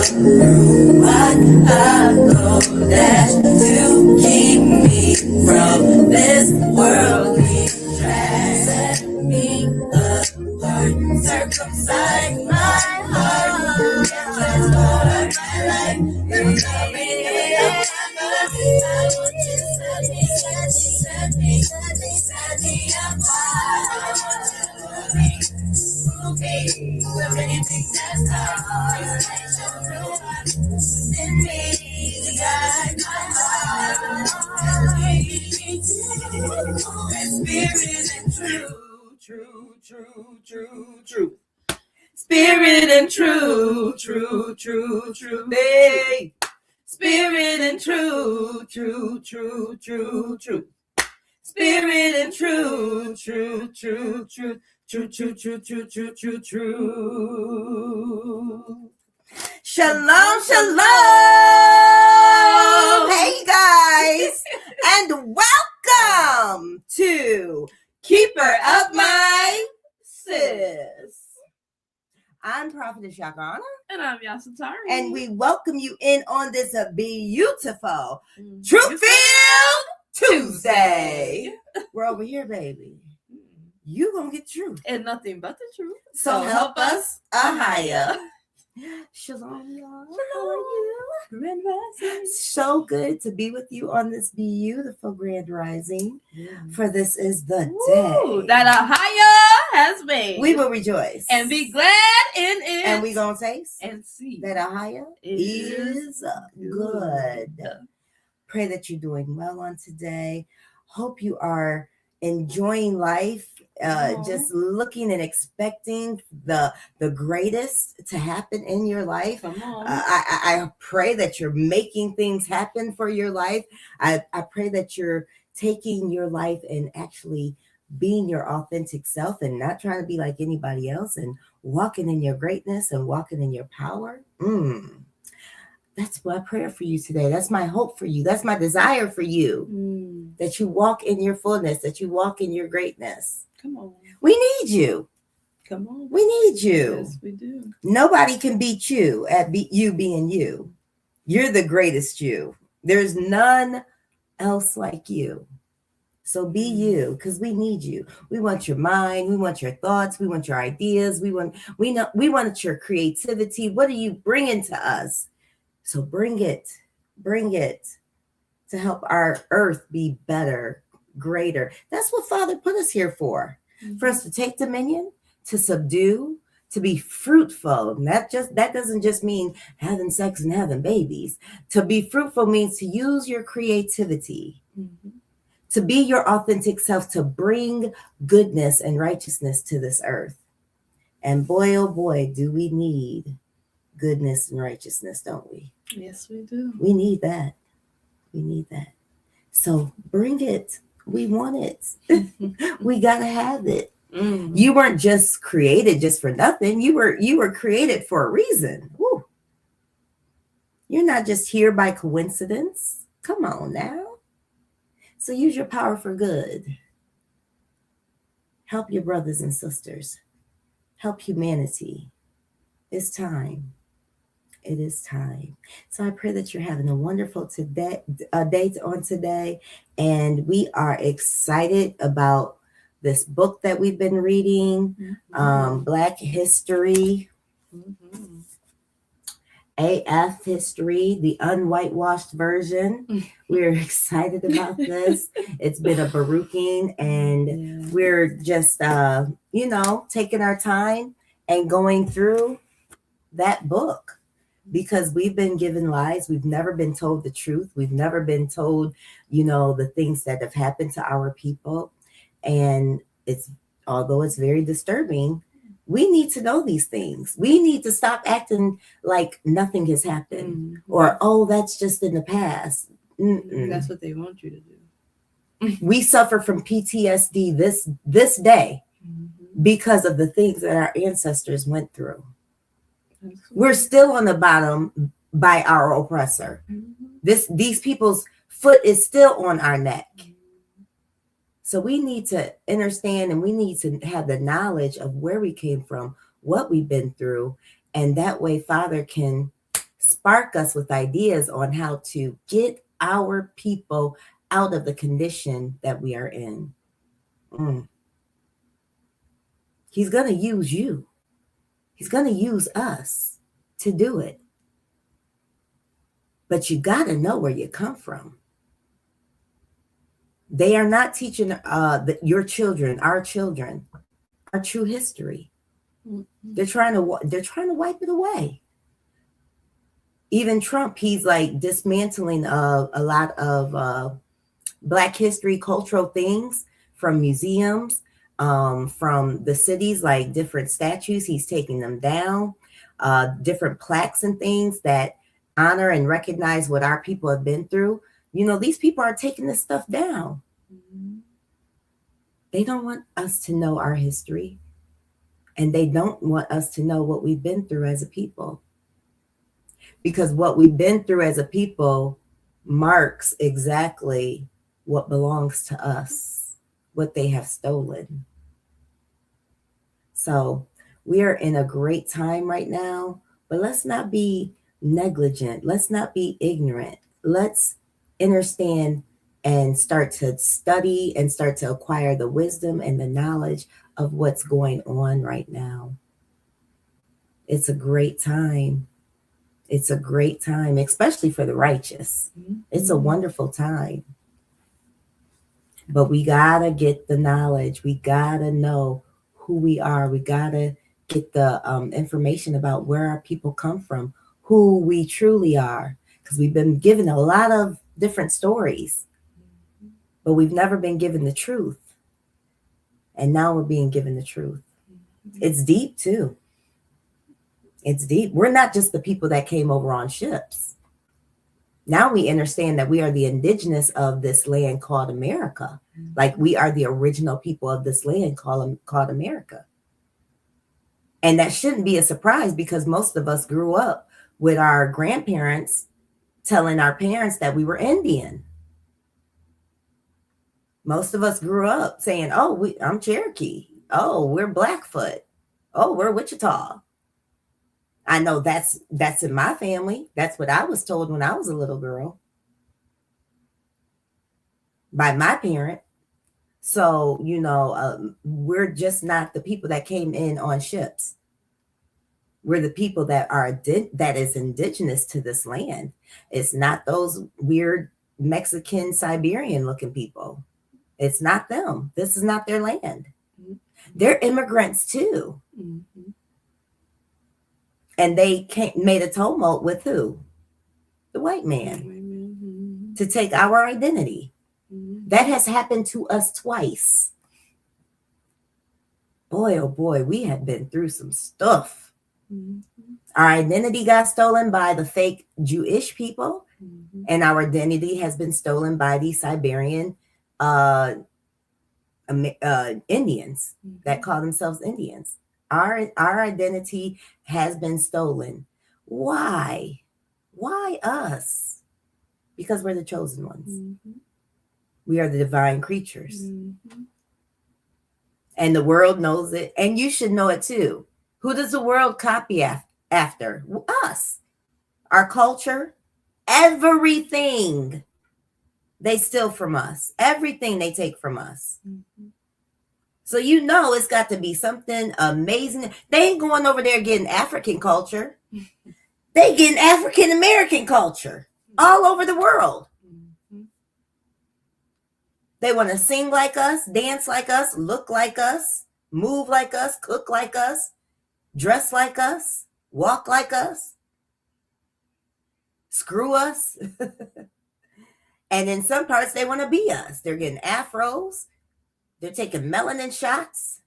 through what I go dash to keep me from this worldly trash. Set me apart, circumcise my heart, transform my life, make me a I want you to set me apart. Okay, with anything that's hard, in me, guide my heart. And spirit and true. Spirit and true. Hey. Spirit and true. Spirit and true. Shalom. Hey guys, and welcome to Keeper of My Sis. I'm Prophetess Yahca'Anna. And I'm Yahusha. And we welcome you in on this beautiful Truth-Filled Tuesday. We're over here, baby. You gonna get truth. And nothing but the truth. So help us, YAHUAH. Shalom, y'all. How are you? Grand Rising. So good to be with you on this beautiful Grand Rising. For this is the day that YAHUAH has made. We will rejoice and be glad in it. And we gonna taste and see that YAHUAH is good. Pray that you're doing well on today. Hope you are enjoying life. Just looking and expecting the greatest to happen in your life. I pray that you're making things happen for your life. I pray that you're taking your life and actually being your authentic self and not trying to be like anybody else and walking in your greatness and walking in your power. That's my prayer for you today. That's my hope for you. That's my desire for you. That you walk in your fullness, that you walk in your greatness. Come on. We need you. Come on. We need you. Yes, we do. Nobody can beat you at you being you. You're the greatest you. There's none else like you. So be you, because we need you. We want your mind. We want your thoughts. We want your ideas. We want your creativity. What are you bringing to us? So bring it to help our earth be better, greater. That's what Father put us here for us to take dominion, to subdue, to be fruitful. And that doesn't just mean having sex and having babies. To be fruitful means to use your creativity, to be your authentic self, to bring goodness and righteousness to this earth. And boy, oh boy, do we need goodness and righteousness, don't we? Yes, we do. We need that. So bring it. We want it. We gotta have it. You weren't just created just for nothing. You were created for a reason. Woo. You're not just here by coincidence. Come on now. So use your power for good. Help your brothers and sisters. Help humanity. It's time. It is time. So I pray that you're having a wonderful day on today. And we are excited about this book that we've been reading, Black History, AF History, the Un-Whitewashed version. We're excited about this. It's been a baruching, and we're just, taking our time and going through that book. Because we've been given lies. We've never been told the truth. We've never been told, the things that have happened to our people. And although it's very disturbing, we need to know these things. We need to stop acting like nothing has happened or, that's just in the past. That's what they want you to do. We suffer from PTSD this day because of the things that our ancestors went through. We're still on the bottom by our oppressor. These people's foot is still on our neck. So we need to understand, and we need to have the knowledge of where we came from, what we've been through, and that way Father can spark us with ideas on how to get our people out of the condition that we are in. He's going to use you. He's going to use us to do it. But you got to know where you come from. They are not teaching your children, our true history. They're trying to wipe it away. Even Trump, he's like dismantling a lot of Black history, cultural things from museums, from the cities, like different statues. He's taking them down, different plaques and things that honor and recognize what our people have been through. You know, these people are taking this stuff down. They don't want us to know our history, and they don't want us to know what we've been through as a people. Because what we've been through as a people marks exactly what belongs to us, what they have stolen. So we are in a great time right now, but let's not be negligent. Let's not be ignorant. Let's understand and start to study and start to acquire the wisdom and the knowledge of what's going on right now. It's a great time. It's a great time, especially for the righteous. It's a wonderful time. But we got to get the knowledge. We got to know who we are. We got to get the information about where our people come from, who we truly are. Because we've been given a lot of different stories, but we've never been given the truth. And now we're being given the truth. It's deep too. It's deep. We're not just the people that came over on ships. Now we understand that we are the indigenous of this land called America. Like we are the original people of this land called America. And that shouldn't be a surprise because most of us grew up with our grandparents telling our parents that we were Indian. Most of us grew up saying, oh, I'm Cherokee. Oh, we're Blackfoot. Oh, we're Wichita. I know that's in my family. That's what I was told when I was a little girl by my parent. So, you know, we're just not the people that came in on ships. We're the people that is indigenous to this land. It's not those weird Mexican, Siberian looking people. It's not them. This is not their land. They're immigrants too. And they made a tumult with who? The white man. To take our identity. That has happened to us twice. Boy, oh boy, we have been through some stuff. Our identity got stolen by the fake Jewish people, and our identity has been stolen by the Siberian Indians that call themselves Indians. Our identity has been stolen. Why? Why us? Because we're the chosen ones. We are the divine creatures. And the world knows it. And you should know it too. Who does the world copy after? Us. Our culture. Everything they steal from us. Everything they take from us. So you know it's got to be something amazing. They ain't going over there getting African culture. They getting African American culture all over the world. They want to sing like us, dance like us, look like us, move like us, cook like us, dress like us, walk like us, screw us. And in some parts, they want to be us. They're getting afros. They're taking melanin shots.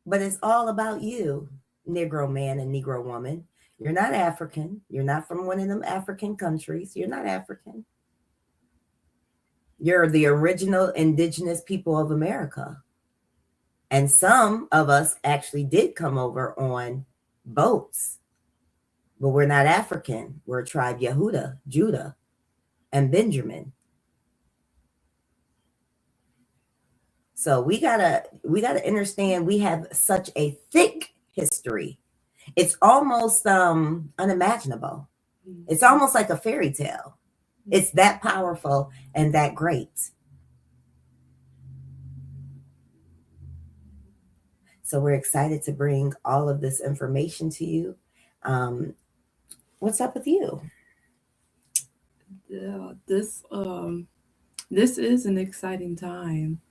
But it's all about you, Negro man and Negro woman. You're not African. You're not from one of them African countries. You're not African. You're the original indigenous people of America. And some of us actually did come over on boats. But we're not African. We're a tribe Yahudah, Judah, and Benjamin. So we gotta understand we have such a thick history. It's almost unimaginable. It's almost like a fairy tale. It's that powerful and that great. So we're excited to bring all of this information to you. What's up with you? Yeah, this is an exciting time,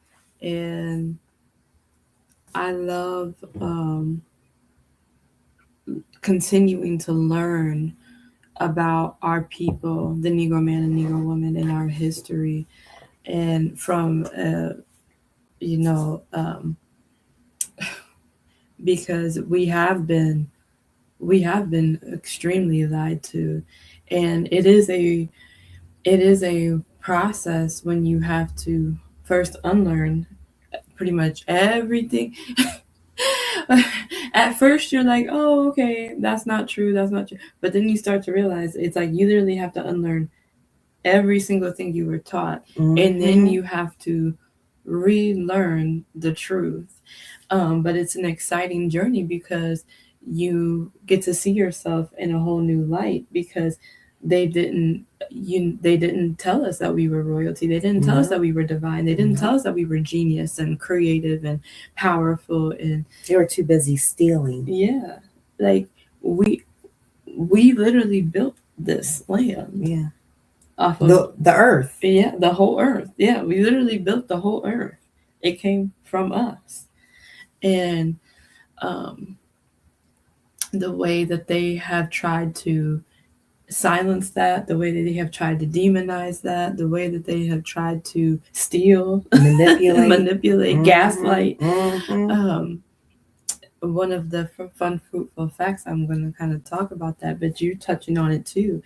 and I love continuing to learn about our people, the Negro man and Negro woman, in our history, and from you know, because we have been extremely lied to, and it is a process when you have to first unlearn pretty much everything. At first you're like, oh, okay, that's not true, but then you start to realize it's like you literally have to unlearn every single thing you were taught, and then you have to relearn the truth. But it's an exciting journey because you get to see yourself in a whole new light, because they didn't tell us that we were royalty. They didn't tell us that we were divine. They didn't tell us that we were genius and creative and powerful, and they were too busy stealing. Yeah, like we literally built this land. Yeah. Off of the earth. Yeah, the whole earth. Yeah, we literally built the whole earth. It came from us. And the way that they have tried to silence that, the way that they have tried to demonize that, the way that they have tried to steal, manipulate, gaslight. One of the fun, fruitful facts, I'm going to kind of talk about that, but you're touching on it too.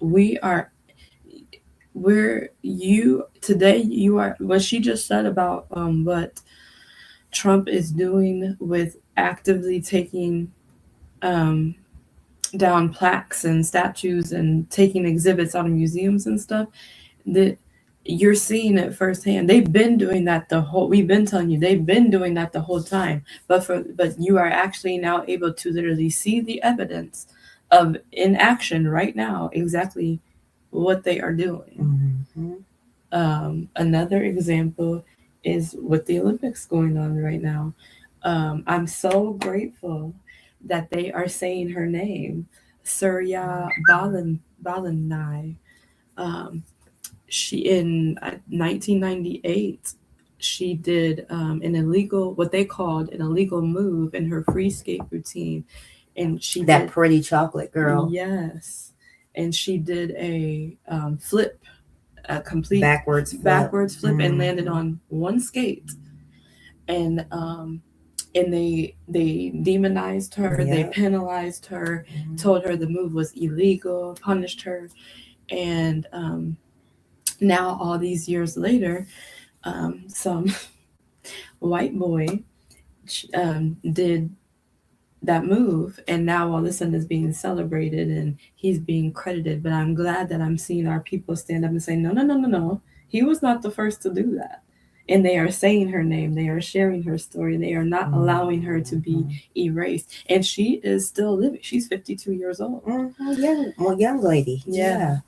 You are what she just said about what Trump is doing with actively taking down plaques and statues and taking exhibits out of museums and stuff, that you're seeing it firsthand. We've been telling you, they've been doing that the whole time, but you are actually now able to literally see the evidence of in action right now exactly what they are doing. Another example is with the Olympics going on right now. I'm so grateful that they are saying her name, Surya Balanai. She, in 1998, she did what they called an illegal move in her free skate routine, and she that pretty chocolate girl. Yes, and she did a flip, a complete backwards flip, and landed on one skate, and they demonized her. Yep. They penalized her, told her the move was illegal, punished her, and now all these years later, some white boy did that move, and now all of a sudden is being celebrated and he's being credited. But I'm glad that I'm seeing our people stand up and say, no, he was not the first to do that. And they are saying her name, they are sharing her story, they are not allowing her to be erased. And she is still living. She's 52 years old. Young lady. Yeah.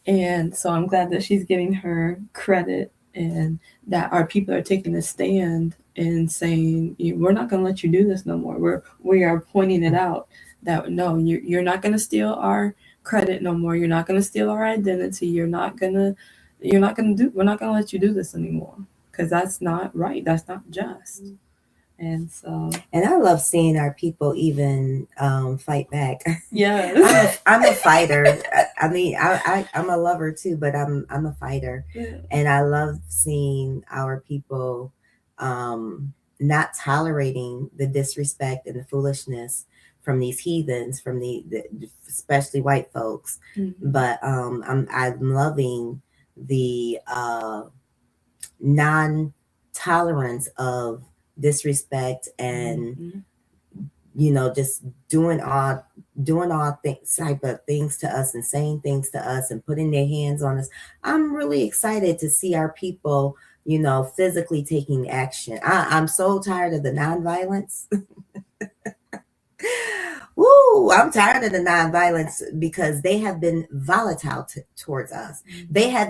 And so I'm glad that she's getting her credit, and that our people are taking a stand and saying, we're not going to let you do this no more. We are pointing it out that no, you're not going to steal our credit no more. You're not going to steal our identity. We're not going to let you do this anymore, because that's not right. That's not just. And I love seeing our people even fight back. Yeah. I'm a fighter. I mean, I'm a lover too, but I'm a fighter. Yeah. And I love seeing our people not tolerating the disrespect and the foolishness from these heathens, from the especially white folks. But I'm loving the non-tolerance of disrespect and just doing all type of things to us and saying things to us and putting their hands on us. I'm really excited to see our people physically taking action. I'm so tired of the nonviolence. Woo, I'm tired of the nonviolence because they have been volatile towards us. They have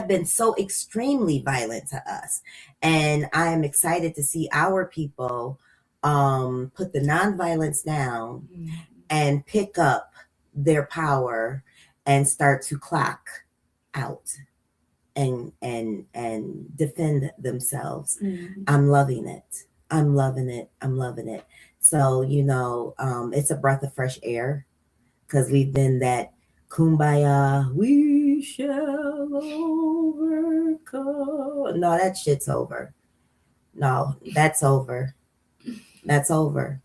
been so extremely violent to us, and I am excited to see our people put the nonviolence down and pick up their power and start to clock out and defend themselves. I'm loving it. I'm loving it. I'm loving it. So, it's a breath of fresh air because we've been that kumbaya, we shall overcome. No, that shit's over. No, that's over. That's over.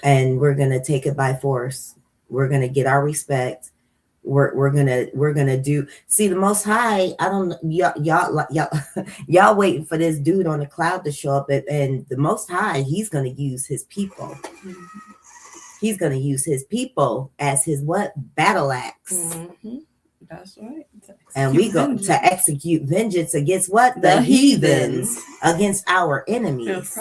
And we're going to take it by force. We're going to get our respect. We're gonna do. See, the Most High. I don't. Y'all waiting for this dude on the cloud to show up, and the Most High, he's gonna use his people. He's gonna use his people as his what? Battle axe. That's right. And we go to execute vengeance against what? The heathens, against our enemies.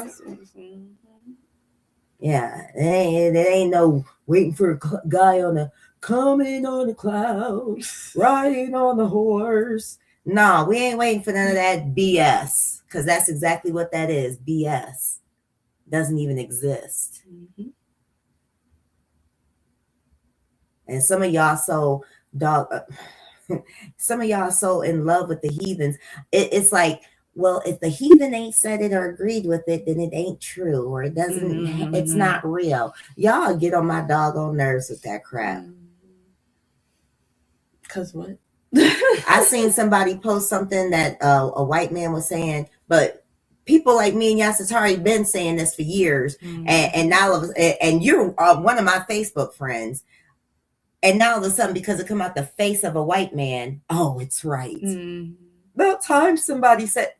Yeah, it ain't no waiting for a guy on a. Coming on the cloud, riding on the horse. No, we ain't waiting for none of that BS, because that's exactly what that is. BS doesn't even exist. And some of y'all so in love with the heathens. It's like, well, if the heathen ain't said it or agreed with it, then it ain't true, or it doesn't. It's not real. Y'all get on my doggone nerves with that crap. Cause what? I seen somebody post something that a white man was saying, but people like me and Yasatari been saying this for years, and now and you're one of my Facebook friends, and now all of a sudden, because it come out the face of a white man, oh, it's right. About time somebody said,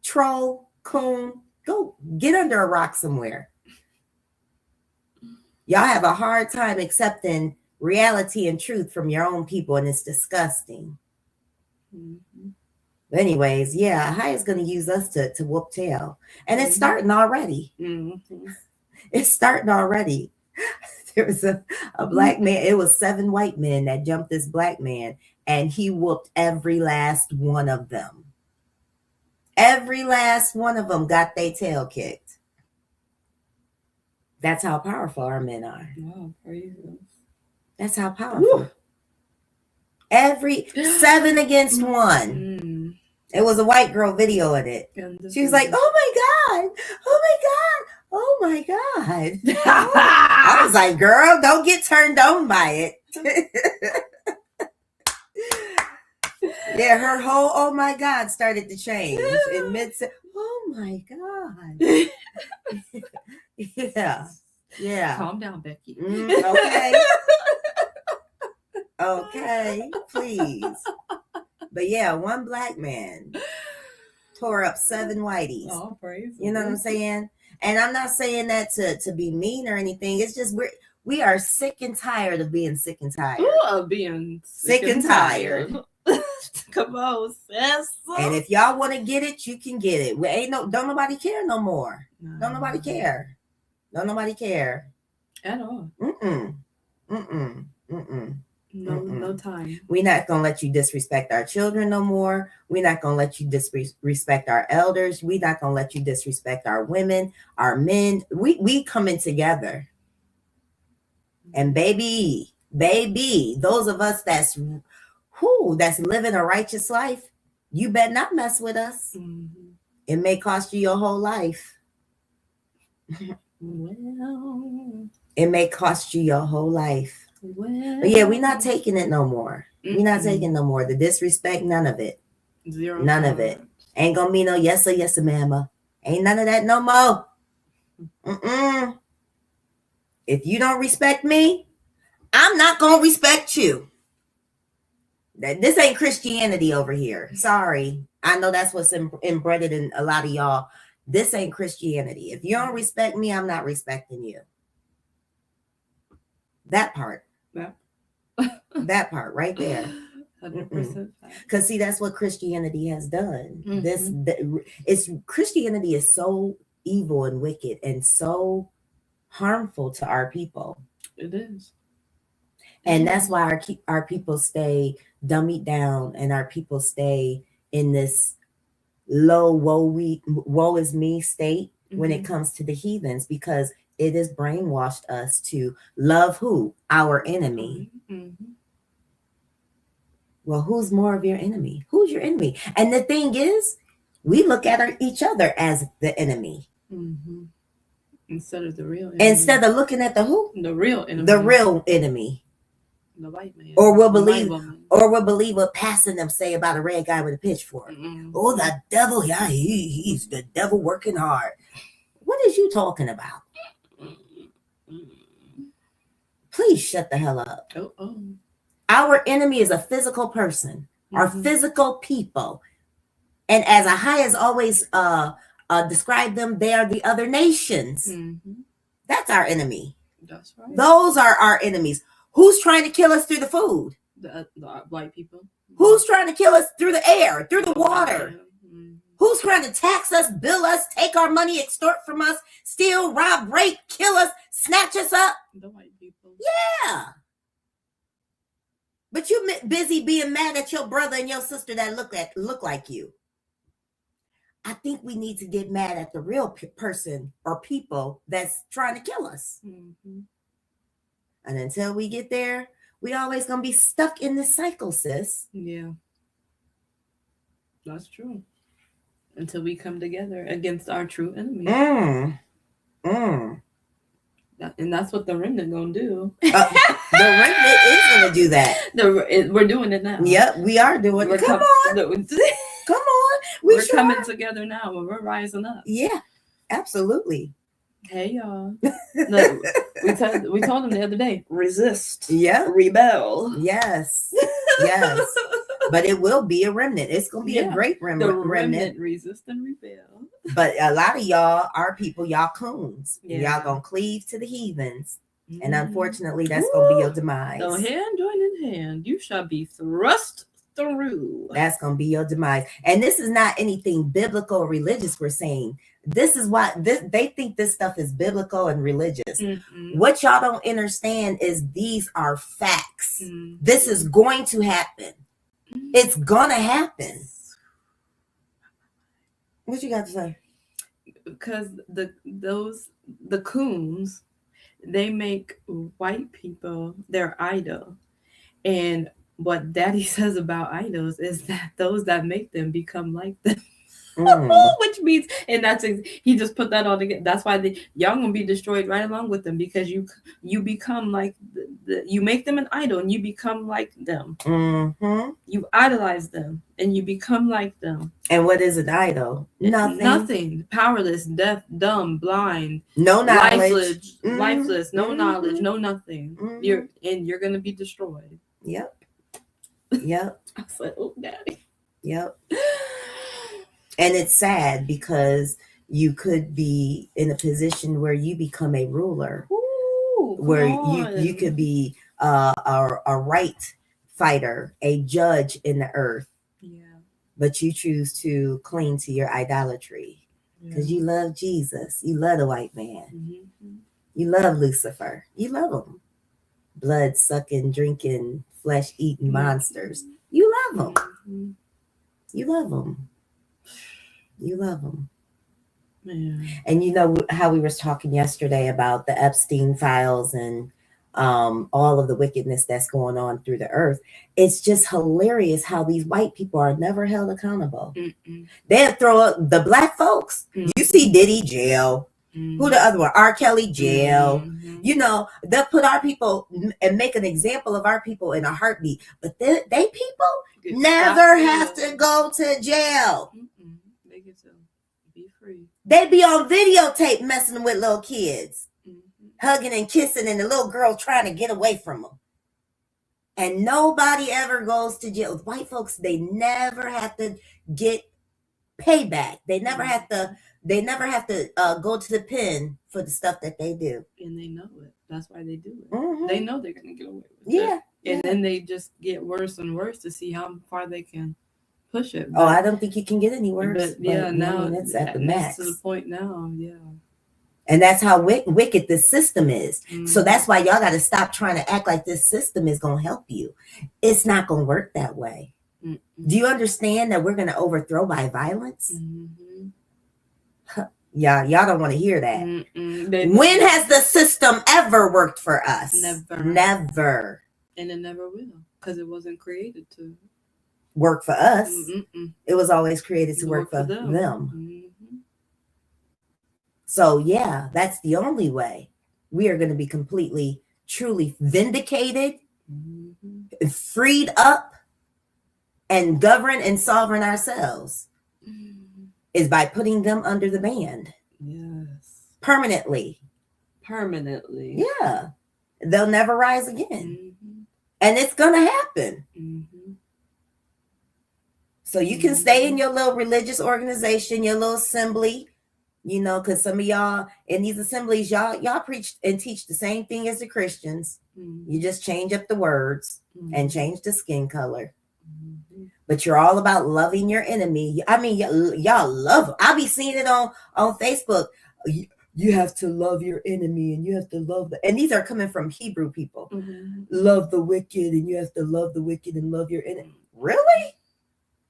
troll, coon, go get under a rock somewhere. Y'all have a hard time accepting reality and truth from your own people, and it's disgusting. But anyways, YAHUAH is going to use us to whoop tail, and it's starting already. It's starting already. There was a black man. It was 7 white men that jumped this black man, and he whooped every last one of them. Every last one of them got their tail kicked. That's how powerful our men are. Wow, praise God. That's how powerful. Woo. Every 7 against 1. It was a white girl video in it. She was like, "Oh my God! Oh my God! Oh my God!" I was like, "Girl, don't get turned on by it." Yeah, her whole "oh my God" started to change in mid. Oh my God! Yeah. Calm down, Becky. Okay. Okay, please. But yeah, one black man tore up 7 whiteys. Oh, praise. You know what I'm saying? And I'm not saying that to be mean or anything. It's just we are sick and tired of being sick and tired. Of being sick and tired. Come on, sis. And if y'all want to get it, you can get it. Don't nobody care no more. No. Don't nobody care. Don't nobody care at all. No time. We're not going to let you disrespect our children no more. We're not going to let you disrespect our elders. We're not going to let you disrespect our women, our men. We coming together. And baby, those of us that's living a righteous life, you better not mess with us. It may cost you your whole life. Well, it may cost you your whole life. Well, but yeah, we're not taking it no more. We're not taking no more. The disrespect, none of it. Zero. None of it. Ain't gonna be no yes or yes, mama. Ain't none of that no more. If you don't respect me, I'm not gonna respect you. This ain't Christianity over here. Sorry. I know that's what's embedded in a lot of y'all. This ain't Christianity. If you don't respect me, I'm not respecting you. That part. Yeah. That part right there. 100%. Because see, that's what Christianity has done. Christianity is so evil and wicked and so harmful to our people. It is. And that's why our people stay dummied down, and our people stay in this low woe is me state when it comes to the heathens, because it has brainwashed us to love who? Our enemy. Well, who's more of your enemy? Who's your enemy? And the thing is, we look at each other as the enemy. Instead of the real enemy. Instead of looking at the who? The real enemy. The real enemy. The white man. Or we'll believe what Pastor them say about a red guy with a pitchfork. Oh, the devil, yeah, he's the devil working hard. What is you talking about? Please shut the hell up. Our enemy is a physical person, our physical people. And as Ahai has always described them, they are the other nations. That's our enemy. That's right. Those are our enemies. Who's trying to kill us through the food? The white people. Who's trying to kill us through the air, through the water? Who's trying to tax us, bill us, take our money, extort from us, steal, rob, rape, kill us, snatch us up? The white people. Yeah. But you busy being mad at your brother and your sister that look like you. I think we need to get mad at the real person or people that's trying to kill us. And until we get there, we always going to be stuck in this cycle, sis. Yeah. That's true. Until we come together against our true enemy. And that's what the remnant going to do. The remnant is going to do that. We're doing it now. Yep, we are doing it. Come on. Come on. We're coming together now and we're rising up. Yeah, absolutely. Hey, y'all. Look, we told them the other day, resist. Yeah. Rebel. Yes. Yes. But it will be a remnant. It's going to be a great remnant. The remnant resist and rebel. But a lot of y'all, our people, y'all coons. Yeah. Y'all going to cleave to the heathens. And unfortunately, that's going to be your demise. So hand join in hand, you shall be thrust through. That's going to be your demise. And this is not anything biblical or religious we're saying. This is why they think this stuff is biblical and religious. What y'all don't understand is these are facts. This is going to happen. It's going to happen. What you got to say? Because the coons, they make white people their idol. And what Daddy says about idols is that those that make them become like them. Which means, and he just put that all together. That's why y'all gonna be destroyed right along with them, because you become like you make them an idol and you become like them. You idolize them and you become like them. And what is an idol? Nothing. Powerless, deaf, dumb, blind, no knowledge, lifeless, no knowledge, no nothing. You're gonna be destroyed. Yep. I was like, oh, Daddy. Yep. And it's sad because you could be in a position where you become a ruler, where you could be a right fighter, a judge in the earth. Yeah. But you choose to cling to your idolatry because you love Jesus. You love the white man. You love Lucifer. You love him. Blood sucking, drinking, flesh eating monsters. You love them. You love them. You love them. And you know how we were talking yesterday about the Epstein files and all of the wickedness that's going on through the earth. It's just hilarious how these white people are never held accountable. They'll throw up the black folks. You see Diddy jail. Who the other one? R. Kelly jail. You know, they'll put our people and make an example of our people in a heartbeat. But they people never have to go to jail. They get to be free. They be on videotape messing with little kids, hugging and kissing, and the little girl trying to get away from them. And nobody ever goes to jail. White folks, they never have to get payback. They never have to. They never have to go to the pen for the stuff that they do. And they know it. That's why they do it. They know they're going to get away with it. And then they just get worse and worse to see how far they can push it. I don't think you can get any worse. But now it's at the max. To the point now, And that's how wicked this system is. So that's why y'all got to stop trying to act like this system is going to help you. It's not going to work that way. Do you understand that we're going to overthrow by violence? Y'all don't want to hear that. When has the system ever worked for us? Never. And it never will, because it wasn't created to work for us. It was always created to work for them. So yeah, that's the only way we are going to be completely, truly vindicated, freed up, and govern and sovereign ourselves is by putting them under the band. Yes. Permanently. Yeah. They'll never rise again. And it's going to happen. So you can stay in your little religious organization, your little assembly, you know, because some of y'all in these assemblies, y'all preach and teach the same thing as the Christians. You just change up the words and change the skin color. But you're all about loving your enemy. I mean, y'all love them. I'll be seeing it on Facebook. You have to love your enemy, and you have to love and these are coming from Hebrew people. Love the wicked, and you have to love the wicked and love your enemy. Really?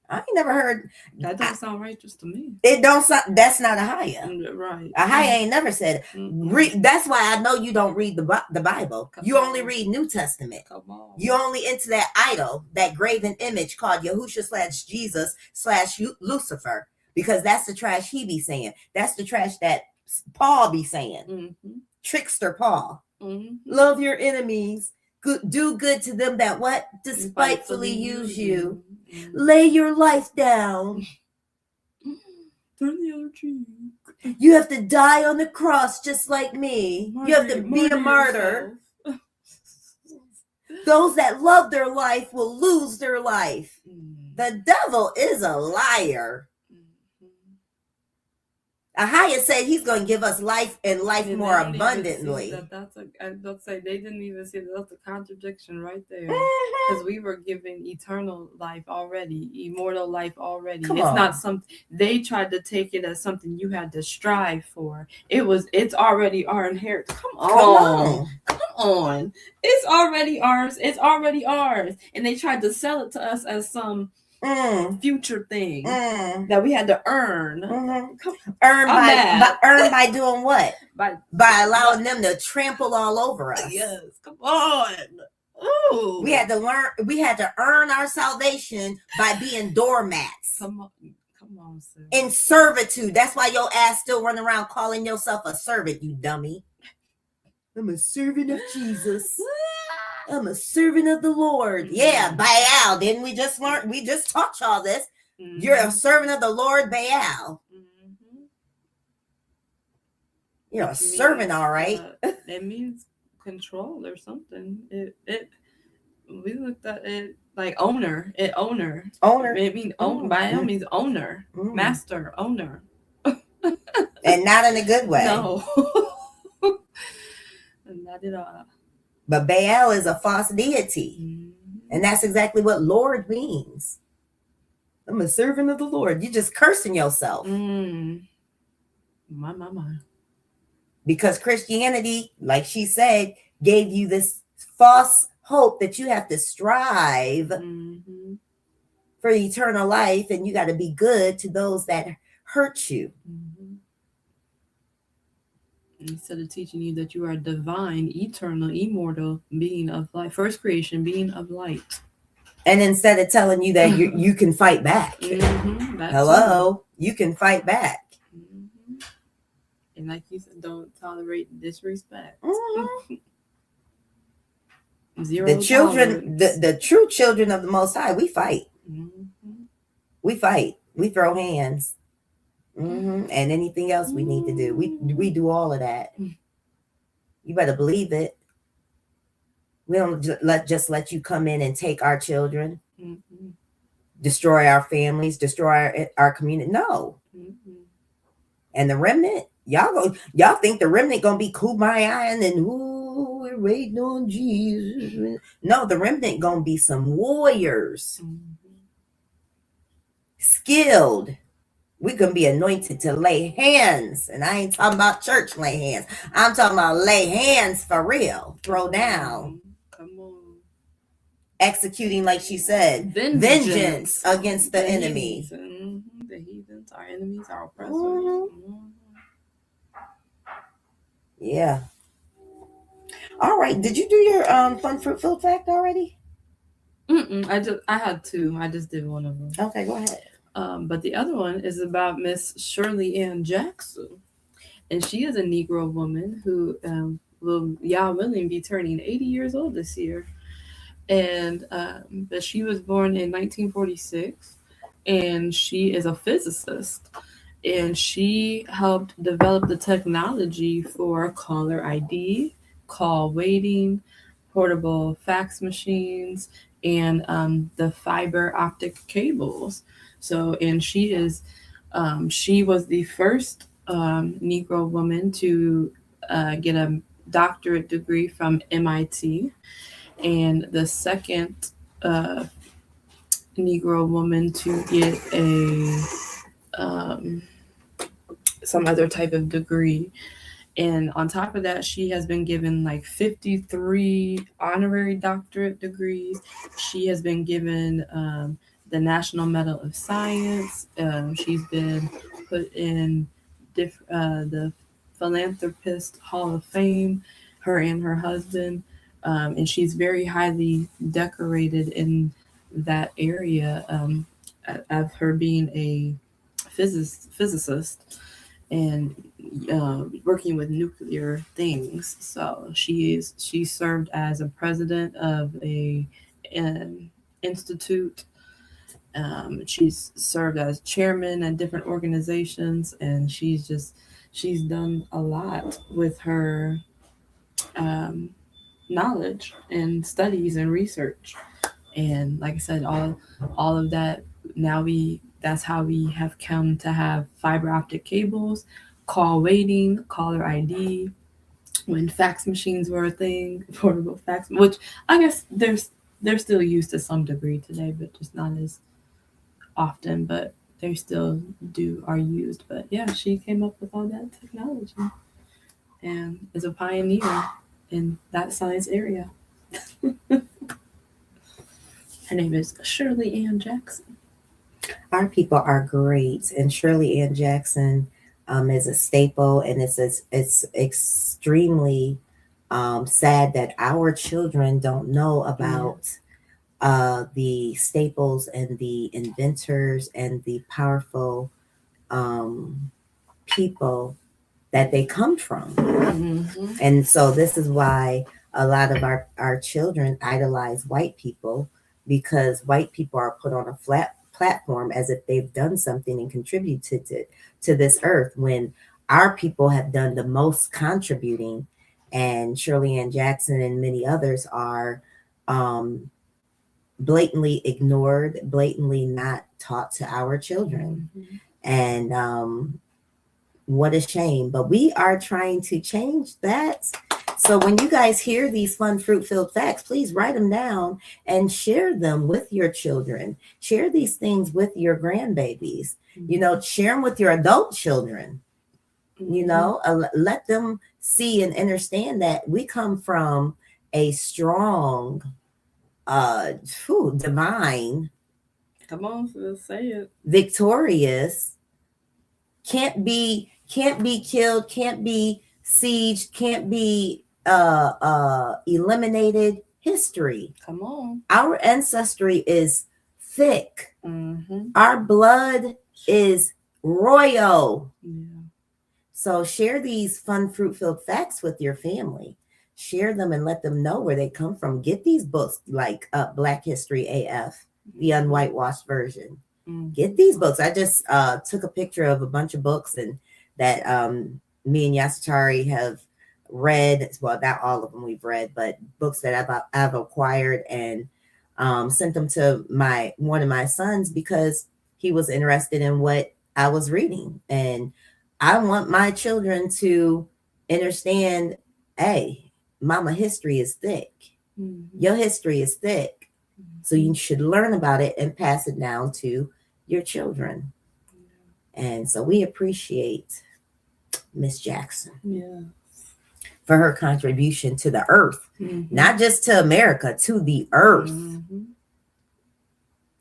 I ain't never heard. That don't sound righteous to me. It don't sound. That's not YAHUAH. Right. YAHUAH ain't never said it. That's why I know you don't read the Bible. You only read New Testament. Come on. You only into that idol, that graven image called Yahushua/Jesus/Lucifer, because that's the trash he be saying. That's the trash that Paul be saying. Trickster Paul. Love your enemies. Do good to them that what? Despitefully use you. Lay your life down. Turn the other cheek. You have to die on the cross just like me. You have to be a martyr. Those that love their life will lose their life. The devil is a liar. YAHUAH said he's going to give us life and life more abundantly. That's they didn't even see that's a contradiction right there. Because we were given eternal life already, immortal life already. Not something they tried to take it as something you had to strive for. It's already our inheritance. Come on. It's already ours. And they tried to sell it to us as some future thing that we had to earn. Earn by doing what? By allowing them to trample all over us. Yes, come on. Ooh. We had to earn our salvation by being doormats. Come on, sir. In servitude. That's why your ass still running around calling yourself a servant, you dummy. I'm a servant of Jesus. I'm a servant of the Lord. Yeah, Baal. Didn't we just learn? We just taught y'all this. You're a servant of the Lord, Baal. You're a servant, all right. It means control or something. We looked at it like owner. Owner. It means Baal means owner, master, owner. And not in a good way. No. Not at all. But Baal is a false deity. And that's exactly what Lord means. I'm a servant of the Lord. You're just cursing yourself. My. Because Christianity, like she said, gave you this false hope that you have to strive for eternal life, and you got to be good to those that hurt you. Instead of teaching you that you are a divine, eternal, immortal being of light, first creation, being of light. And instead of telling you that you can fight back. Hello, you can fight back. And like you said, don't tolerate disrespect. Zero the children, the true children of the Most High, we fight. We fight. We throw hands. And anything else we need to do. We do all of that. You better believe it. We don't just let you come in and take our children, destroy our families, destroy our community. No. And the remnant, y'all think the remnant gonna be kumbaya and then we're waiting on Jesus. No, the remnant gonna be some warriors, skilled, We can be anointed to lay hands. And I ain't talking about church lay hands. I'm talking about lay hands for real. Throw down. Come on. Executing, like she said, vengeance against the enemy. The heathens, our enemies, our oppressors. Yeah. All right. Did you do your fun fruit filled fact already? I had two. I just did one of them. Okay, go ahead. But the other one is about Miss Shirley Ann Jackson, and she is a Negro woman who will be turning 80 years old this year. And but she was born in 1946, and she is a physicist, and she helped develop the technology for caller ID, call waiting, portable fax machines, and the fiber optic cables. So, and she was the first Negro woman to get a doctorate degree from MIT, and the second Negro woman to get some other type of degree. And on top of that, she has been given like 53 honorary doctorate degrees. She has been given the National Medal of Science. She's been put in the Philanthropist Hall of Fame, her and her husband. And she's very highly decorated in that area of her being a physicist and working with nuclear things. So she served as a president of an institute. She's served as chairman at different organizations, and she's done a lot with her knowledge and studies and research. And like I said, all of that, that's how we have come to have fiber optic cables, call waiting, caller ID, when fax machines were a thing, portable fax, which I guess they're still used to some degree today, but just not as often, but they still are used. But yeah, she came up with all that technology and is a pioneer in that science area. Her name is Shirley Ann Jackson. Our people are great, and Shirley Ann Jackson is a staple, and it's extremely sad that our children don't know about the staples and the inventors and the powerful people that they come from. Mm-hmm. And so this is why a lot of our children idolize white people, because white people are put on a flat platform as if they've done something and contributed to this earth, when our people have done the most contributing. And Shirley Ann Jackson and many others are blatantly ignored, blatantly not taught to our children. Mm-hmm. And what a shame. But we are trying to change that. So when you guys hear these fun fruit-filled facts, please write them down and share them with your children. Share these things with your grandbabies. Mm-hmm. Share them with your adult children. Mm-hmm. Let them see and understand that we come from a strong, divine, come on, say it, victorious, can't be killed, can't be sieged, can't be eliminated history. Come on. Our ancestry is thick. Mm-hmm. Our blood is royal. Yeah. So share these fun fruit-filled facts with your family. Share them and let them know where they come from. Get these books like Black History AF, the Un-Whitewashed version. Mm-hmm. Get these books. I just took a picture of a bunch of books and that me and Yasatari have read. Well, not all of them we've read, but books that I've acquired, and sent them to one of my sons because he was interested in what I was reading. And I want my children to understand, hey, mama history is thick. Mm-hmm. Your history is thick. Mm-hmm. So you should learn about it and pass it down to your children. And so we appreciate Miss Jackson Yeah. for her contribution to the earth, not just to America, to the earth.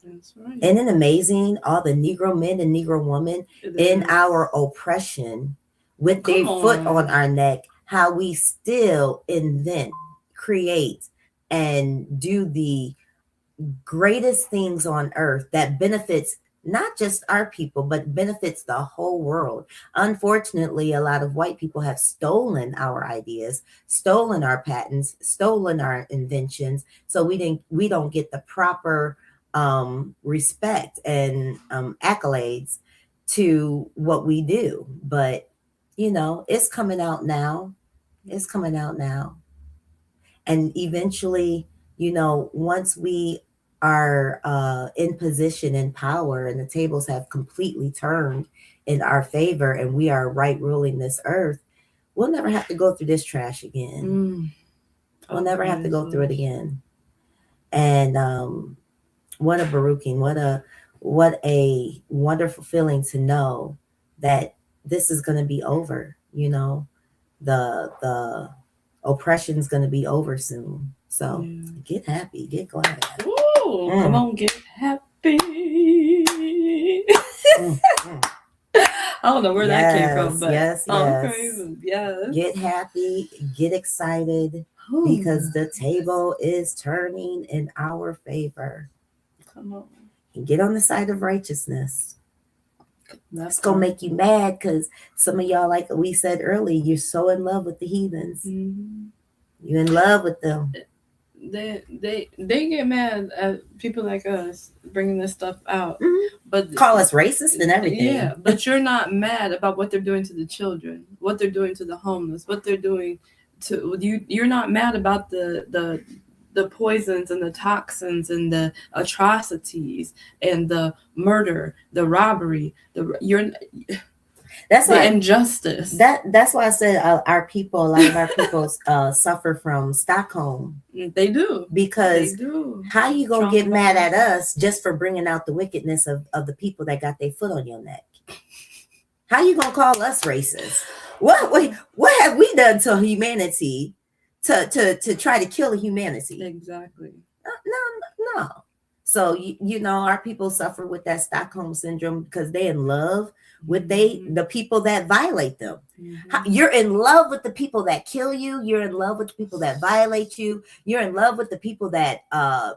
That's right. Isn't it amazing? All the Negro men and Negro women in our oppression with their foot on our neck, how we still invent, create, and do the greatest things on earth that benefits not just our people, but benefits the whole world. Unfortunately, a lot of white people have stolen our ideas, stolen our patents, stolen our inventions. So we don't get the proper respect and accolades to what we do. But it's coming out now. It's coming out now. And eventually, once we are in position and power and the tables have completely turned in our favor and we are right ruling this earth, we'll never have to go through this trash again. We'll never have to go through it again. And what a Baruching, what a wonderful feeling to know that this is going to be over. The oppression is going to be over soon. So get happy, get glad. Ooh, come on, get happy. I don't know where that came from, but yes. crazy. Yes. Get happy, get excited, because the table is turning in our favor. Come on. And get on the side of righteousness. It's going to make you mad because some of y'all, like we said earlier, you're so in love with the heathens. You're in love with them. They get mad at people like us bringing this stuff out, but call us racist and everything. Yeah, but you're not mad about what they're doing to the children, what they're doing to the homeless, what they're doing to you. You're not mad about the poisons and the toxins and the atrocities and the murder, the robbery, that's the injustice. That's why I said a lot of our people suffer from Stockholm. They do. Because how you gonna get mad at us just for bringing out the wickedness of the people that got their foot on your neck? How you gonna call us racist? What have we done to humanity to try to kill humanity? Exactly. No. So our people suffer with that Stockholm syndrome because they're in love with the people that violate them. You're in love with the people that kill you. You're in love with the people that violate you. You're in love with the people that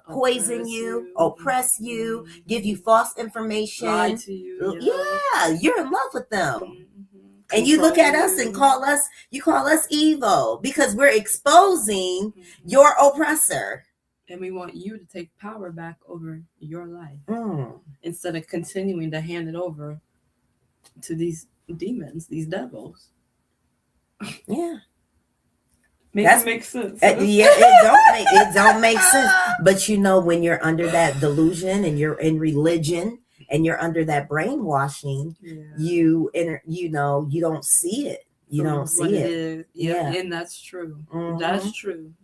poison you, oppress you, give you false information, lie to you. Yeah, you're in love with them. And you look at us and call us evil because we're exposing your oppressor. And we want you to take power back over your life instead of continuing to hand it over to these demons, these devils. Yeah. That makes sense. It don't make sense. But when you're under that delusion and you're in religion and you're under that brainwashing, you don't see it. You don't see it. Yeah, and that's true. That's true.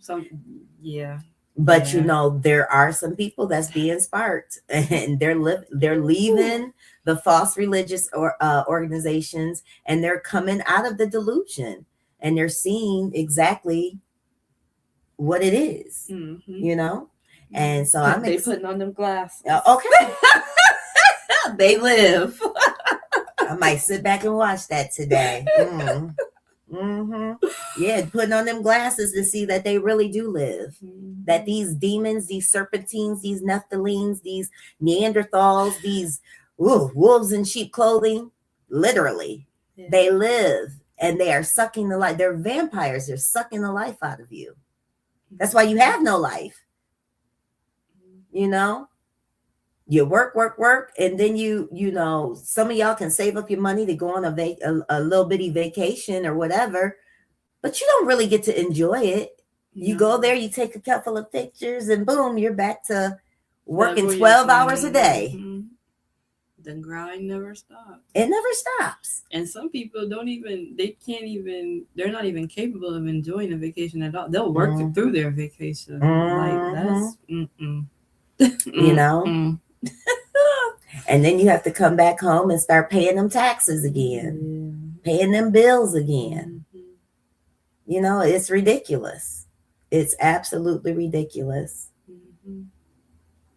But there are some people that's being sparked, and they're leaving the false religious organizations, and they're coming out of the delusion, and they're seeing exactly what it is. And so they putting on them glasses. Okay, they live. I might sit back and watch that today. Yeah, putting on them glasses to see that they really do live. That these demons, these serpentines, these Nephilims, these Neanderthals, these wolves in sheep clothing, literally, they live and they are sucking the life. They're vampires. They're sucking the life out of you. That's why you have no life. You work, and then some of y'all can save up your money to go on a little bitty vacation or whatever, but you don't really get to enjoy it. You go there, you take a couple of pictures, and boom, you're back to working 12 hours a day. The grind never stops. It never stops. And some people they're not even capable of enjoying a vacation at all. They'll work through their vacation. Like that's, And then you have to come back home and start paying them taxes again, paying them bills again. You know, it's ridiculous. It's absolutely ridiculous.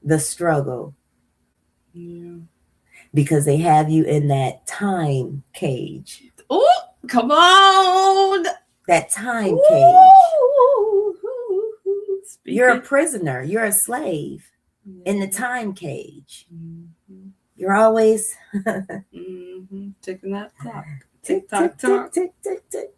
The struggle. Yeah. Because they have you in that time cage. Oh, come on. That time cage. You're a prisoner. You're a slave in the time cage. You're always ticking that clock. Tick, tick, tick, tick, tick, tick.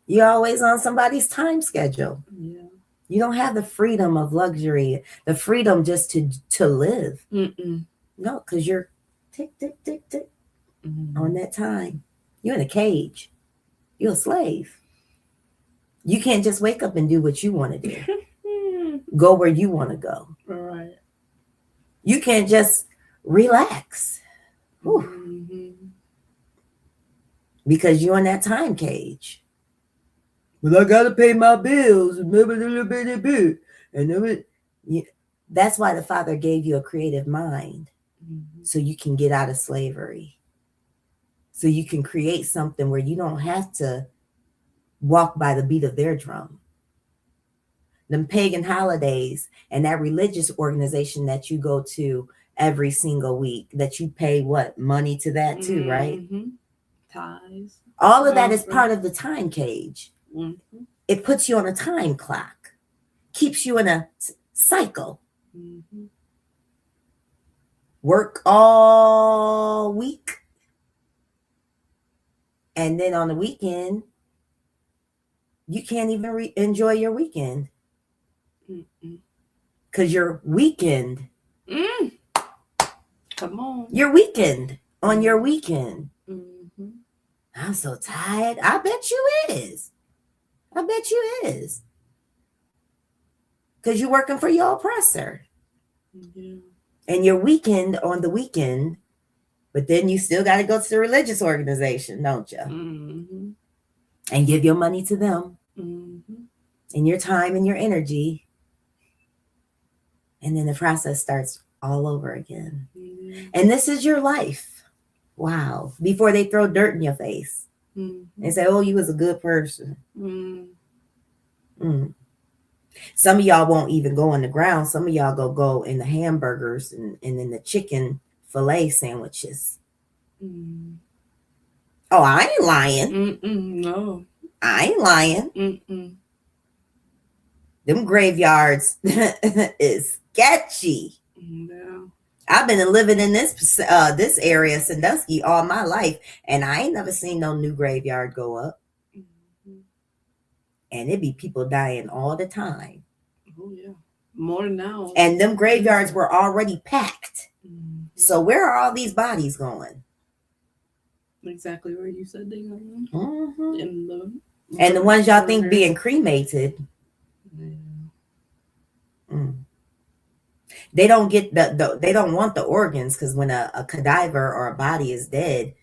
You're always on somebody's time schedule. Yeah. You don't have the freedom of luxury, the freedom just to live. No, because you're tick, tick, tick, tick on that time. You're in a cage. You're a slave. You can't just wake up and do what you want to do. Go where you want to go. All right. You can't just relax. Because you're in that time cage. Well, I got to pay my bills. And that's why the Father gave you a creative mind. So you can get out of slavery. So you can create something where you don't have to walk by the beat of their drum. Them pagan holidays and that religious organization that you go to every single week, that you pay what? Money to that too, right? Ties. All of that is part of the time cage. It puts you on a time clock, keeps you in a cycle. Work all week. And then on the weekend, you can't even enjoy your weekend. Because you're weakened. Come on. You're weakened on your weekend. I'm so tired. I bet you is. I bet you is. Because you're working for your oppressor. And you're weakened on the weekend. But then you still got to go to the religious organization, don't you? And give your money to them. And your time and your energy. And then the process starts all over again. And this is your life. Wow. Before they throw dirt in your face. And say, oh, you was a good person. Some of y'all won't even go on the ground. Some of y'all go in the hamburgers and in the chicken filet sandwiches. Oh, I ain't lying. No. I ain't lying. Them graveyards is sketchy. Yeah. I've been living in this area, Sandusky, all my life, and I ain't never seen no new graveyard go up. And it be people dying all the time. Oh yeah, more now. And them graveyards were already packed. So where are all these bodies going? Exactly where you said they going. And the ones y'all think being cremated. They don't get they don't want the organs, because when a cadaver or a body is dead,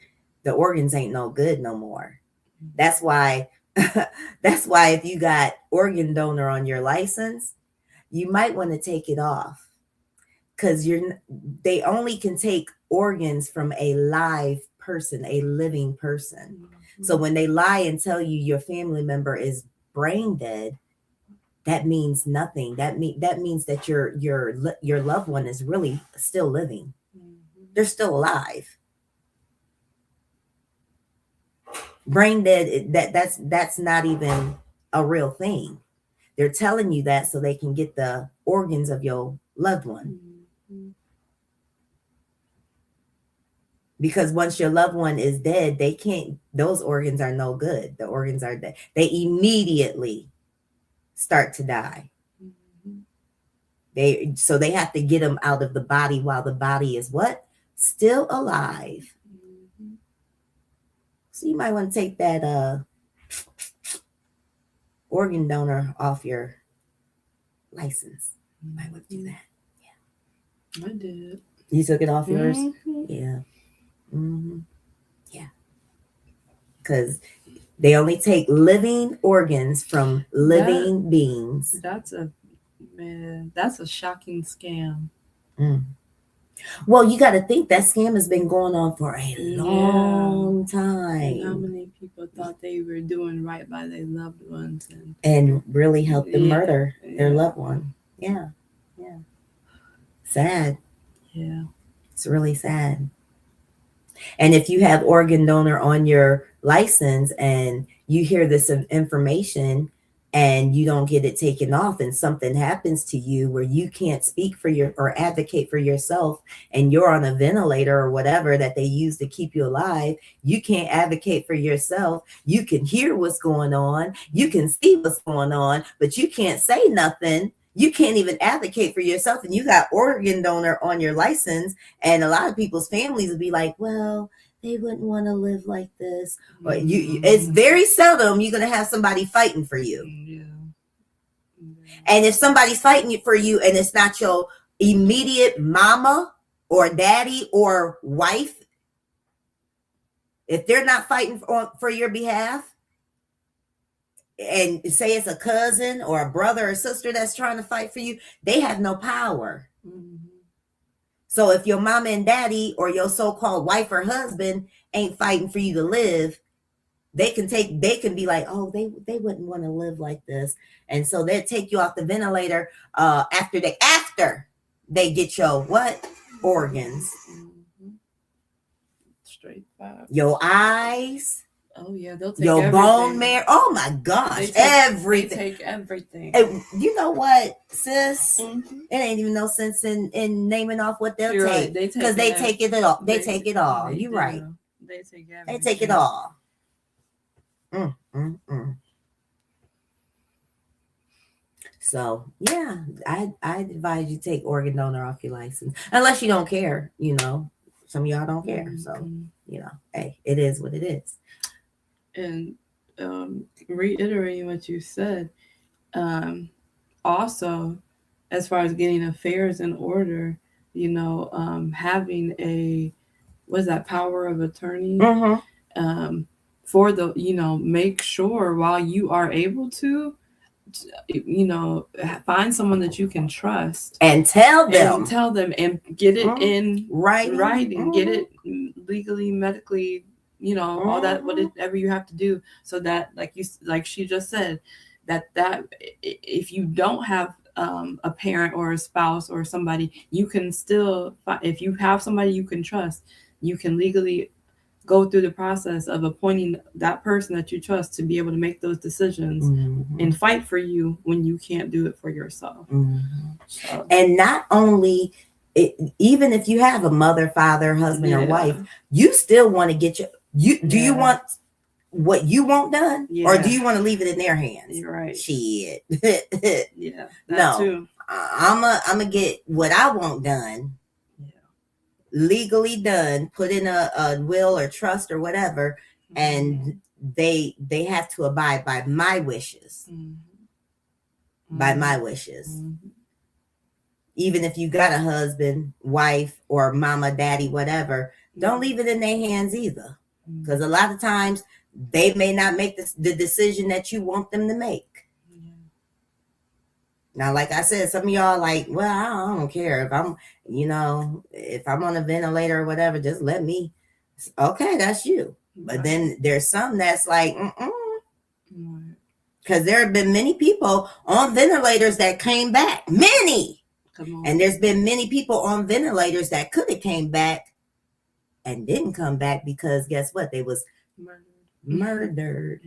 the organs ain't no good no more. That's why if you got organ donor on your license, you might want to take it off, because they only can take organs from a live person, a living person. So when they lie and tell you your family member is brain dead, that means nothing. That means that your loved one is really still living. They're still alive. Brain dead, that's not even a real thing. They're telling you that so they can get the organs of your loved one. Because once your loved one is dead, those organs are no good. The organs are dead. They immediately start to die. So they have to get them out of the body while the body is what? Still alive. So you might want to take that organ donor off your license. You might want to do that. Yeah. I did. You took it off yours? Yeah. Yeah. Because they only take living organs from living beings. That's a shocking scam. Well, you got to think that scam has been going on for a long time. And how many people thought they were doing right by their loved ones and really helped them murder their loved one. Yeah. Sad. Yeah. It's really sad. And if you have organ donor on your license and you hear this information and you don't get it taken off and something happens to you where you can't speak for your or advocate for yourself and you're on a ventilator or whatever that they use to keep you alive, you can't advocate for yourself. You can hear what's going on, you can see what's going on, but you can't say nothing. You can't even advocate for yourself, and you got organ donor on your license, and a lot of people's families would be like, well, they wouldn't want to live like this. Or it's very seldom you're going to have somebody fighting for you. And if somebody's fighting for you and it's not your immediate mama or daddy or wife, if they're not fighting for your behalf, and say it's a cousin or a brother or sister that's trying to fight for you, they have no power. So if your mama and daddy or your so-called wife or husband ain't fighting for you to live, they can be like, oh, they wouldn't want to live like this. And so they'll take you off the ventilator after they get your what? Organs. Straight five. Your eyes. Oh yeah, they'll take your everything. Bone marrow. Oh my gosh, everything. They take everything. And you know what, sis? It ain't even no sense in naming off what they'll take because they take it all. They take it all. You're right. They take everything. They take it all. So yeah, I advise you take organ donor off your license unless you don't care. You know, some of y'all don't care. So you know, hey, it is what it is. And reiterating what you said, also, as far as getting affairs in order, you know, having power of attorney for the, you know, make sure while you are able to, you know, find someone that you can trust and tell them and get it in writing, get it legally, medically, you know, all that, whatever you have to do, so that like she just said, that if you don't have a parent or a spouse or somebody, you can still, if you have somebody you can trust, you can legally go through the process of appointing that person that you trust to be able to make those decisions and fight for you when you can't do it for yourself. So. And not only even if you have a mother, father, husband, or wife, you still want to get do you want what you want done, or do you want to leave it in their hands? You're right. Shit. No. Too. I'm a get what I want done, legally done, put in a will or trust or whatever, and they have to abide by my wishes. By my wishes. Even if you got a husband, wife, or mama, daddy, whatever, don't leave it in their hands either. Because a lot of times they may not make the decision that you want them to make. Now, like I said, some of y'all like, well, I don't care if I'm, you know, if I'm on a ventilator or whatever, just let me. Okay, that's you. But then there's some that's like, because there have been many people on ventilators that came back. Many. And there's been many people on ventilators that could have came back and didn't come back because guess what? They was murdered.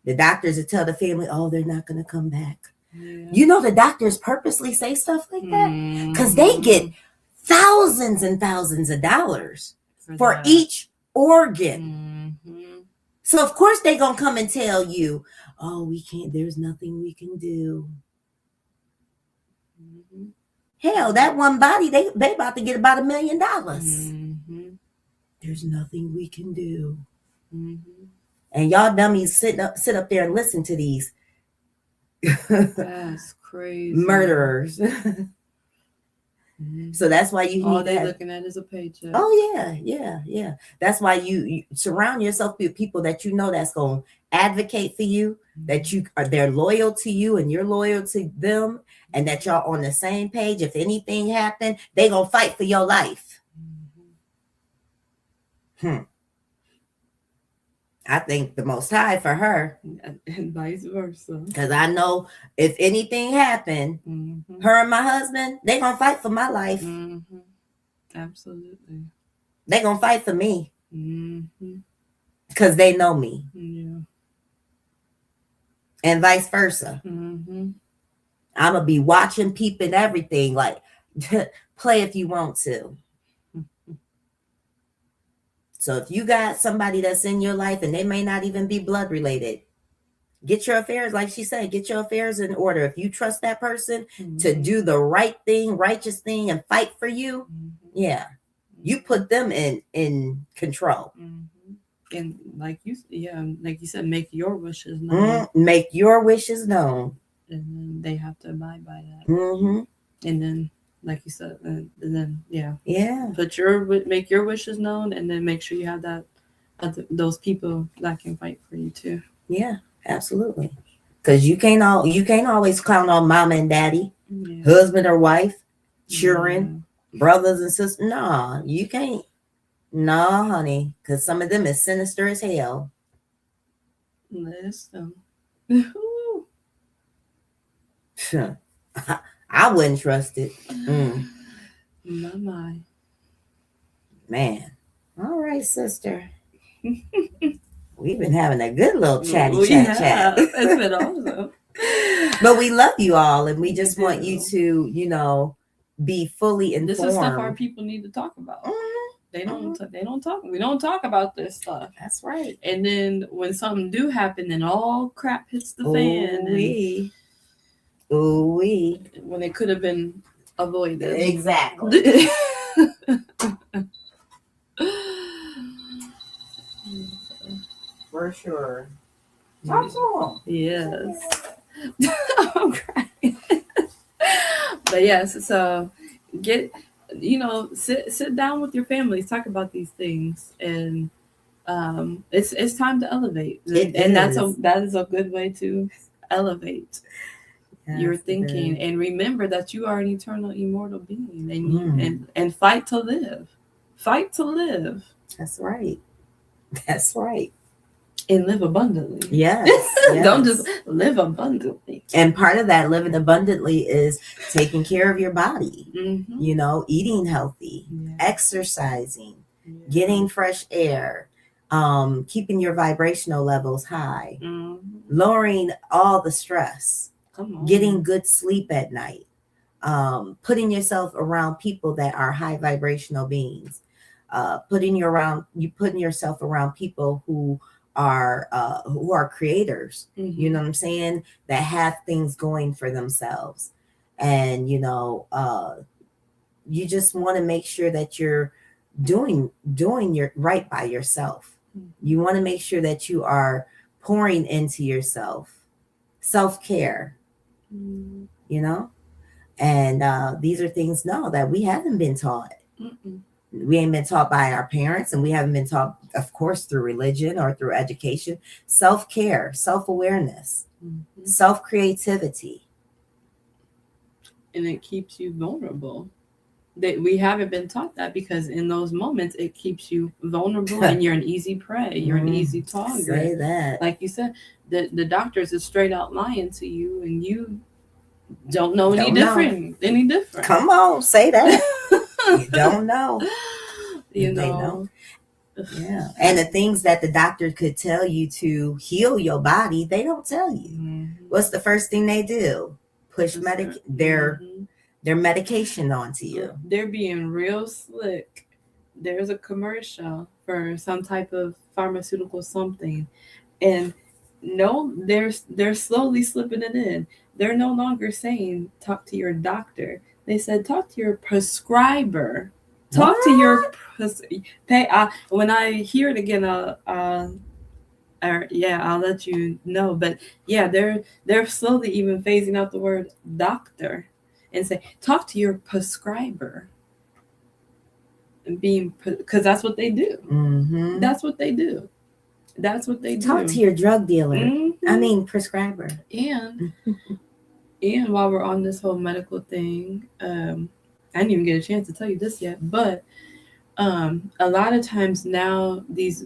The doctors would tell the family, oh, they're not going to come back. You know, the doctors purposely say stuff like that because they get thousands and thousands of dollars for each organ. So of course they're going to come and tell you, oh, we can't, there's nothing we can do. Hell, that one body, they about to get about $1 million. There's nothing we can do. And y'all dummies sit up there and listen to these that's crazy murderers. So that's why you all need they're to looking at is a paycheck. Oh yeah. That's why you surround yourself with people that you know that's going to advocate for you, that they're loyal to you and you're loyal to them, and that y'all on the same page. If anything happened, they gonna fight for your life. I thank the Most High for her, and vice versa. because I know if anything happened, her and my husband, they gonna fight for my life. Absolutely. They gonna fight for me because they know me. Yeah. And vice versa. I'm gonna be watching, peeping, everything. Like, play if you want to. So if you got somebody that's in your life and they may not even be blood related, get your affairs, like she said, get your affairs in order. If you trust that person to do the right thing, righteous thing, and fight for you, yeah, you put them in control. And like you said, make your wishes known. Make your wishes known. And then they have to abide by that. And then, like you said, and then make your wishes known, and then make sure you have those people that can fight for you too. Yeah, absolutely. Because you can't always count on mama and daddy, husband or wife, children, brothers and sisters. No, you can't. No, honey, because some of them is sinister as hell. Listen. I wouldn't trust it. My. Man. All right, sister. We've been having a good little chat. It's been awesome. But we love you all, and we just want you to, be fully informed. This is stuff our people need to talk about. They don't talk. We don't talk about this stuff. That's right. And then when something do happen, then all crap hits the fan. When it could have been avoided. Exactly. For sure. Yes. I'm crying. But yes, so sit down with your families, talk about these things, and it's time to elevate. That is a good way to elevate your thinking, and remember that you are an eternal, immortal being, and fight to live. Fight to live. That's right. And live abundantly. Yes. Don't just live abundantly. And part of that living abundantly is taking care of your body, eating healthy, exercising, getting fresh air, keeping your vibrational levels high, lowering all the stress, getting good sleep at night, putting yourself around people that are high vibrational beings, putting yourself around people who are creators, you know what I'm saying, that have things going for themselves. And you just want to make sure that you're doing your right by yourself. You want to make sure that you are pouring into yourself, self-care, and these are things that we haven't been taught. We ain't been taught by our parents, and we haven't been taught, of course, through religion or through education. Self-care, self-awareness, self-creativity. And it keeps you vulnerable. We haven't been taught that, because in those moments, it keeps you vulnerable and you're an easy prey. You're an easy target. Say that. Like you said, the doctors are straight out lying to you, and you don't know any different. Come on, say that. You don't know. They know. Yeah. And the things that the doctor could tell you to heal your body, they don't tell you. What's the first thing they do? Push their medication onto you. They're being real slick. There's a commercial for some type of pharmaceutical something, and they're slowly slipping it in. They're no longer saying talk to your doctor. They said talk to your prescriber. Talk to your when I hear it again, I'll let you know. But yeah, they're slowly even phasing out the word doctor, and say, talk to your prescriber. Because that's what they do. Mm-hmm. That's what they do. That's what they do. Talk to your drug dealer. Mm-hmm. I mean, prescriber. And while we're on this whole medical thing, I didn't even get a chance to tell you this yet, but a lot of times now these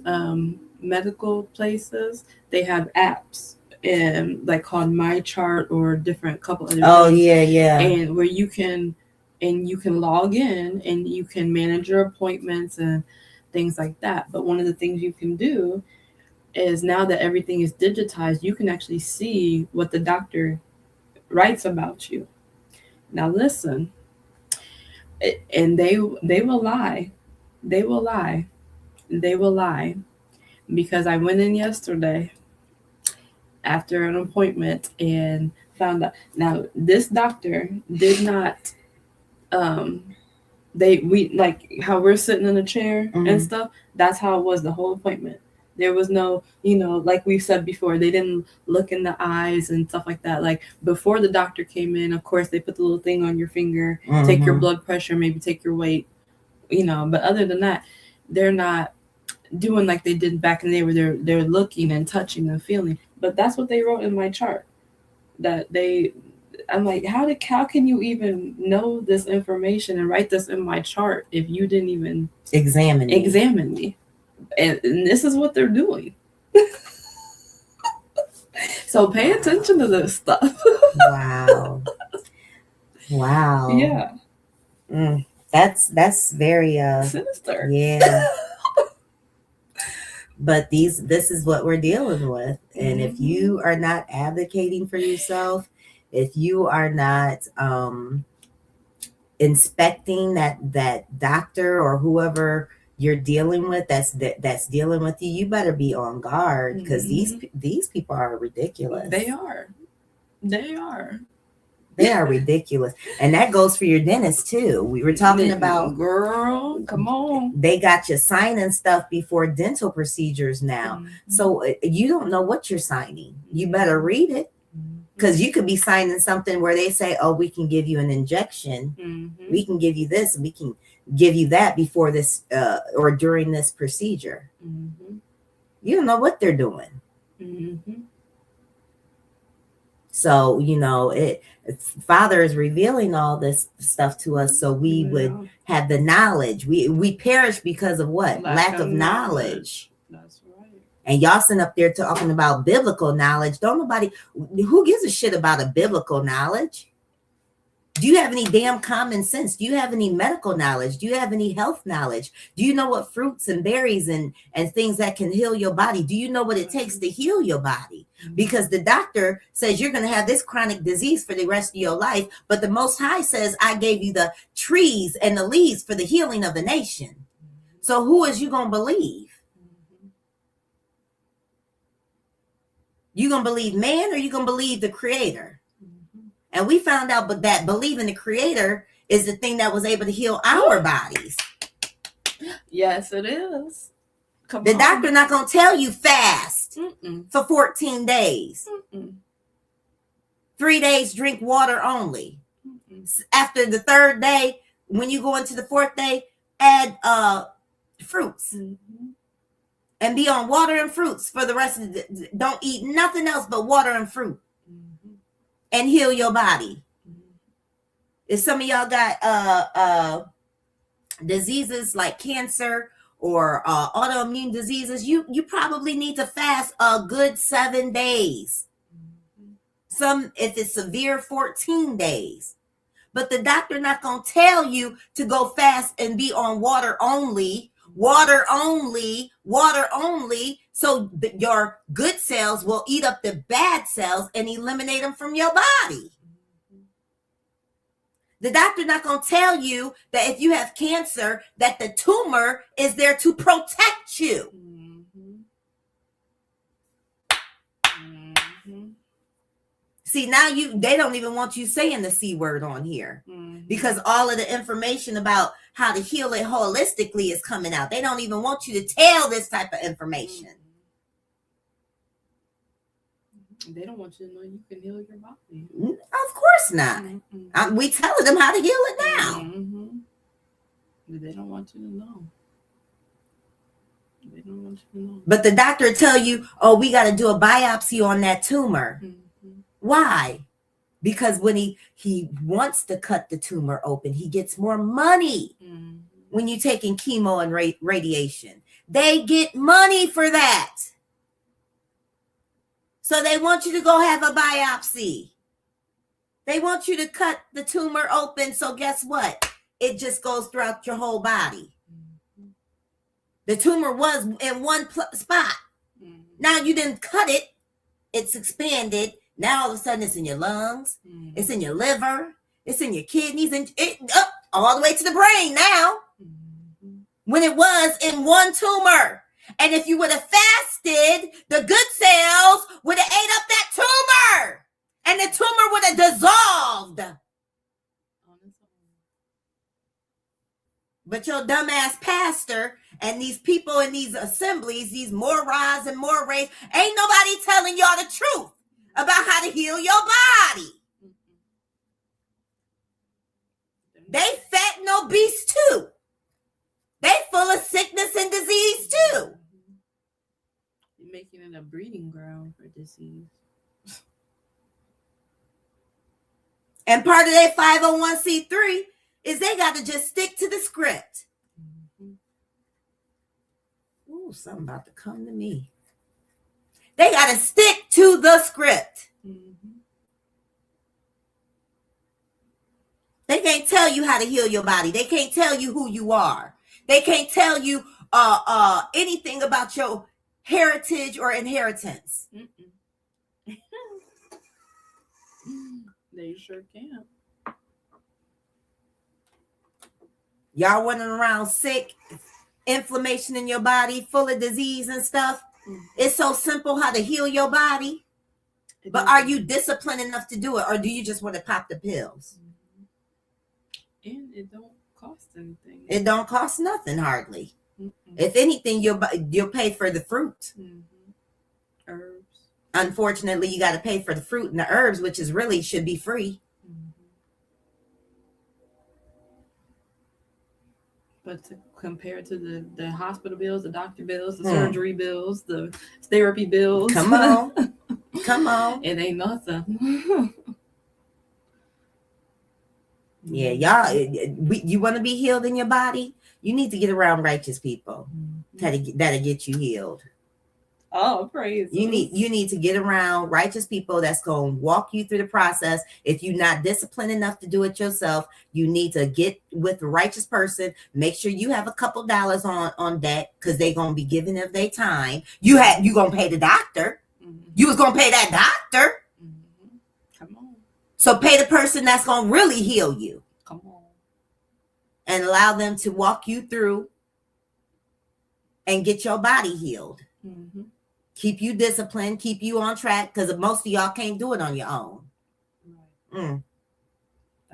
medical places, they have apps and like called My Chart or different couple other things. Yeah. And where you can log in and you can manage your appointments and things like that. But one of the things you can do is, now that everything is digitized, you can actually see what the doctor writes about you. Now listen, and they will lie. They will lie. They will lie. Because I went in yesterday after an appointment and found out. Now this doctor did not we like how we're sitting in a chair and stuff. That's how it was the whole appointment. There was no, like we've said before, they didn't look in the eyes and stuff like that. Like before the doctor came in, of course, they put the little thing on your finger, take your blood pressure, maybe take your weight, but other than that, they're not doing like they did back in the day where they're looking and touching and feeling. But that's what they wrote in my chart. I'm like, how can you even know this information and write this in my chart if you didn't even examine me? And this is what they're doing. So pay attention to this stuff. Wow. Yeah. That's very sinister. Yeah. But this is what we're dealing with. And if you are not advocating for yourself, if you are not inspecting that doctor or whoever you're dealing with that's dealing with you, you better be on guard, because these people are ridiculous. They are ridiculous. And that goes for your dentist too. We were talking about, girl, come on, they got you signing stuff before dental procedures now. So you don't know what you're signing. You better read it, because you could be signing something where they say, oh, we can give you an injection, we can give you this, we can give you that before this or during this procedure. You don't know what they're doing. So Father is revealing all this stuff to us so we would have the knowledge. We perish because of what? Lack of knowledge. That's right. And y'all sitting up there talking about biblical knowledge. Who gives a shit about a biblical knowledge? Do you have any damn common sense? Do you have any medical knowledge? Do you have any health knowledge? Do you know what fruits and berries and things that can heal your body? Do you know what it takes to heal your body? Because the doctor says you're going to have this chronic disease for the rest of your life, but the Most High says, I gave you the trees and the leaves for the healing of the nation. So who is you going to believe? You going to believe man, or you going to believe the Creator? And we found out that believing the Creator is the thing that was able to heal our bodies. Yes, it is. The doctor not going to tell you fast for 14 days. 3 days, drink water only. After the third day, when you go into the fourth day, add fruits. And be on water and fruits for the rest of the don't eat nothing else but water and fruit. And heal your body. If some of y'all got diseases like cancer or autoimmune diseases, you probably need to fast a good 7 days. Some, if it's severe, 14 days. But the doctor not going to tell you to go fast and be on water only, so that your good cells will eat up the bad cells and eliminate them from your body. The doctor not going to tell you that if you have cancer, that the tumor is there to protect you. See, now they don't even want you saying the C word on here, because all of the information about how to heal it holistically is coming out. They don't even want you to tell this type of information. They don't want you to know you can heal your body. Of course not. We telling them how to heal it now. Mm-hmm. They don't want you to know. They don't want you to know. But the doctor tell you, oh, we got to do a biopsy on that tumor. Mm-hmm. Why? Because when he wants to cut the tumor open, he gets more money. Mm-hmm. When you're taking chemo and radiation. They get money for that. So they want you to go have a biopsy. They want you to cut the tumor open. So guess what? It just goes throughout your whole body. Mm-hmm. The tumor was in one spot. Mm-hmm. Now you didn't cut it. It's expanded. Now all of a sudden it's in your lungs. Mm-hmm. It's in your liver. It's in your kidneys. And it up all the way to the brain now. Mm-hmm. When it was in one tumor. And if you would have fasted, the good cells would have ate up that tumor. And the tumor would have dissolved. But your dumbass pastor and these people in these assemblies, these morons and mores, ain't nobody telling y'all the truth about how to heal your body. They fat and obese too. They full of sickness and disease too. You're making it a breeding ground for disease. And part of their 501c3 is they got to just stick to the script. Mm-hmm. Ooh, something about to come to me. They got to stick to the script. Mm-hmm. They can't tell you how to heal your body. They can't tell you who you are. They can't tell you anything about your heritage or inheritance. They sure can. Y'all running around sick, inflammation in your body, full of disease and stuff. Mm-hmm. It's so simple how to heal your body. But are you disciplined enough to do it, or do you just want to pop the pills? Mm-hmm. And it don't cost anything. It don't cost nothing hardly. Mm-hmm. If anything, you'll pay for the fruit. Mm-hmm. Herbs. Unfortunately, you got to pay for the fruit and the herbs, which is really should be free. Mm-hmm. But compared to the hospital bills, the doctor bills, the surgery bills, the therapy bills. Come on. Come on. It ain't nothing. Yeah, y'all, you want to be healed in your body? You need to get around righteous people. Mm-hmm. That'll get you healed. Oh, praise. You need to get around righteous people that's going to walk you through the process. If you're not disciplined enough to do it yourself, you need to get with a righteous person. Make sure you have a couple dollars on deck because they're going to be giving of their time. You going to pay the doctor. Mm-hmm. You was going to pay that doctor. Mm-hmm. Come on. So pay the person that's going to really heal you. Come on. And allow them to walk you through and get your body healed. Mm-hmm. Keep you disciplined, keep you on track, because most of y'all can't do it on your own. Mm.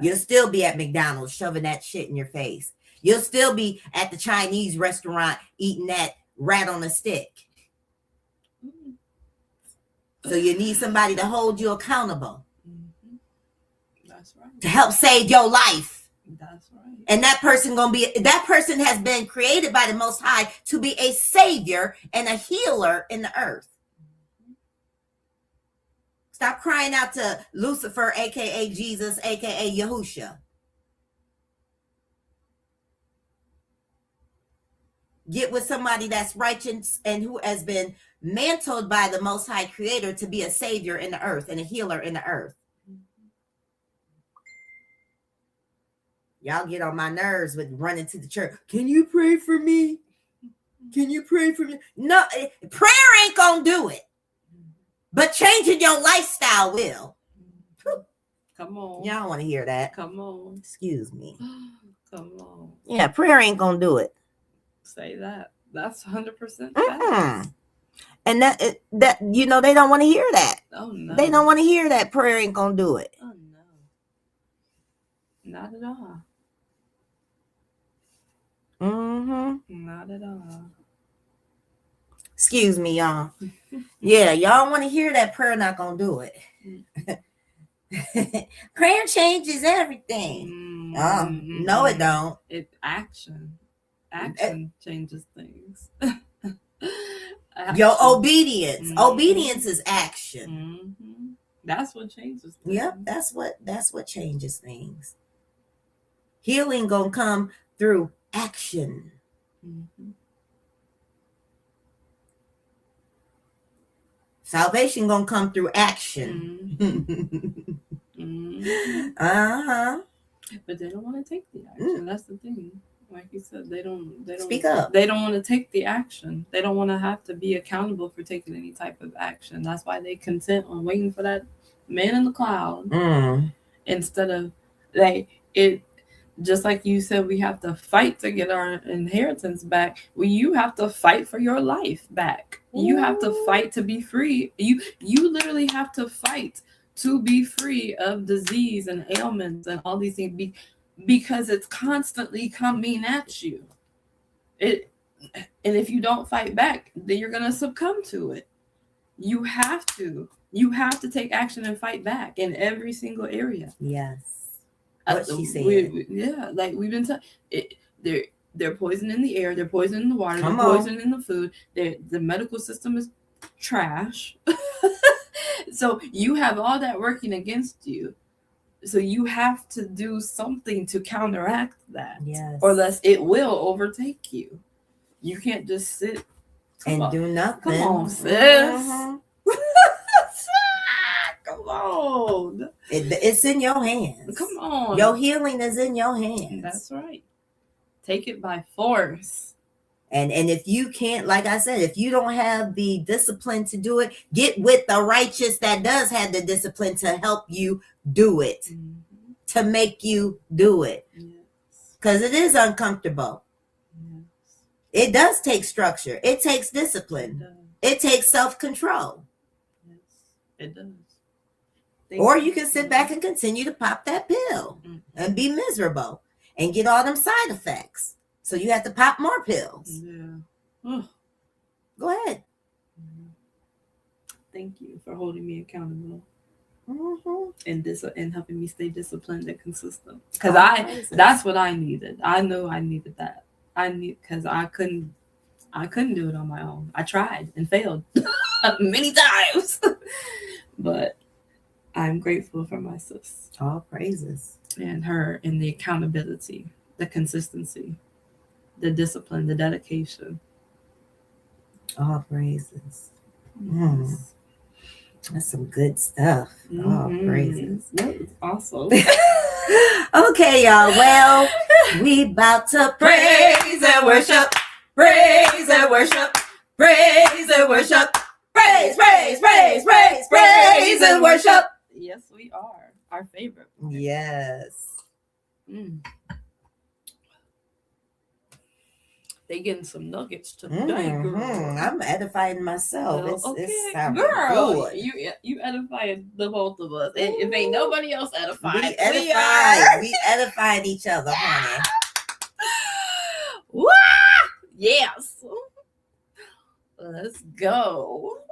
You'll still be at McDonald's shoving that shit in your face. You'll still be at the Chinese restaurant eating that rat on a stick. So you need somebody to hold you accountable. Mm-hmm. That's right. To help save your life. That's right. And that person has been created by the Most High to be a savior and a healer in the earth. Stop crying out to Lucifer, aka Jesus, aka Yahushua. Get with somebody that's righteous and who has been mantled by the Most High Creator to be a savior in the earth and a healer in the earth. Y'all get on my nerves with running to the church. Can you pray for me? Can you pray for me? No, prayer ain't gonna do it. But changing your lifestyle will. Come on. Y'all want to hear that? Come on. Excuse me. Come on. Yeah, prayer ain't gonna do it. Say that. That's 100%. And that they don't want to hear that. Oh no. They don't want to hear that prayer ain't gonna do it. Oh no. Not at all. Mm-hmm. Not at all. Excuse me, y'all. Yeah, y'all want to hear that prayer not gonna do it. Prayer changes everything. No, it don't. Action changes things. Your obedience. Obedience is action. That's what changes things. Yep, that's what changes things. Healing gonna come through action. Salvation gonna come through action. But they don't want to take the action. That's the thing. Like you said, they don't speak up. They don't want to take the action. They don't want to have to be accountable for taking any type of action. That's why they content on waiting for that man in the cloud instead of it. Just like you said, we have to fight to get our inheritance back. Well, you have to fight for your life back. You have to fight to be free. You literally have to fight to be free of disease and ailments and all these things because it's constantly coming at you. And if you don't fight back, then you're gonna succumb to it. You have to take action and fight back in every single area. Yes. What she said. Like we've been they're poisoning the air, they're poisoning the water, they're poisoning the food. The medical system is trash. So you have all that working against you. So you have to do something to counteract that. Yes. Or else it will overtake you. You can't just sit and do nothing. Come on, sis. Come on. It's in your hands. Come on. Your healing is in your hands. That's right. Take it by force. And if you can't, like I said, if you don't have the discipline to do it, get with the righteous that does have the discipline to help you do it, to make you do it. Because it is uncomfortable. It does take structure. It takes discipline. It takes self-control. Yes, it does. Or you can sit back and continue to pop that pill and be miserable and get all them side effects. So you have to pop more pills. Yeah. Go ahead. Thank you for holding me accountable and helping me stay disciplined and consistent. Because that's what I needed. I know I needed that. Because I couldn't do it on my own. I tried and failed many times. But I'm grateful for my sis. All praises. And her and the accountability, the consistency, the discipline, the dedication. All praises. Yes. That's some good stuff. All praises. That was awesome. Okay, y'all. Well, we about to praise and worship. Praise and worship. Praise and worship. Praise, praise, praise, praise, praise and worship. Yes, we are. Our favorite. Yes. They getting some nuggets today, girl. I'm edifying myself. It's girl, you edifying the both of us. If ain't nobody else edifying, we edified each other, honey. Woo! Yes. Let's go.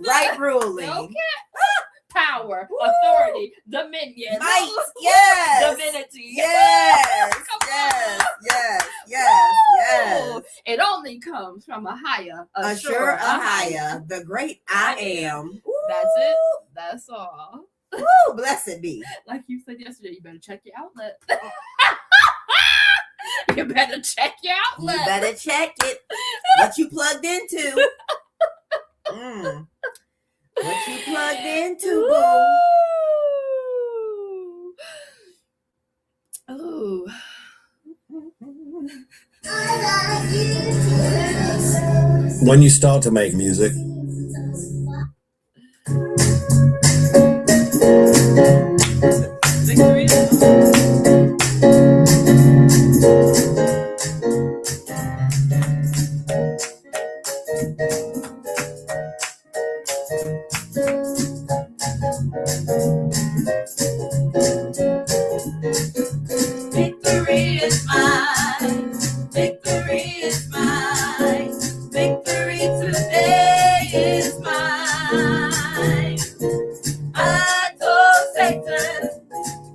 right ruling. Okay. Power, authority, dominion, Might, yes. divinity. Yes, Come yes, on. yes. It only comes from a higher, Assure a higher, the great I am. That's it. That's all. Woo, blessed be. Like you said yesterday, you better check your outlet. You better check your outlet. You better check it. What you plugged into. What you plugged into, boo. Oh. When you start to make music, Victory is mine. Victory is mine. Victory today is mine. I told Satan,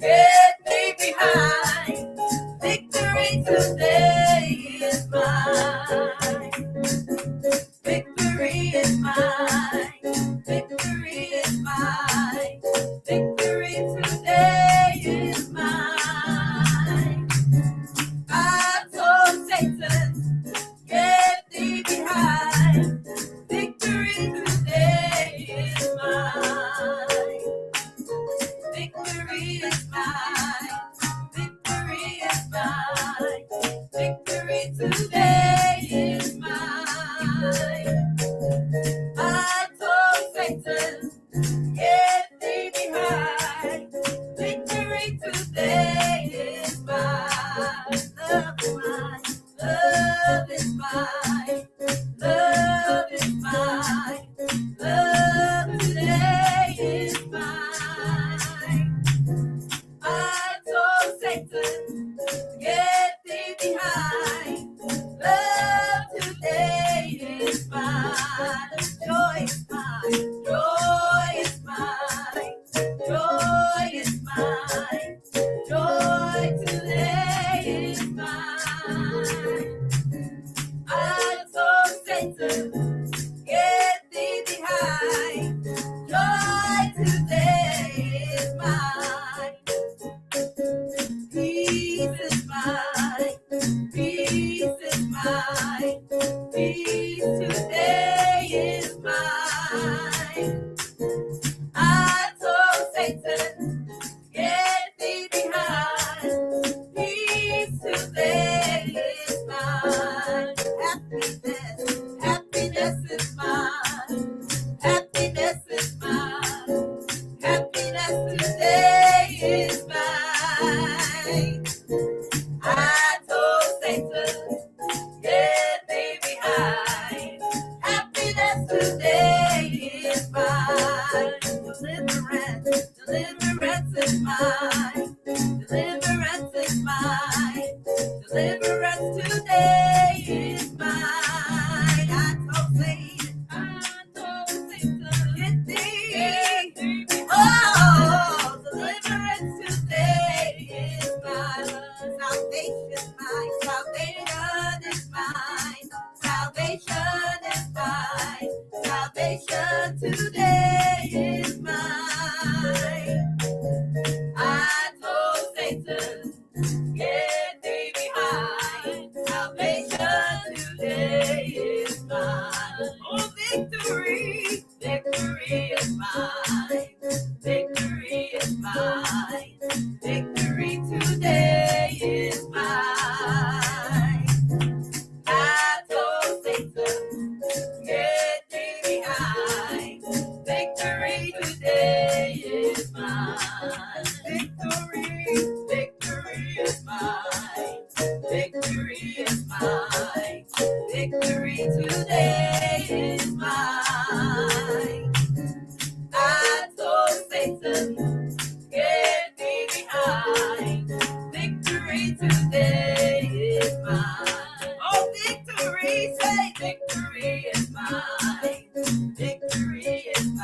get me behind. Victory today is mine. Victory is mine. Victory is mine. Victory today is mine. I told Satan, get thee behind. Victory today is mine. Victory is mine. Victory is mine. Victory today is mine. I told Satan, get thee behind. Victory today is mine. Love is mine. Love is mine. Love is mine. Love today is mine. I told Satan, get thee behind. Love today is mine. Joy is mine. Joy is mine. Joy is mine. Joy today is mine. I told Satan, get thee behind. Joy today is mine. Peace is mine. Peace is mine. Peace today is mine. I told Satan, get thee behind. Peace today is mine. Happiness, happiness is mine. Happiness is mine. Happiness today is mine. I told Satan, get thee behind. Happiness today is mine. Deliverance, deliverance is mine. Deliverance is mine. Deliverance today is mine. I told Satan, get thee. Oh, deliverance today is mine. Salvation mine. Salvation is mine. Salvation is mine. Salvation today is mine. I told Satan, get thee behind. Salvation today is mine. Oh, victory, victory is mine. Victory is mine. Victory today is mine. I told Satan, get thee behind. Victory today is mine. Victory, victory is mine. Victory is mine. Victory today is mine. I told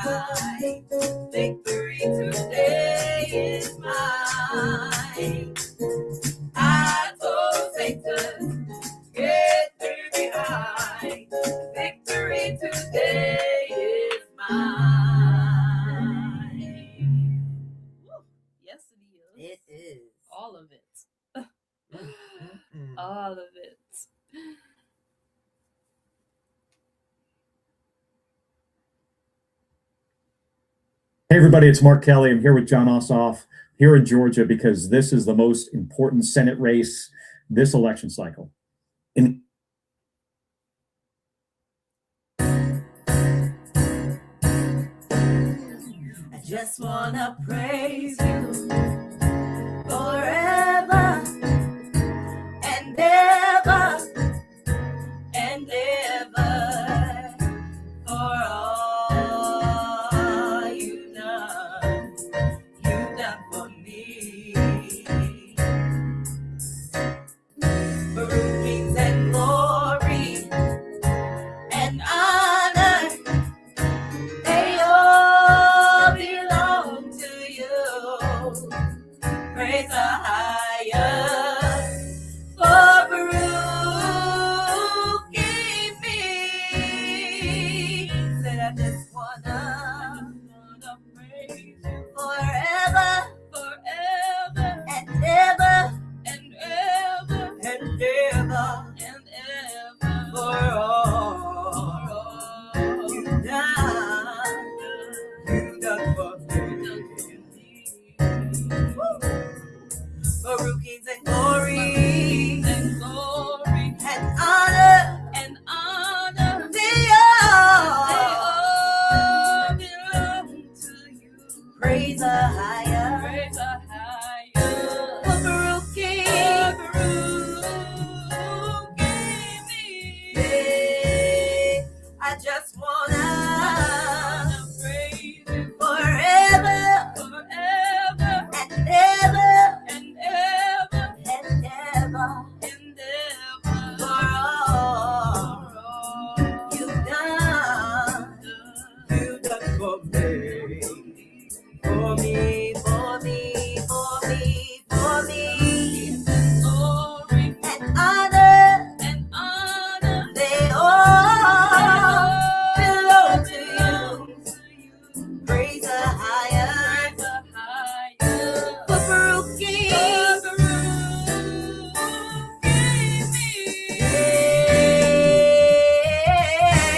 mine. Victory today is mine. I told Satan, get thee behind. Victory today is mine. Woo. Yes, it is. It is. All of it. Mm-mm. All of it. Hey everybody, it's Mark Kelly. I'm here with John Ossoff here in Georgia because this is the most important Senate race this election cycle. And I just wanna praise you forever and ever and ever for all you've done for me. For kings and glory and honor, they all belong to you. Praise the highest for Baruch keep me. Said I just wanna praise you forever, forever and ever and ever and ever and ever for all you've done for me. For kings and glory and honor, they all belong to you. Praise the higher, for Baruch King, I just wanna praise you forever and ever and ever and ever and ever for all you've done for me, for me, for me, for me, for me. Glory and honor, they all belong to you. Praise the higher, for Baruch King,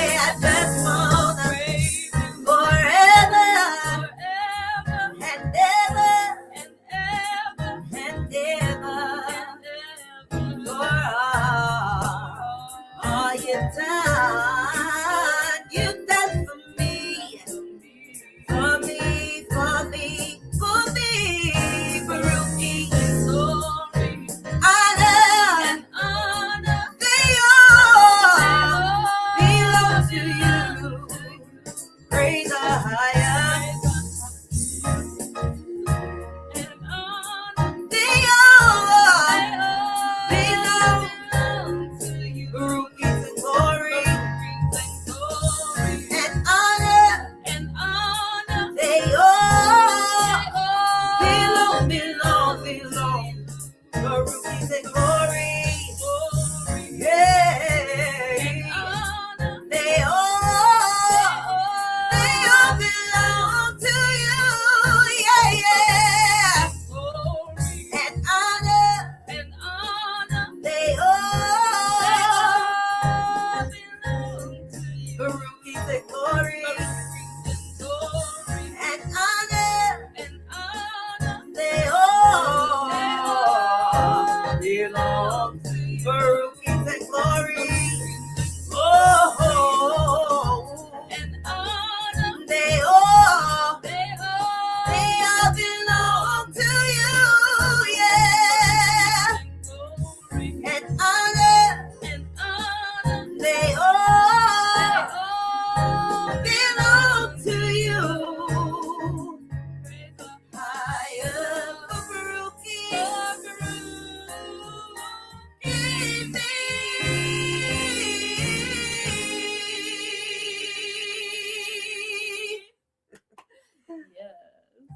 I just wanna praise you forever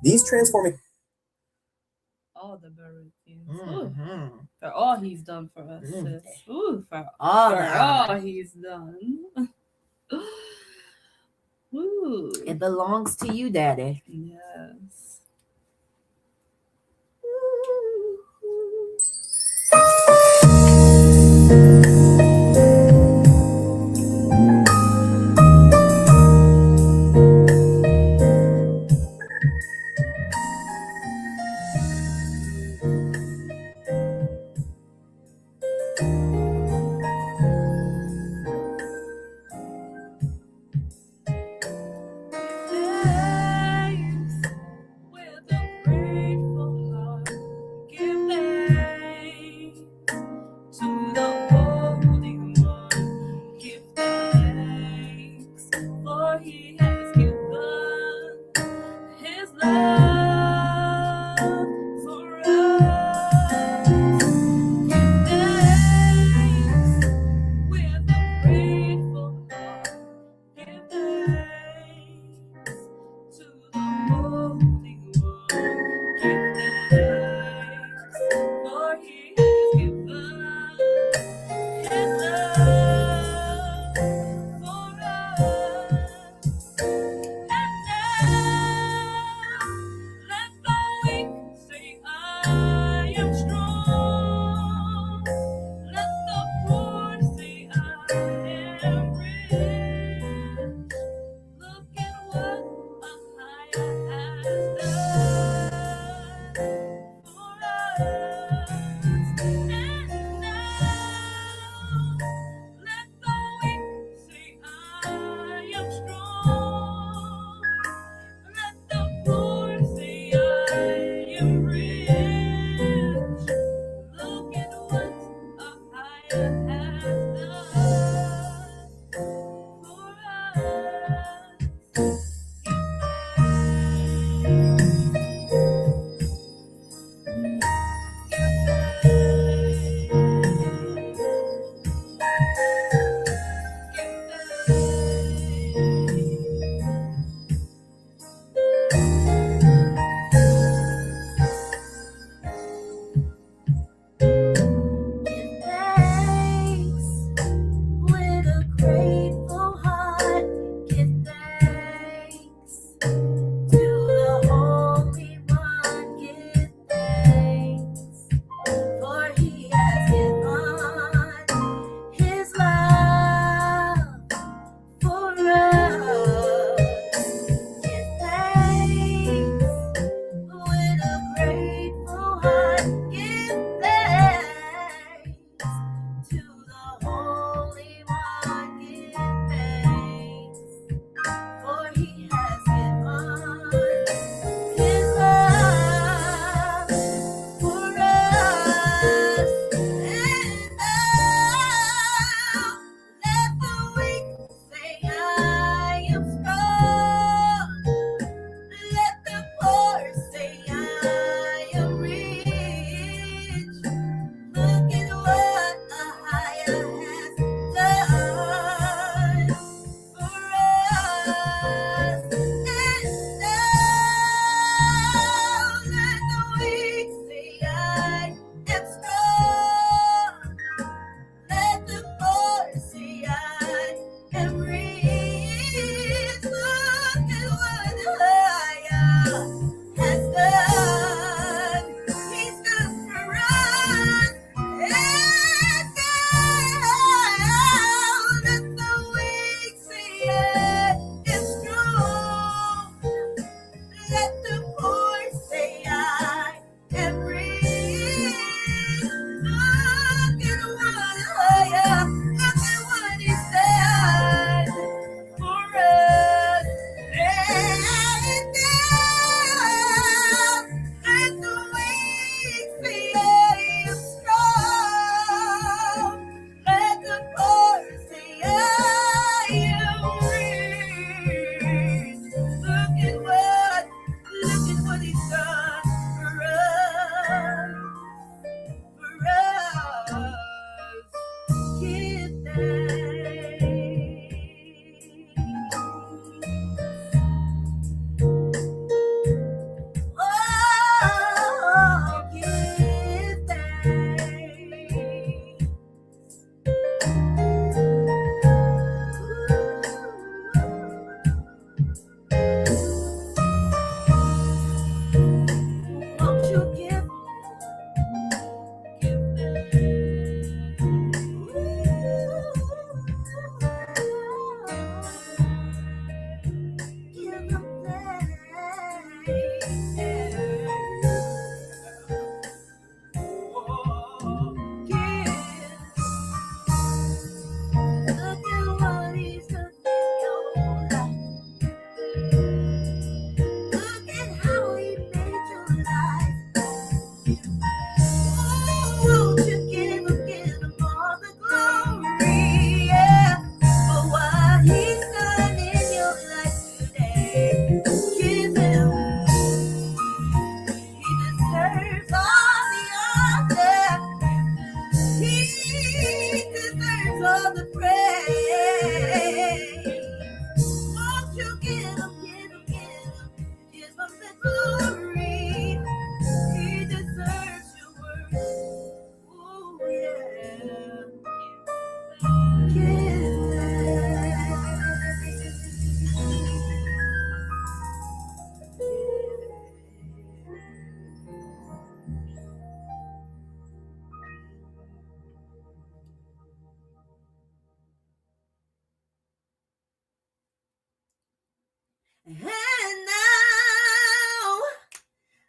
These transforming All the Baruchians. Mhm. For all he's done for us, Mm. sis. Ooh, for All for the all honor. he's done. Ooh. It belongs to you, Daddy. Yes. Days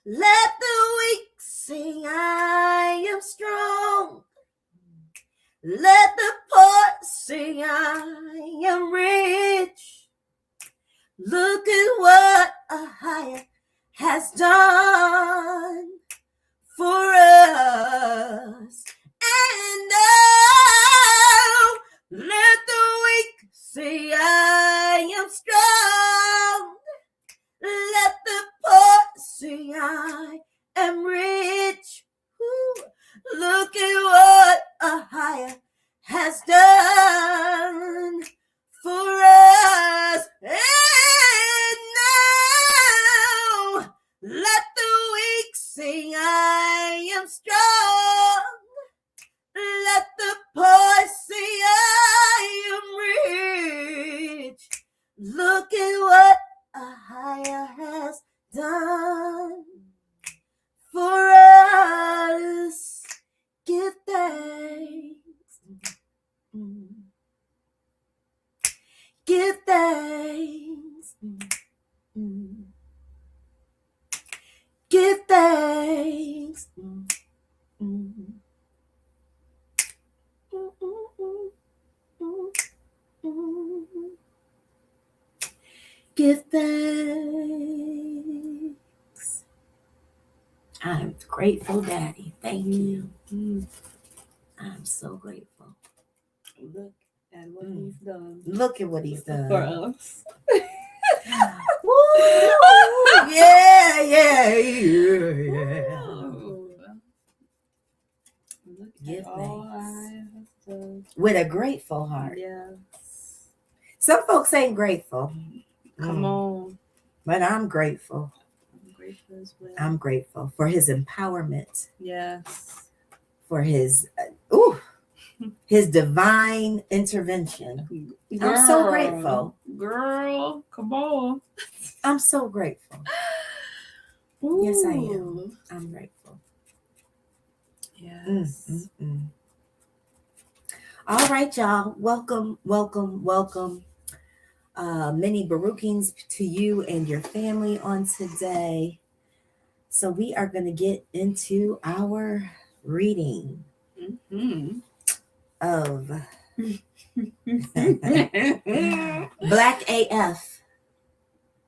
Let the weak say I am strong. Let the poor say I am rich. Look at what YAHUAH has done for us. And now let the weak say I am strong. Let the poor say I am rich. Ooh, look at what YAHUAH has done for us. And now let the weak say I am strong. Let the poor say I am rich. Look at what YAHUAH has done for us. Give thanks. Give thanks. Give thanks. Give thanks. I'm grateful, Daddy. Thank you. I'm so grateful. Look at what he's done Look at what he's done for us. Woo! Yeah. Ooh. Look Give at all thanks. I have done. With a grateful heart. Yes. Some folks ain't grateful. Come on. But I'm grateful. I'm grateful as well. I'm grateful for his empowerment, Yes. for his his divine intervention. I'm so grateful. Girl, come on. I'm so grateful. Yes, I am. Ooh. I'm grateful. Yes. All right, y'all. Welcome. Many Baruchings to you and your family on today. So we are going to get into our reading of Black AF.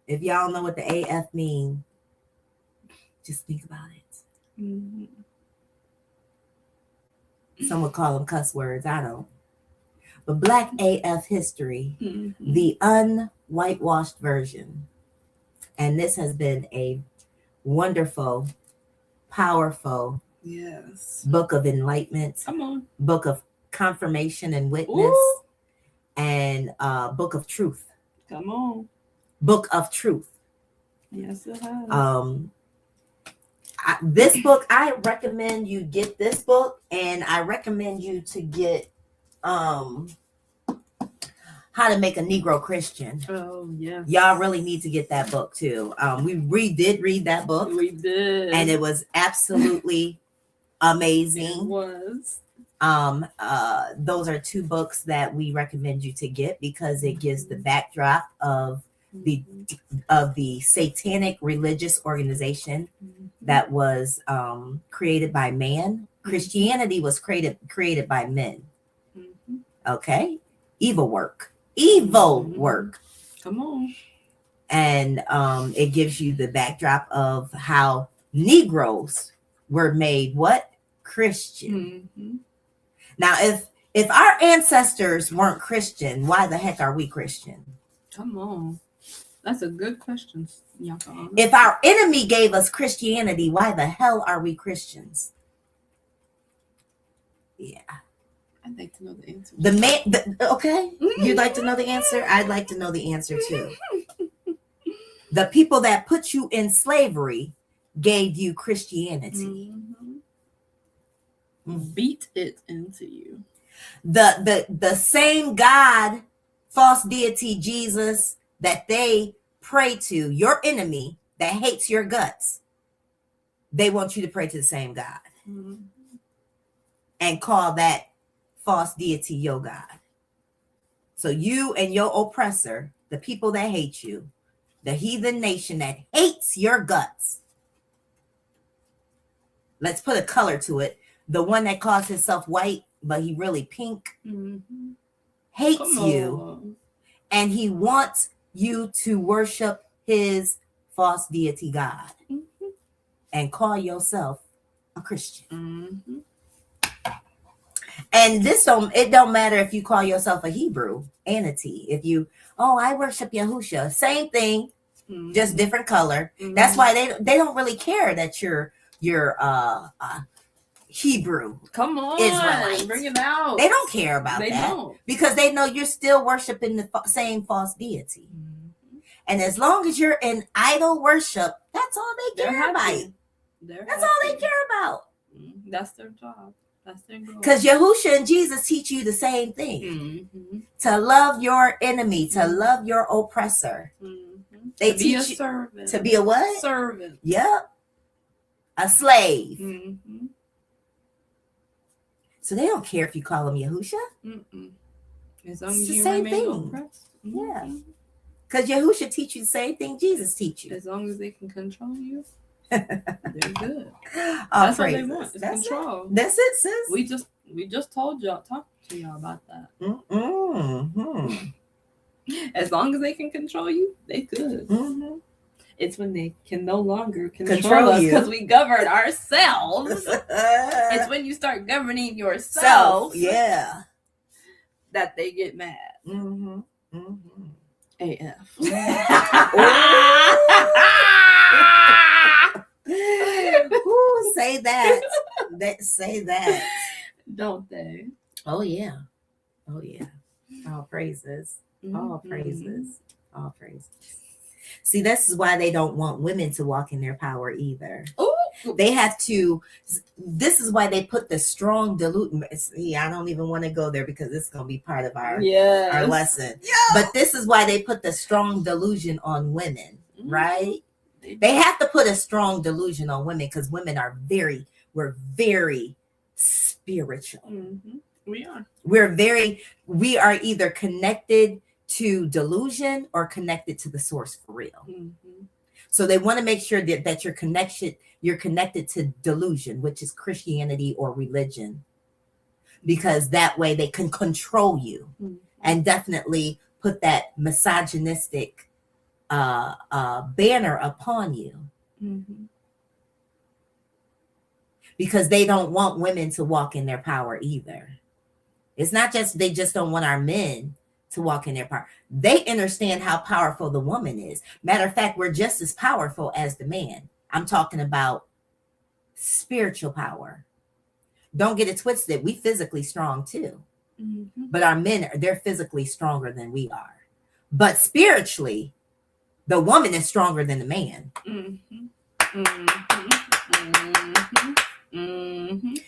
If y'all know what the AF mean, just think about it. Some would call them cuss words. I don't. But Black AF history, the Un-Whitewashed version. And this has been a wonderful, powerful book of enlightenment, Come on. book of confirmation and witness, Ooh. and book of truth. Come on. Book of truth. Yes, it has. This book, I recommend you get this book, and I recommend you to get How to Make a Negro Christian. Oh, yes. Y'all really need to get that book too. We did read that book. We did. And it was absolutely amazing. It was. Those are two books that we recommend you to get because it gives the backdrop of the satanic religious organization that was created by man. Christianity was created by men. Okay, evil work. Come on. And it gives you the backdrop of how Negroes were made what? Christian. Now, if our ancestors weren't Christian, why the heck are we Christian? Come on. That's a good question, Yahca'Anna. If our enemy gave us Christianity, why the hell are we Christians? Yeah. I'd like to know the answer. Okay. You'd like to know the answer? I'd like to know the answer too. The people that put you in slavery gave you Christianity. Beat it into you. The same God, false deity Jesus that they pray to, your enemy that hates your guts, they want you to pray to the same God and call that false deity your God. So you and your oppressor, the people that hate you, the heathen nation that hates your guts, let's put a color to it. The one that calls himself white, but he really pink, hates you, and he wants you to worship his false deity God and call yourself a Christian. And it don't matter if you call yourself a Hebrew and a T. If you, I worship Yahushua, same thing, just different color. That's why they don't really care that you're Hebrew. Come on, Israelite. Bring it out. They don't care about that. Don't. Because they know you're still worshiping the same false deity. And as long as you're in idol worship, that's all they care about. That's all they care about. That's their job. That's their goal. Because Yahushua and Jesus teach you the same thing. To love your enemy, to love your oppressor. They to teach be a you servant. to be a what? Servant. Yep. A slave. So they don't care if you call them Yahushua. As long It's as the you same remain thing. oppressed. Yeah. Because Yahushua teach you the same thing Jesus teach you. As long as they can control you, they're good. That's what they want. Is control. That's it, sis. We just talked to y'all about that. As long as they can control you, they good. It's when they can no longer control us because we govern ourselves. It's when you start governing yourself, that they get mad. AF. Ooh, say that. Say that. Don't they? Oh yeah. All praises. All praises. All praises. See, this is why they don't want women to walk in their power either. Ooh. They have to. This is why they put the strong delusion. See, I don't even want to go there because it's going to be part of our lesson. Yeah. But this is why they put the strong delusion on women, right? They have to put a strong delusion on women because women are we're very spiritual. We are. We are either connected to delusion or connected to the source for real. So they want to make sure that you're connected to delusion, which is Christianity or religion, because that way they can control you and definitely put that misogynistic banner upon you. Because they don't want women to walk in their power either. It's not just they just don't want our men to walk in their power. They understand how powerful the woman is. Matter of fact, we're just as powerful as the man. I'm talking about spiritual power. Don't get it twisted. We physically strong too. But our men, they're physically stronger than we are. But spiritually, the woman is stronger than the man.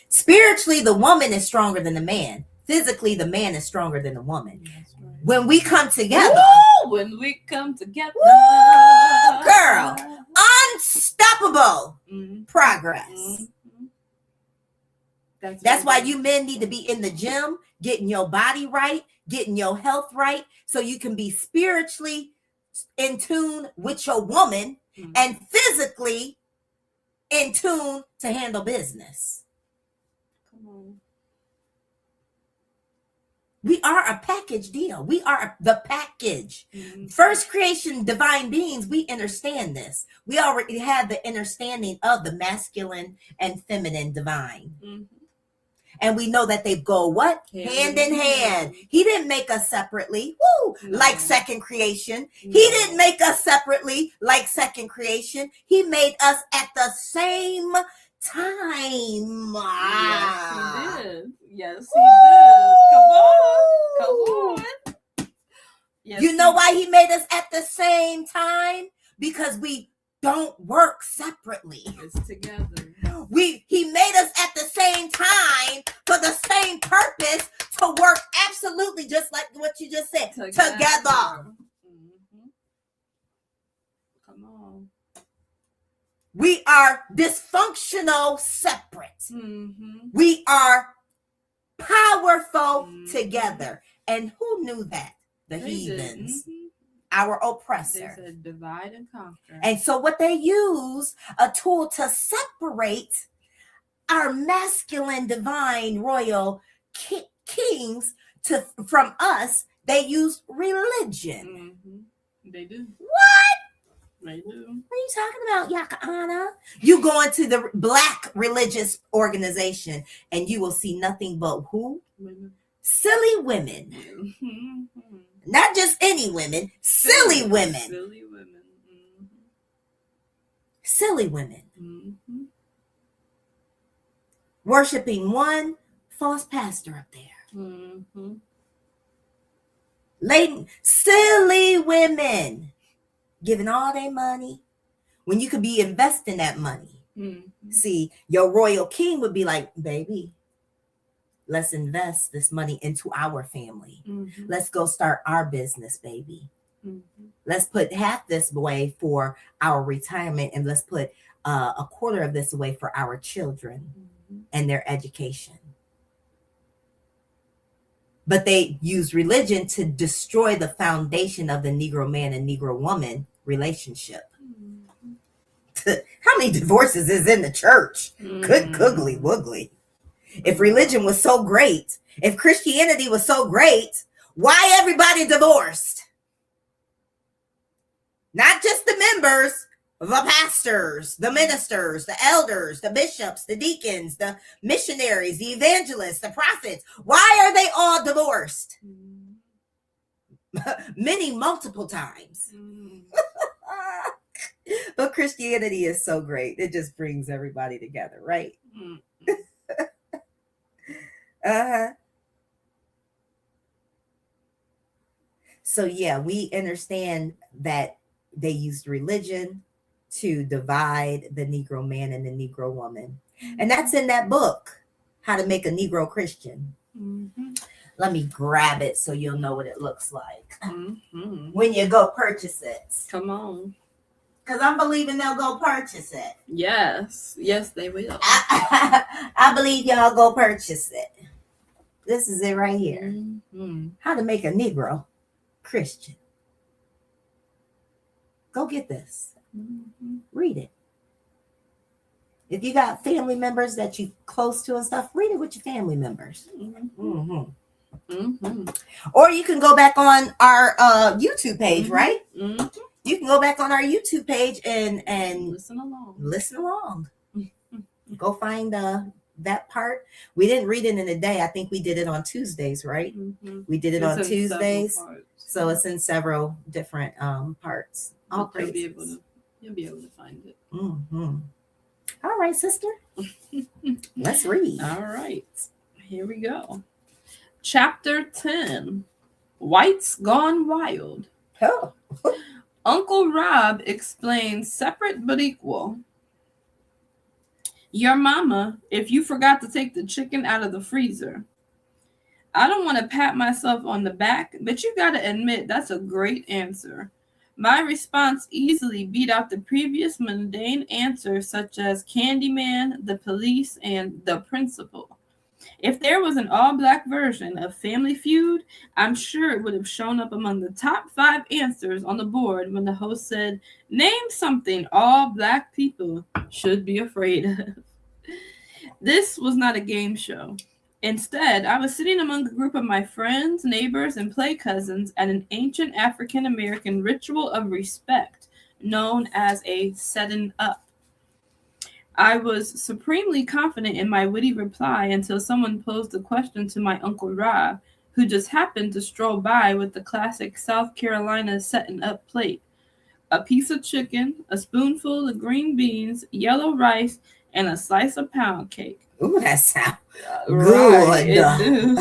Spiritually, the woman is stronger than the man. Physically, the man is stronger than the woman. Right. When we come together. Woo, girl, unstoppable progress. That's why you men need to be in the gym, getting your body right, getting your health right, so you can be spiritually in tune with your woman and physically in tune to handle business. Come on. We are a package deal. We are the package. First creation, divine beings, we understand this. We already have the understanding of the masculine and feminine divine. And we know that they go what? Hand in hand. He didn't make us separately. Woo! No. Like second creation. No. He didn't make us separately like second creation. He made us at the same time. Yes, he did. Yes, he did. Come on. Yes, you know why he made us at the same time? Because we don't work separately. It's together. He made us at the same time for the same purpose, to work absolutely just like what you just said. Together. Come on. We are dysfunctional separate. We are powerful together. And who knew that? The heathens. Our oppressor. They said divide and conquer. And so what they use, a tool to separate our masculine, divine, royal kings from us, they use religion. Mm-hmm. They do. What? They do. What are you talking about, Yahca'Anna? You go into the black religious organization and you will see nothing but who? Women. Silly women. Mm-hmm. Not just any women, silly women. Silly women. Mm-hmm. Silly women. Mm-hmm. Worshipping one false pastor up there. Mm-hmm. Silly women giving all their money when you could be investing that money. Mm-hmm. See, your royal king would be like, baby, let's invest this money into our family. Mm-hmm. Let's go start our business, baby. Mm-hmm. Let's put half this away for our retirement, and let's put a quarter of this away for our children and their education. But they use religion to destroy the foundation of the Negro man and Negro woman relationship. How many divorces is in the church? Good googly woogly. If religion was so great, if Christianity was so great, why everybody divorced? Not just the members, the pastors, the ministers, the elders, the bishops, the deacons, the missionaries, the evangelists, the prophets. Why are they all divorced? Many multiple times. But Christianity is so great. It just brings everybody together, right? So yeah, we understand that they used religion to divide the Negro man and the Negro woman. And that's in that book, How to Make a Negro Christian. Mm-hmm. Let me grab it so you'll know what it looks like when you go purchase it. Come on. Because I'm believing they'll go purchase it. Yes. Yes, they will. I believe y'all go purchase it. This is it right here. Mm-hmm. How to Make a Negro Christian. Go get this. Mm-hmm. Read it. If you got family members that you close to and stuff, read it with your family members. Mm-hmm. Mm-hmm. Or you can go back on our YouTube page, right? Mm-hmm. You can go back on our YouTube page and listen along. Listen along. Go find that part. We didn't read it in a day. I think we did it on Tuesdays, right? Mm-hmm. We did it on Tuesdays. So it's in several different parts. All you'll be able to find it. Mm-hmm. All right, sister. Let's read. All right. Here we go. Chapter 10. Whites Gone Wild. Oh. Uncle Rob explains separate but equal. Your mama, if you forgot to take the chicken out of the freezer. I don't want to pat myself on the back, but you got to admit that's a great answer. My response easily beat out the previous mundane answers such as Candyman, the police, and the principal. If there was an all-black version of Family Feud, I'm sure it would have shown up among the top 5 answers on the board when the host said, name something all black people should be afraid of. This was not a game show. Instead, I was sitting among a group of my friends, neighbors, and play cousins at an ancient African-American ritual of respect known as a setting up. I was supremely confident in my witty reply until someone posed a question to my Uncle Rob, who just happened to stroll by with the classic South Carolina setting up plate. A piece of chicken, a spoonful of green beans, yellow rice, and a slice of pound cake. Ooh, that sounds good.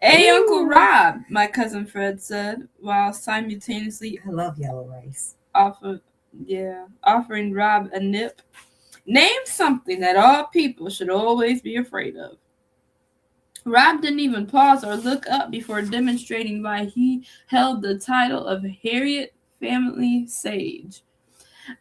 Hey, Uncle Rob, my cousin Fred said, while simultaneously I love yellow rice. Offering Rob a nip. Name something that all people should always be afraid of. Rob didn't even pause or look up before demonstrating why he held the title of Harriet Family Sage.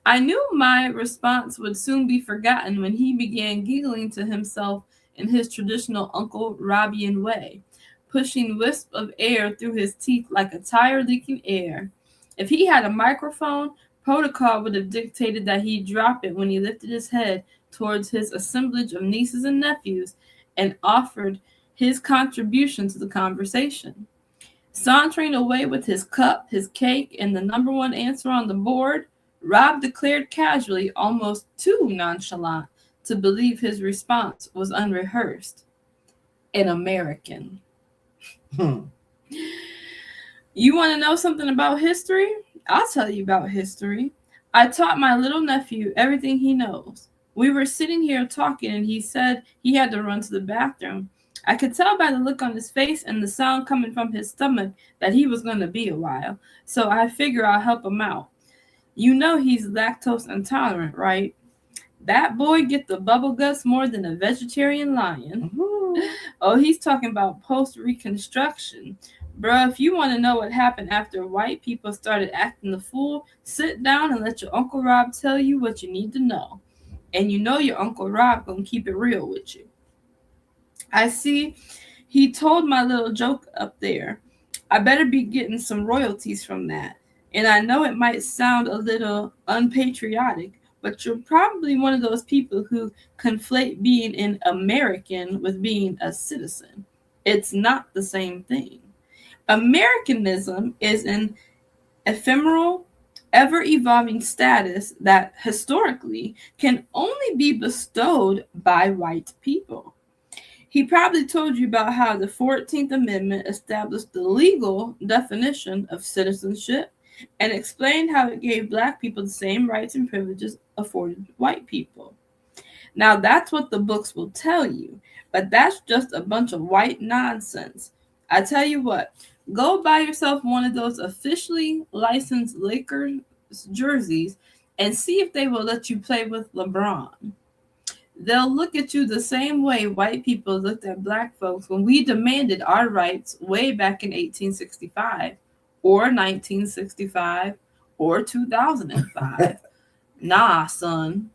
I knew my response would soon be forgotten when he began giggling to himself in his traditional Uncle Robian way, pushing wisps of air through his teeth like a tire leaking air. If he had a microphone, protocol would have dictated that he drop it when he lifted his head towards his assemblage of nieces and nephews and offered his contribution to the conversation. Sauntering away with his cup, his cake, and the number one answer on the board, Rob declared casually, almost too nonchalant, to believe his response was unrehearsed. An American. You want to know something about history? I'll tell you about history. I taught my little nephew everything he knows. We were sitting here talking, and he said he had to run to the bathroom. I could tell by the look on his face and the sound coming from his stomach that he was going to be a while, so I figure I'll help him out. You know he's lactose intolerant, right? That boy get the bubble guts more than a vegetarian lion. Oh, he's talking about post-Reconstruction. Bruh, if you want to know what happened after white people started acting the fool, sit down and let your Uncle Rob tell you what you need to know. And you know your Uncle Rob gonna keep it real with you. I see he told my little joke up there. I better be getting some royalties from that. And I know it might sound a little unpatriotic, but you're probably one of those people who conflate being an American with being a citizen. It's not the same thing. Americanism is an ephemeral, ever-evolving status that historically can only be bestowed by white people. He probably told you about how the 14th Amendment established the legal definition of citizenship and explained how it gave black people the same rights and privileges afforded white people. Now, that's what the books will tell you, but that's just a bunch of white nonsense. I tell you what, go buy yourself one of those officially licensed Lakers jerseys and see if they will let you play with LeBron. They'll look at you the same way white people looked at black folks when we demanded our rights way back in 1865 or 1965 or 2005. Nah, son.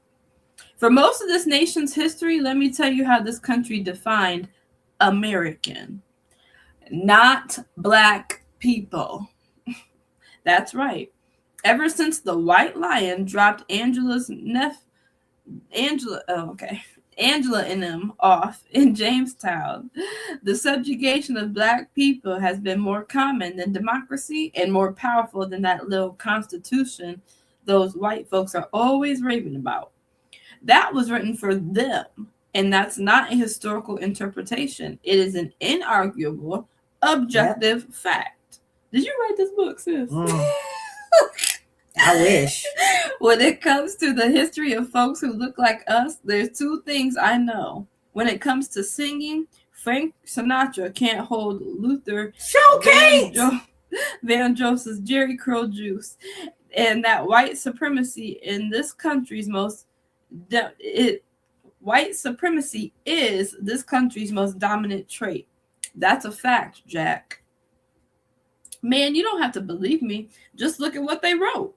For most of this nation's history, let me tell you how this country defined American. Not black people. That's right. Ever since the white lion dropped Angela and them off in Jamestown, the subjugation of black people has been more common than democracy and more powerful than that little constitution those white folks are always raving about. That was written for them, and that's not a historical interpretation. It is an inarguable, objective fact. Did you write this book, sis? I wish. When it comes to the history of folks who look like us, there's two things I know. When it comes to singing, Frank Sinatra can't hold Luther Vandross's Jerry Curl Juice. And that white supremacy in this country's white supremacy is this country's most dominant trait. That's a fact, Jack. Man, you don't have to believe me. Just look at what they wrote.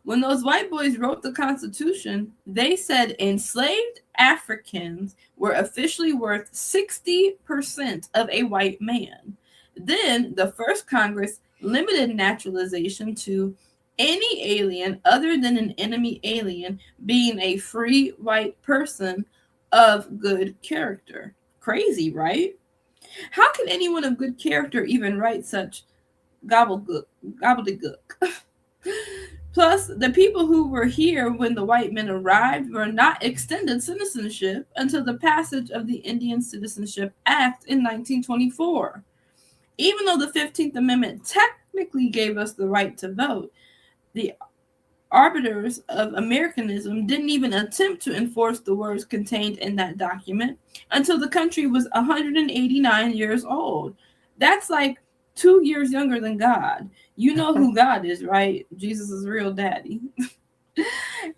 When those white boys wrote the Constitution, they said enslaved Africans were officially worth 60% of a white man. Then the first Congress limited naturalization to any alien other than an enemy alien being a free white person of good character. Crazy, right? How can anyone of good character even write such gobbledygook? Plus, the people who were here when the white men arrived were not extended citizenship until the passage of the Indian Citizenship Act in 1924. Even though the 15th Amendment technically gave us the right to vote, the arbiters of Americanism didn't even attempt to enforce the words contained in that document until the country was 189 years old. That's like 2 years younger than God. You know who God is, right? Jesus' real daddy.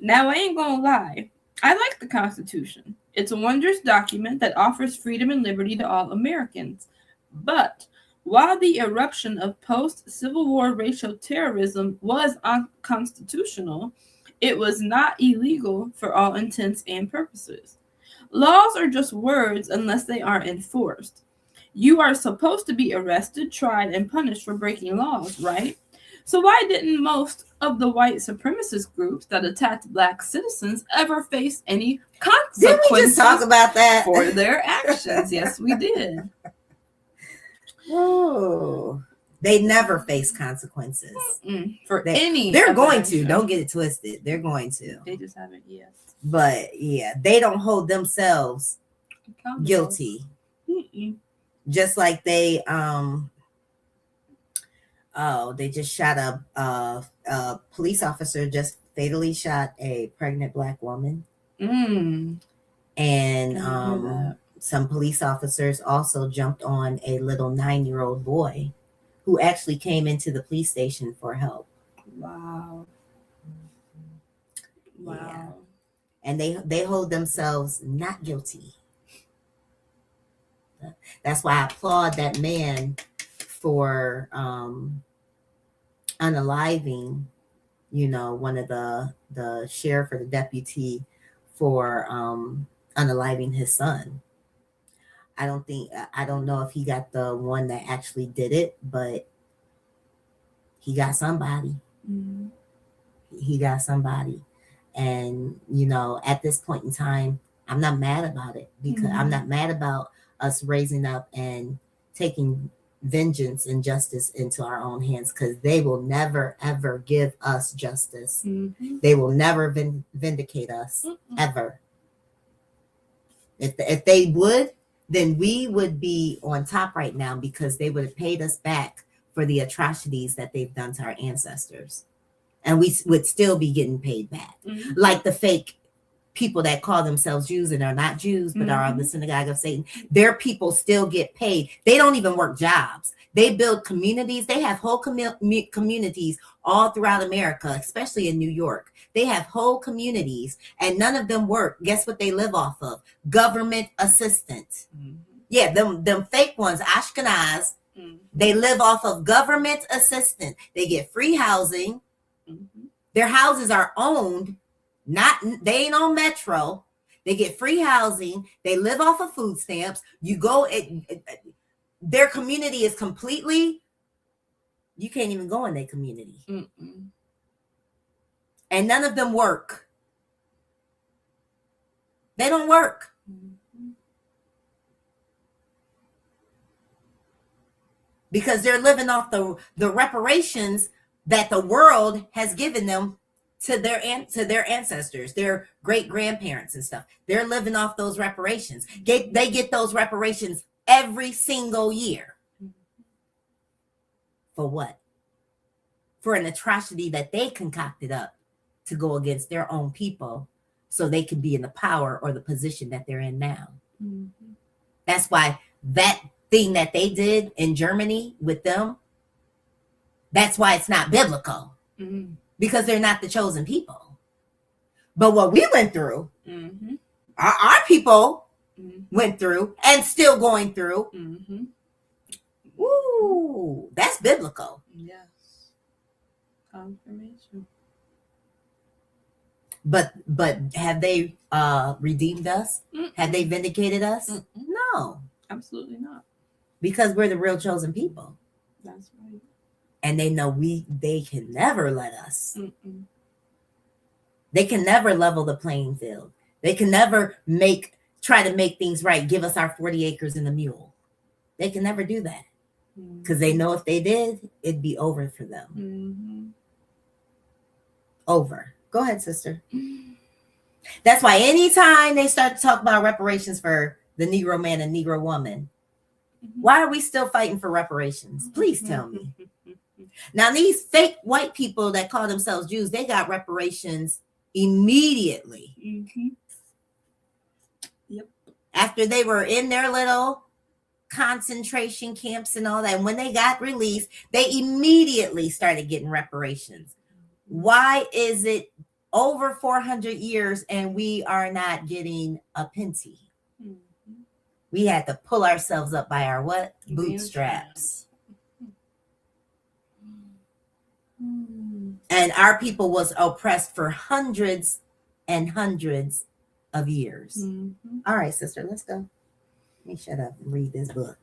Now, I ain't gonna lie. I like the Constitution. It's a wondrous document that offers freedom and liberty to all Americans. But while the eruption of post-Civil War racial terrorism was unconstitutional, it was not illegal for all intents and purposes. Laws are just words unless they are enforced. You are supposed to be arrested, tried, and punished for breaking laws, right? So why didn't most of the white supremacist groups that attacked black citizens ever face any consequences Didn't we just talk about that? for their actions? Yes, we did. Oh, they never face consequences. They're of going their to. actions. Don't get it twisted. They're going to. They just haven't yet. But yeah, they don't hold themselves guilty. Just like they they just shot a police officer just fatally shot a pregnant black woman. And some police officers also jumped on a little 9-year-old boy who actually came into the police station for help. Wow. Yeah. And they hold themselves not guilty. That's why I applaud that man for unaliving, one of the sheriff or the deputy for unaliving his son. I don't know if he got the one that actually did it, but he got somebody. Mm-hmm. He got somebody. And, at this point in time, I'm not mad about it because I'm not mad about us raising up and taking vengeance and justice into our own hands, because they will never, ever give us justice. They will never vindicate us, ever. If they would, then we would be on top right now, because they would have paid us back for the atrocities that they've done to our ancestors. And we would still be getting paid back. Like the fake people that call themselves Jews and are not Jews, but are of the synagogue of Satan. Their people still get paid. They don't even work jobs. They build communities. They have whole communities all throughout America, especially in New York. They have whole communities, and none of them work. Guess what they live off of? Government assistance. Yeah, them fake ones, Ashkenaz, they live off of government assistance. They get free housing. Their houses are owned. They ain't on Metro. They get free housing. They live off of food stamps. Their community is completely, you can't even go in their community. And none of them work. They don't work. Because they're living off the reparations that the world has given them to their ancestors, their great grandparents and stuff. They're living off those reparations. They get those reparations every single year. For what? For an atrocity that they concocted up to go against their own people, so they can be in the power or the position that they're in now. That's why that thing that they did in Germany with them, that's why it's not biblical. Because they're not the chosen people. But what we went through, our people went through and still going through, ooh, that's biblical. Yes. Confirmation. But have they redeemed us? Have they vindicated us? No. Absolutely not. Because we're the real chosen people. That's right. And they know they can never let us. They can never level the playing field. They can never try to make things right, give us our 40 acres and a mule. They can never do that. Because they know if they did, it'd be over for them. Over. Go ahead, sister. That's why anytime they start to talk about reparations for the Negro man and Negro woman, why are we still fighting for reparations? Please tell me. Now, these fake white people that call themselves Jews, they got reparations immediately. Yep. After they were in their little concentration camps and all that, and when they got released, they immediately started getting reparations. Why is it over 400 years and we are not getting a penny? We had to pull ourselves up by our what? Bootstraps. And our people was oppressed for hundreds and hundreds of years. All right, sister, let's go. Let me shut up and read this book.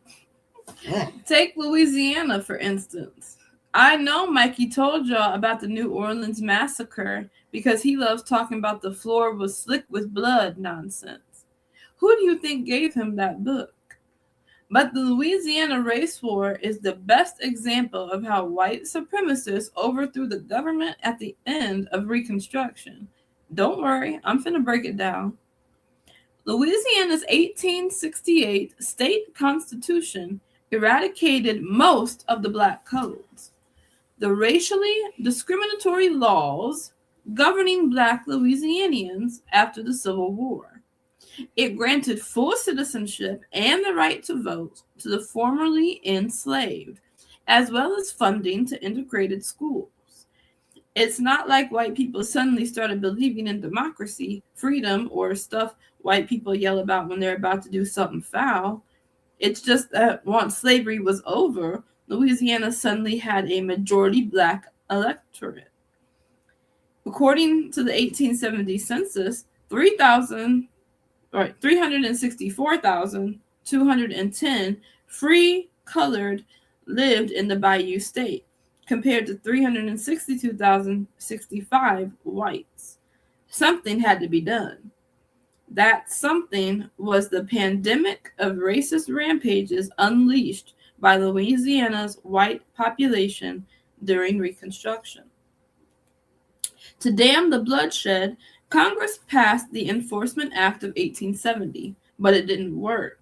Take Louisiana, for instance. I know Mikey told y'all about the New Orleans massacre because he loves talking about the floor was slick with blood nonsense. Who do you think gave him that book? But the Louisiana race war is the best example of how white supremacists overthrew the government at the end of Reconstruction. Don't worry, I'm finna break it down. Louisiana's 1868 state constitution eradicated most of the black codes. The racially discriminatory laws governing black Louisianians after the Civil War. It granted full citizenship and the right to vote to the formerly enslaved, as well as funding to integrated schools. It's not like white people suddenly started believing in democracy, freedom, or stuff white people yell about when they're about to do something foul. It's just that once slavery was over, Louisiana suddenly had a majority black electorate. According to the 1870 census, 364,210 free colored lived in the Bayou State, compared to 362,065 whites. Something had to be done. That something was the pandemic of racist rampages unleashed by Louisiana's white population during Reconstruction. To dam the bloodshed, Congress passed the Enforcement Act of 1870, but it didn't work.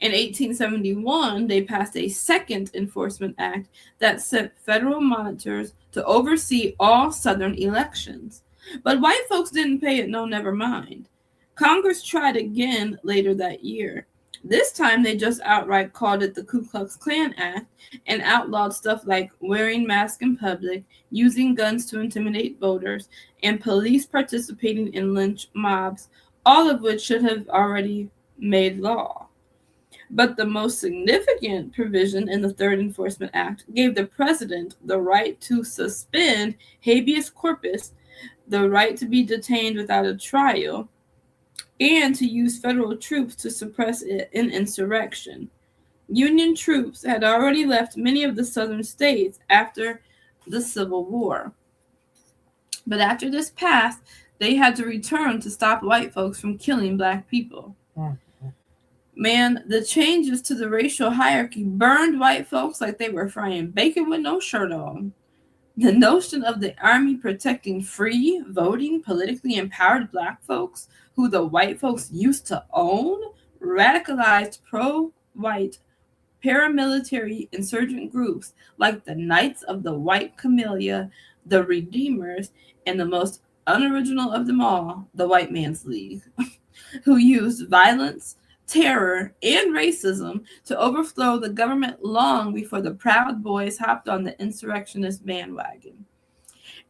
In 1871, they passed a second Enforcement Act that sent federal monitors to oversee all Southern elections. But white folks didn't pay it no never mind. Congress tried again later that year. This time, they just outright called it the Ku Klux Klan Act and outlawed stuff like wearing masks in public, using guns to intimidate voters, and police participating in lynch mobs, all of which should have already made law. But the most significant provision in the Third Enforcement Act gave the president the right to suspend habeas corpus, the right to be detained without a trial, and to use federal troops to suppress an insurrection. Union troops had already left many of the southern states after the Civil War. But after this passed, they had to return to stop white folks from killing black people. Man, the changes to the racial hierarchy burned white folks like they were frying bacon with no shirt on. The notion of the army protecting free, voting, politically empowered black folks who the white folks used to own radicalized pro-white paramilitary insurgent groups like the Knights of the White Camellia, the Redeemers, and the most unoriginal of them all, the White Man's League, who used violence, terror, and racism to overthrow the government long before the Proud Boys hopped on the insurrectionist bandwagon.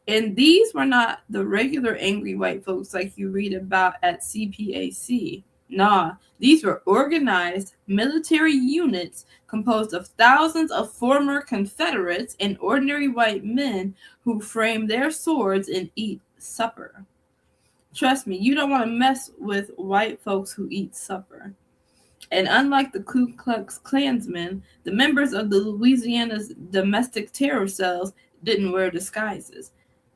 And these were not the regular angry white folks like you read about at CPAC. Nah, these were organized military units composed of thousands of former Confederates and ordinary white men who frame their swords and eat supper. Trust me, you don't want to mess with white folks who eat supper. And unlike the Ku Klux Klansmen, the members of the Louisiana's domestic terror cells didn't wear disguises.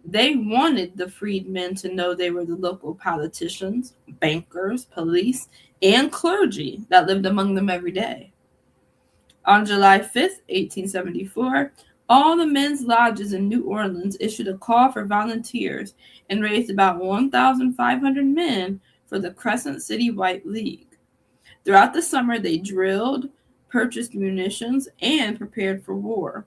They wanted the freedmen to know they were the local politicians, bankers, police, and clergy that lived among them every day. On July 5th, 1874, all the men's lodges in New Orleans issued a call for volunteers and raised about 1,500 men for the Crescent City White League. Throughout the summer, they drilled, purchased munitions, and prepared for war.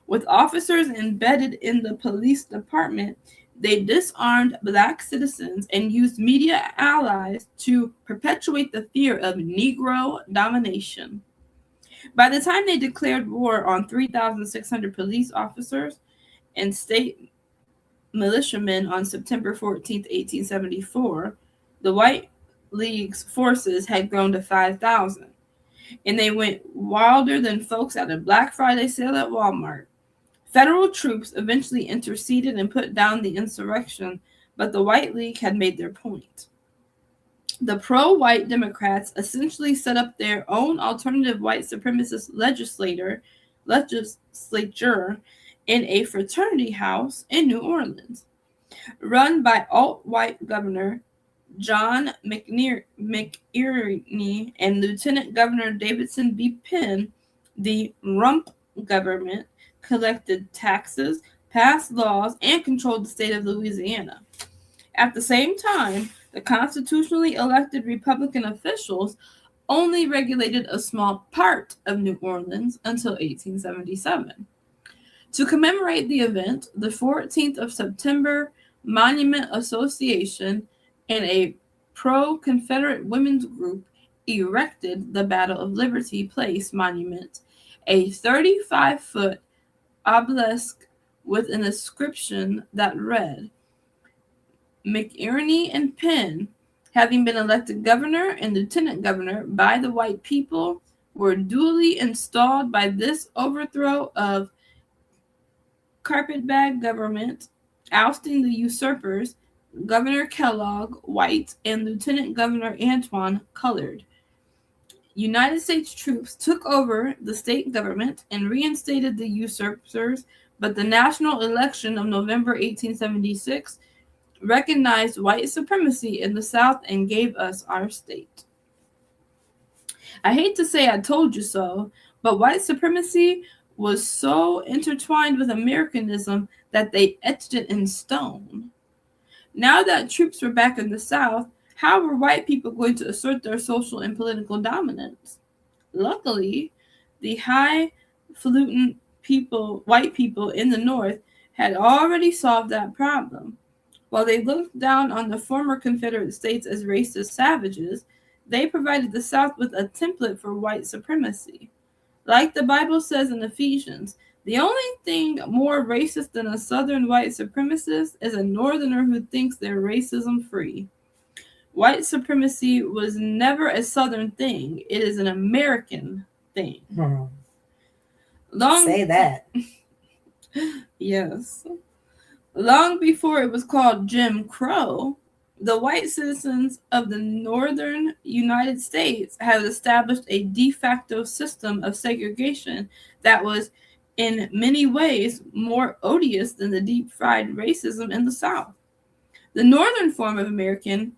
With officers embedded in the police department, they disarmed black citizens and used media allies to perpetuate the fear of Negro domination. By the time they declared war on 3,600 police officers and state militiamen on September 14, 1874, the White League's forces had grown to 5,000, and they went wilder than folks at a Black Friday sale at Walmart. Federal troops eventually interceded and put down the insurrection, but the White League had made their point. The pro-white Democrats essentially set up their own alternative white supremacist legislature in a fraternity house in New Orleans, run by alt-white Governor John McInerney and Lieutenant Governor Davidson B. Penn. The Rump government collected taxes, passed laws, and controlled the state of Louisiana. At the same time, the constitutionally elected Republican officials only regulated a small part of New Orleans until 1877. To commemorate the event, the 14th of September Monument Association and a pro-Confederate women's group erected the Battle of Liberty Place Monument, a 35-foot obelisk with an inscription that read, McInerney and Penn, having been elected governor and lieutenant governor by the white people, were duly installed by this overthrow of carpetbag government, ousting the usurpers, Governor Kellogg, white, and Lieutenant Governor Antoine, colored. United States troops took over the state government and reinstated the usurpers, but the national election of November 1876 recognized white supremacy in the South and gave us our state. I hate to say I told you so, but white supremacy was so intertwined with Americanism that they etched it in stone. Now that troops were back in the South, how were white people going to assert their social and political dominance? Luckily, the highfalutin white people in the North had already solved that problem. While they looked down on the former Confederate states as racist savages, they provided the South with a template for white supremacy. Like the Bible says in Ephesians, the only thing more racist than a Southern white supremacist is a Northerner who thinks they're racism free. White supremacy was never a Southern thing. It is an American thing. Say that. Yes. Long before it was called Jim Crow, the white citizens of the northern United States had established a de facto system of segregation that was in many ways more odious than the deep-fried racism in the South. The northern form of American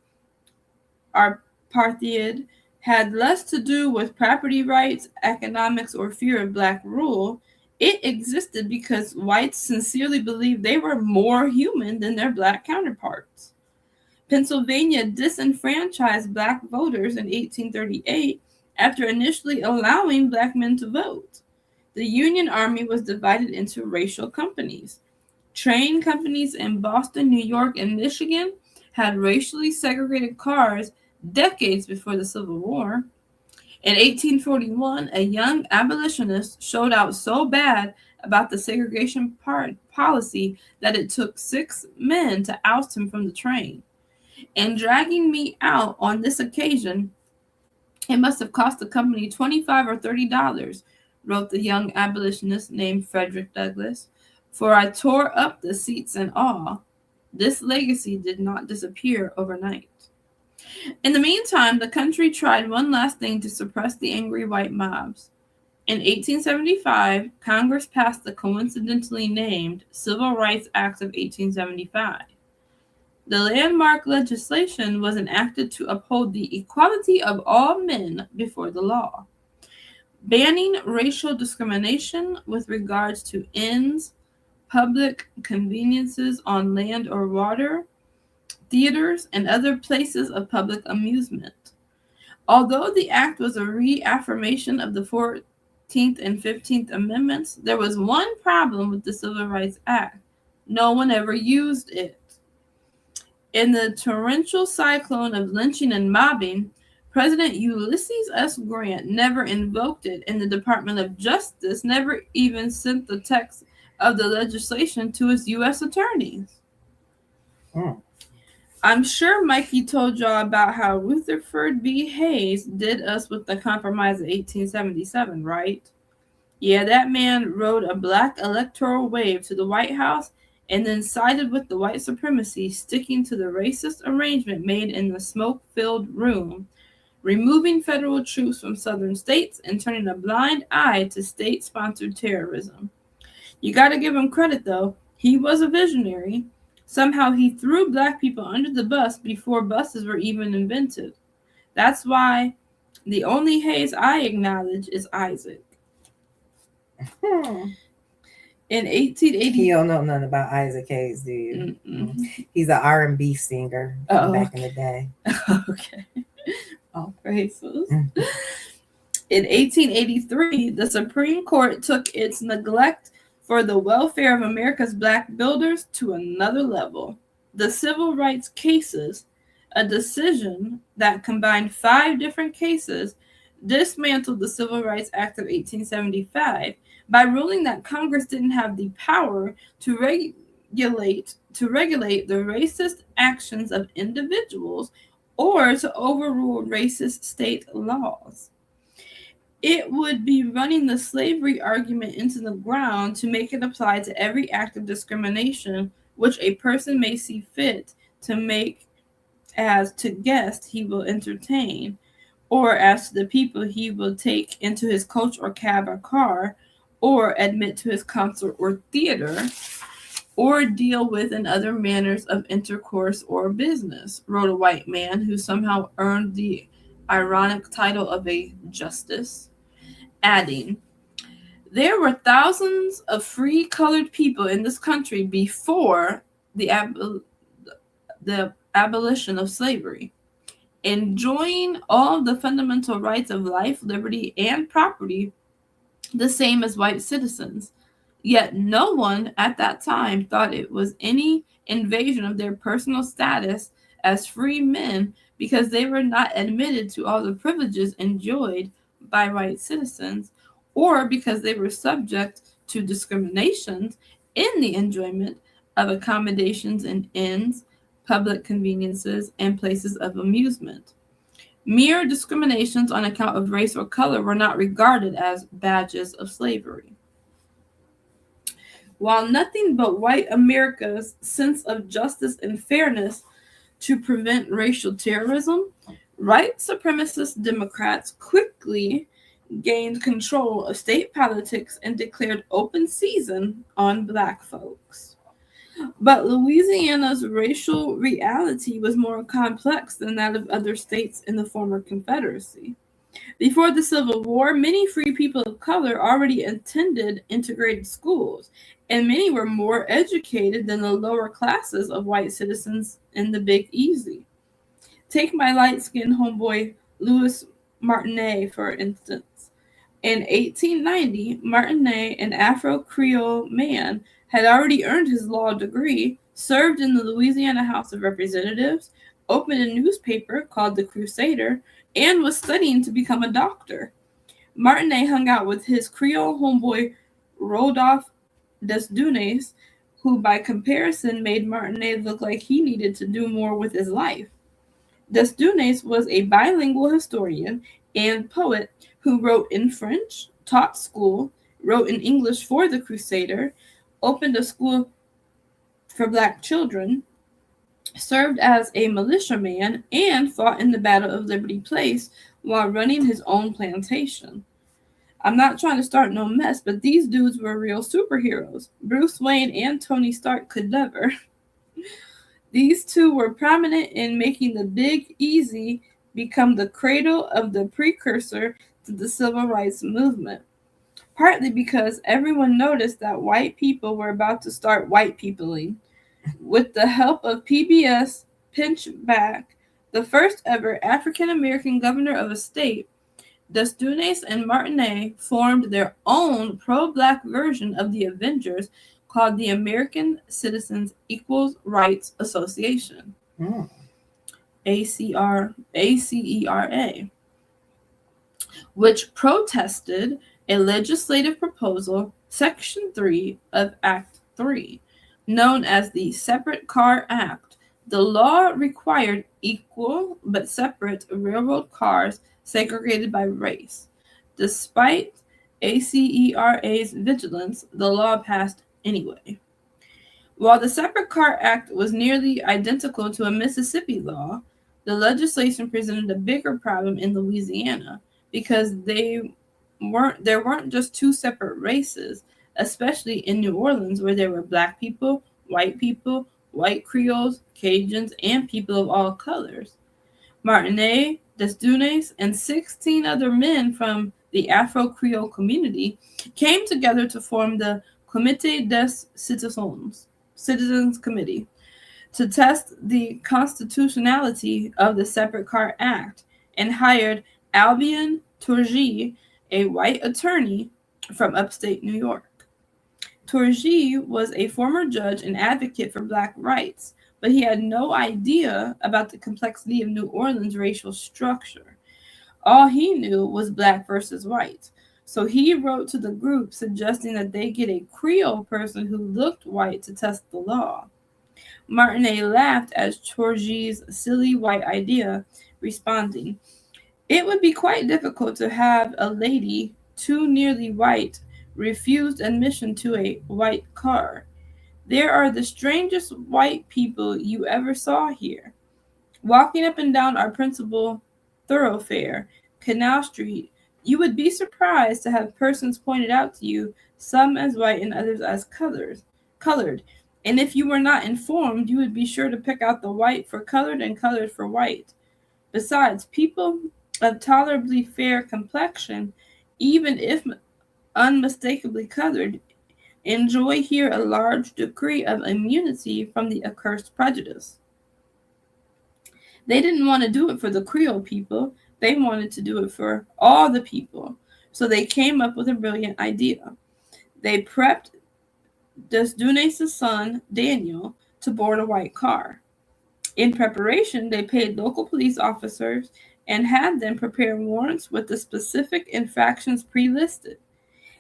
apartheid had less to do with property rights, economics, or fear of black rule. It existed because whites sincerely believed they were more human than their black counterparts. Pennsylvania disenfranchised black voters in 1838 after initially allowing black men to vote. The Union Army was divided into racial companies. Train companies in Boston, New York, and Michigan had racially segregated cars decades before the Civil War. In 1841, a young abolitionist showed out so bad about the segregation policy that it took 6 men to oust him from the train. And dragging me out on this occasion, it must have cost the company $25 or $30, wrote the young abolitionist named Frederick Douglass, for I tore up the seats and all. This legacy did not disappear overnight. In the meantime, the country tried one last thing to suppress the angry white mobs. In 1875, Congress passed the coincidentally named Civil Rights Act of 1875. The landmark legislation was enacted to uphold the equality of all men before the law, banning racial discrimination with regards to inns, public conveniences on land or water, theaters, and other places of public amusement. Although the act was a reaffirmation of the 14th and 15th Amendments, there was one problem with the Civil Rights Act. No one ever used it. In the torrential cyclone of lynching and mobbing, President Ulysses S. Grant never invoked it, and the Department of Justice never even sent the text of the legislation to its U.S. attorneys. I'm sure Mikey told y'all about how Rutherford B. Hayes did us with the Compromise of 1877, right? Yeah, that man rode a black electoral wave to the White House and then sided with the white supremacy, sticking to the racist arrangement made in the smoke-filled room, removing federal troops from southern states and turning a blind eye to state-sponsored terrorism. You got to give him credit, though. He was a visionary. Somehow he threw black people under the bus before buses were even invented. That's why the only Hayes I acknowledge is Isaac. In 1880, You don't know nothing about Isaac Hayes, do you? He's an R&B singer back in the day. Okay. All praises. In 1883, the Supreme Court took its neglect for the welfare of America's black builders to another level. The civil rights cases, a decision that combined 5 different cases, dismantled the Civil Rights Act of 1875 by ruling that Congress didn't have the power to regulate the racist actions of individuals or to overrule racist state laws. It would be running the slavery argument into the ground to make it apply to every act of discrimination which a person may see fit to make as to guests he will entertain, or as to the people he will take into his coach or cab or car, or admit to his concert or theater, or deal with in other manners of intercourse or business, wrote a white man who somehow earned the ironic title of a justice, adding, "There were thousands of free colored people in this country before the abolition of slavery, enjoying all the fundamental rights of life, liberty, and property, the same as white citizens. Yet no one at that time thought it was any invasion of their personal status as free men because they were not admitted to all the privileges enjoyed by white citizens, or because they were subject to discriminations in the enjoyment of accommodations in inns, public conveniences, and places of amusement. Mere discriminations on account of race or color were not regarded as badges of slavery." While nothing but white America's sense of justice and fairness to prevent racial terrorism, white supremacist Democrats quickly gained control of state politics and declared open season on black folks. But Louisiana's racial reality was more complex than that of other states in the former Confederacy. Before the Civil War, many free people of color already attended integrated schools, and many were more educated than the lower classes of white citizens in the Big Easy. Take my light-skinned homeboy Louis Martinet, for instance. In 1890, Martinet, an Afro-Creole man, had already earned his law degree, served in the Louisiana House of Representatives, opened a newspaper called The Crusader, and was studying to become a doctor. Martinet hung out with his Creole homeboy Rodolphe Desdunes, who by comparison made Martinet look like he needed to do more with his life. Desdunes was a bilingual historian and poet who wrote in French, taught school, wrote in English for The Crusader, opened a school for black children, served as a militiaman, and fought in the Battle of Liberty Place while running his own plantation. I'm not trying to start no mess, but these dudes were real superheroes. Bruce Wayne and Tony Stark could never. These two were prominent in making the Big Easy become the cradle of the precursor to the civil rights movement. Partly because everyone noticed that white people were about to start white peopling. With the help of PBS Pinchback, the first ever African-American governor of a state, Desdunes and Martinet formed their own pro-black version of the Avengers called the American Citizens Equal Rights Association, ACERA, which protested a legislative proposal, Section 3 of Act 3, known as the Separate Car Act. The law required equal but separate railroad cars segregated by race. Despite ACERA's vigilance, the law passed anyway. While the Separate Car Act was nearly identical to a Mississippi law, the legislation presented a bigger problem in Louisiana because there weren't just two separate races. especially in New Orleans, where there were black people, white Creoles, Cajuns, and people of all colors. Martinet, Desdunes, and 16 other men from the Afro-Creole community came together to form the Comité des Citizens Committee, to test the constitutionality of the Separate Car Act, and hired Albion Tourgie, a white attorney from upstate New York. Tourgie was a former judge and advocate for black rights, but he had no idea about the complexity of New Orleans' racial structure. All he knew was black versus white. So he wrote to the group suggesting that they get a Creole person who looked white to test the law. Martinet laughed at Tourgie's silly white idea, responding, "It would be quite difficult to have a lady too nearly white refused admission to a white car. There are the strangest white people you ever saw here. Walking up and down our principal thoroughfare, Canal Street, you would be surprised to have persons pointed out to you, some as white and others as colored. And if you were not informed, you would be sure to pick out the white for colored and colored for white. Besides, people of tolerably fair complexion, even if unmistakably colored, enjoy here a large degree of immunity from the accursed prejudice." They didn't want to do it for the Creole people. They wanted to do it for all the people. So they came up with a brilliant idea. They prepped Desdunes' son, Daniel, to board a white car. In preparation, they paid local police officers and had them prepare warrants with the specific infractions pre-listed.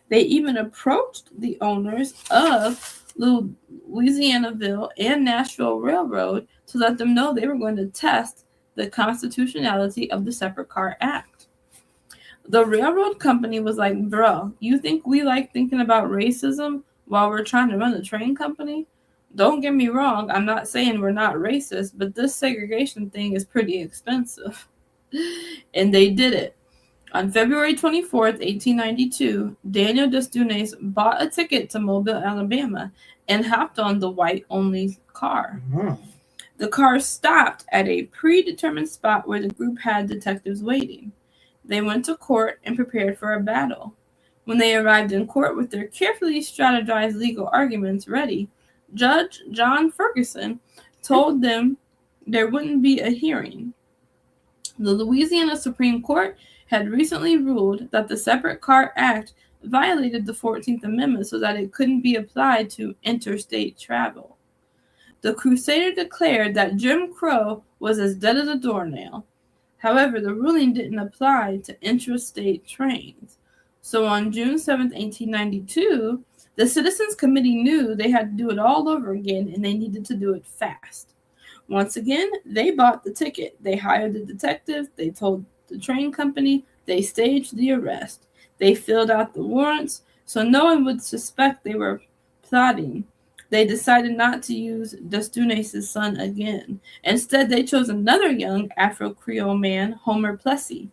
They even approached the owners of Louisianaville and Nashville Railroad to let them know they were going to test the constitutionality of the Separate Car Act. The railroad company was like, "Bro, you think we like thinking about racism while we're trying to run a train company? Don't get me wrong, I'm not saying we're not racist, but this segregation thing is pretty expensive." And they did it. On February 24th, 1892, Daniel Desdunes bought a ticket to Mobile, Alabama, and hopped on the white-only car. Mm-hmm. The car stopped at a predetermined spot where the group had detectives waiting. They went to court and prepared for a battle. When they arrived in court with their carefully strategized legal arguments ready, Judge John Ferguson told them there wouldn't be a hearing. The Louisiana Supreme Court had recently ruled that the Separate Car Act violated the 14th Amendment so that it couldn't be applied to interstate travel. The Crusader declared that Jim Crow was as dead as a doornail. However, the ruling didn't apply to intrastate trains. So on June 7, 1892, the Citizens Committee knew they had to do it all over again, and they needed to do it fast. Once again, they bought the ticket. They hired the detectives. They told the train company. They staged the arrest. They filled out the warrants so no one would suspect they were plotting. They decided not to use Desdunes' son again. Instead, they chose another young Afro-Creole man, Homer Plessy.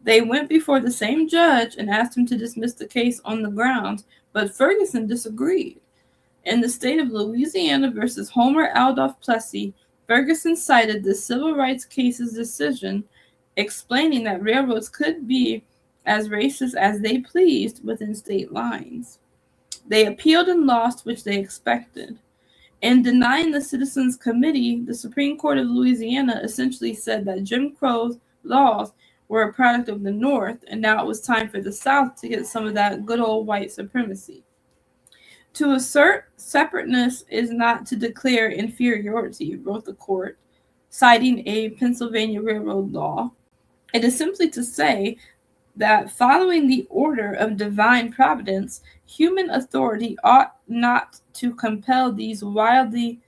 They went before the same judge and asked him to dismiss the case on the grounds, but Ferguson disagreed. In the state of Louisiana versus Homer Adolph Plessy, Ferguson cited the civil rights case's decision, explaining that railroads could be as racist as they pleased within state lines. They appealed and lost, which they expected. In denying the Citizens Committee, the Supreme Court of Louisiana essentially said that Jim Crow's laws were a product of the North, and now it was time for the South to get some of that good old white supremacy. To assert separateness is not to declare inferiority, wrote the court, citing a Pennsylvania Railroad law. It is simply to say that following the order of divine providence, human authority ought not to compel these wildly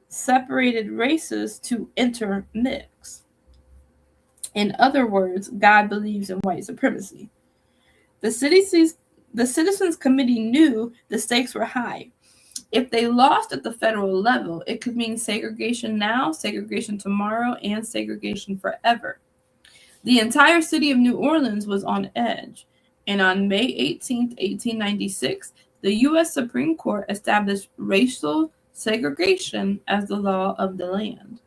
separated races to intermix. In other words, God believes in white supremacy. The Citizens Committee knew the stakes were high. If they lost at the federal level, it could mean segregation now, segregation tomorrow, and segregation forever. The entire city of New Orleans was on edge, and on May 18, 1896, the U.S. Supreme Court established racial segregation as the law of the land.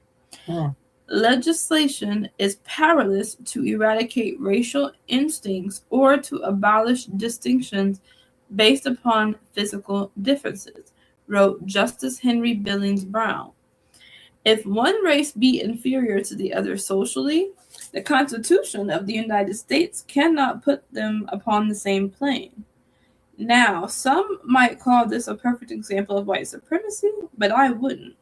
Legislation is powerless to eradicate racial instincts or to abolish distinctions based upon physical differences, wrote Justice Henry Billings Brown. If one race be inferior to the other socially, the Constitution of the United States cannot put them upon the same plane. Now, some might call this a perfect example of white supremacy, but I wouldn't.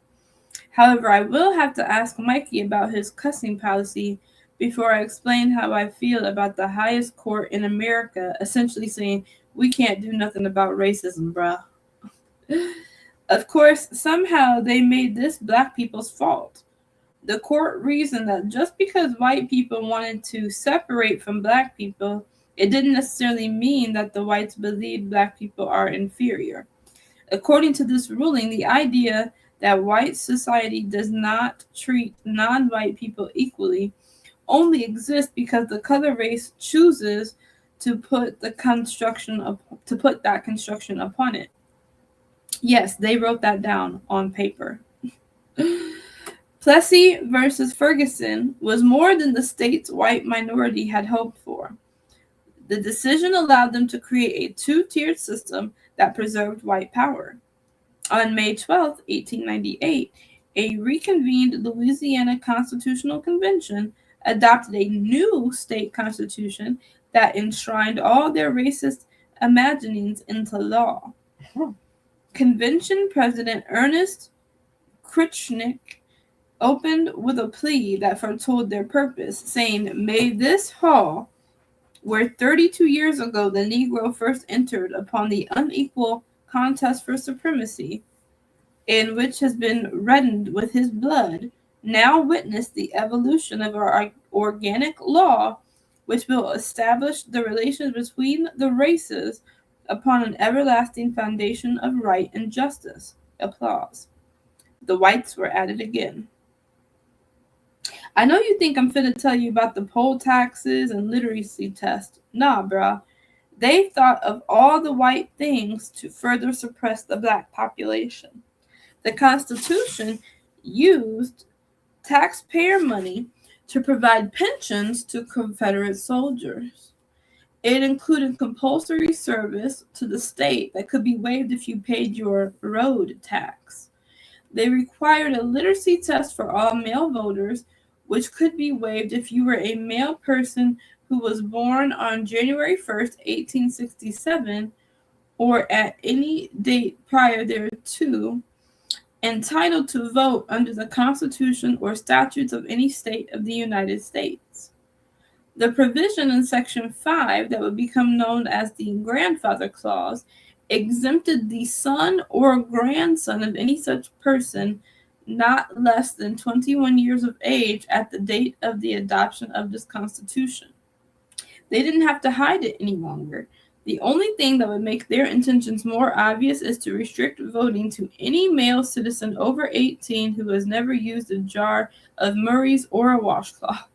However, I will have to ask Mikey about his cussing policy before I explain how I feel about the highest court in America essentially saying, we can't do nothing about racism, bruh. Of course, somehow they made this black people's fault. The court reasoned that just because white people wanted to separate from black people, it didn't necessarily mean that the whites believed black people are inferior. According to this ruling, the idea that white society does not treat non-white people equally only exists because the color race chooses to put that construction upon it. Yes, they wrote that down on paper. Plessy versus Ferguson was more than the state's white minority had hoped for. The decision allowed them to create a two-tiered system that preserved white power. On May 12, 1898, a reconvened Louisiana Constitutional Convention adopted a new state constitution that enshrined all their racist imaginings into law. Convention President Ernest Kritchnick opened with a plea that foretold their purpose, saying, "May this hall, where 32 years ago the Negro first entered upon the unequal contest for supremacy, and which has been reddened with his blood, now witness the evolution of our organic law, which will establish the relations between the races upon an everlasting foundation of right and justice." Applause. The whites were at it again. I know you think I'm finna tell you about the poll taxes and literacy test. Nah, bruh. They thought of all the white things to further suppress the black population. The Constitution used taxpayer money to provide pensions to Confederate soldiers. It included compulsory service to the state that could be waived if you paid your road tax. They required a literacy test for all male voters, which could be waived if you were a male person who was born on January 1st, 1867, or at any date prior thereto, entitled to vote under the Constitution or statutes of any state of the United States. The provision in Section 5 that would become known as the Grandfather Clause exempted the son or grandson of any such person not less than 21 years of age at the date of the adoption of this Constitution. They didn't have to hide it any longer. The only thing that would make their intentions more obvious is to restrict voting to any male citizen over 18 who has never used a jar of Murray's or a washcloth.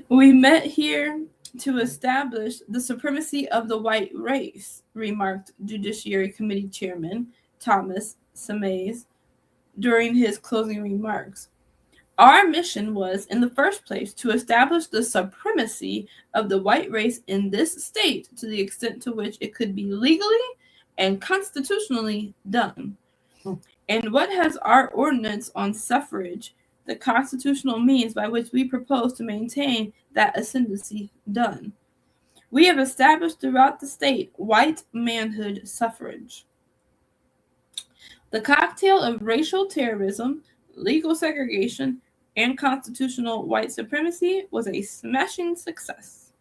We met here to establish the supremacy of the white race, remarked Judiciary Committee Chairman Thomas Samays during his closing remarks. Our mission was, in the first place, to establish the supremacy of the white race in this state to the extent to which it could be legally and constitutionally done. And what has our ordinance on suffrage, the constitutional means by which we propose to maintain that ascendancy, done? We have established throughout the state white manhood suffrage. The cocktail of racial terrorism, legal segregation, and constitutional white supremacy was a smashing success.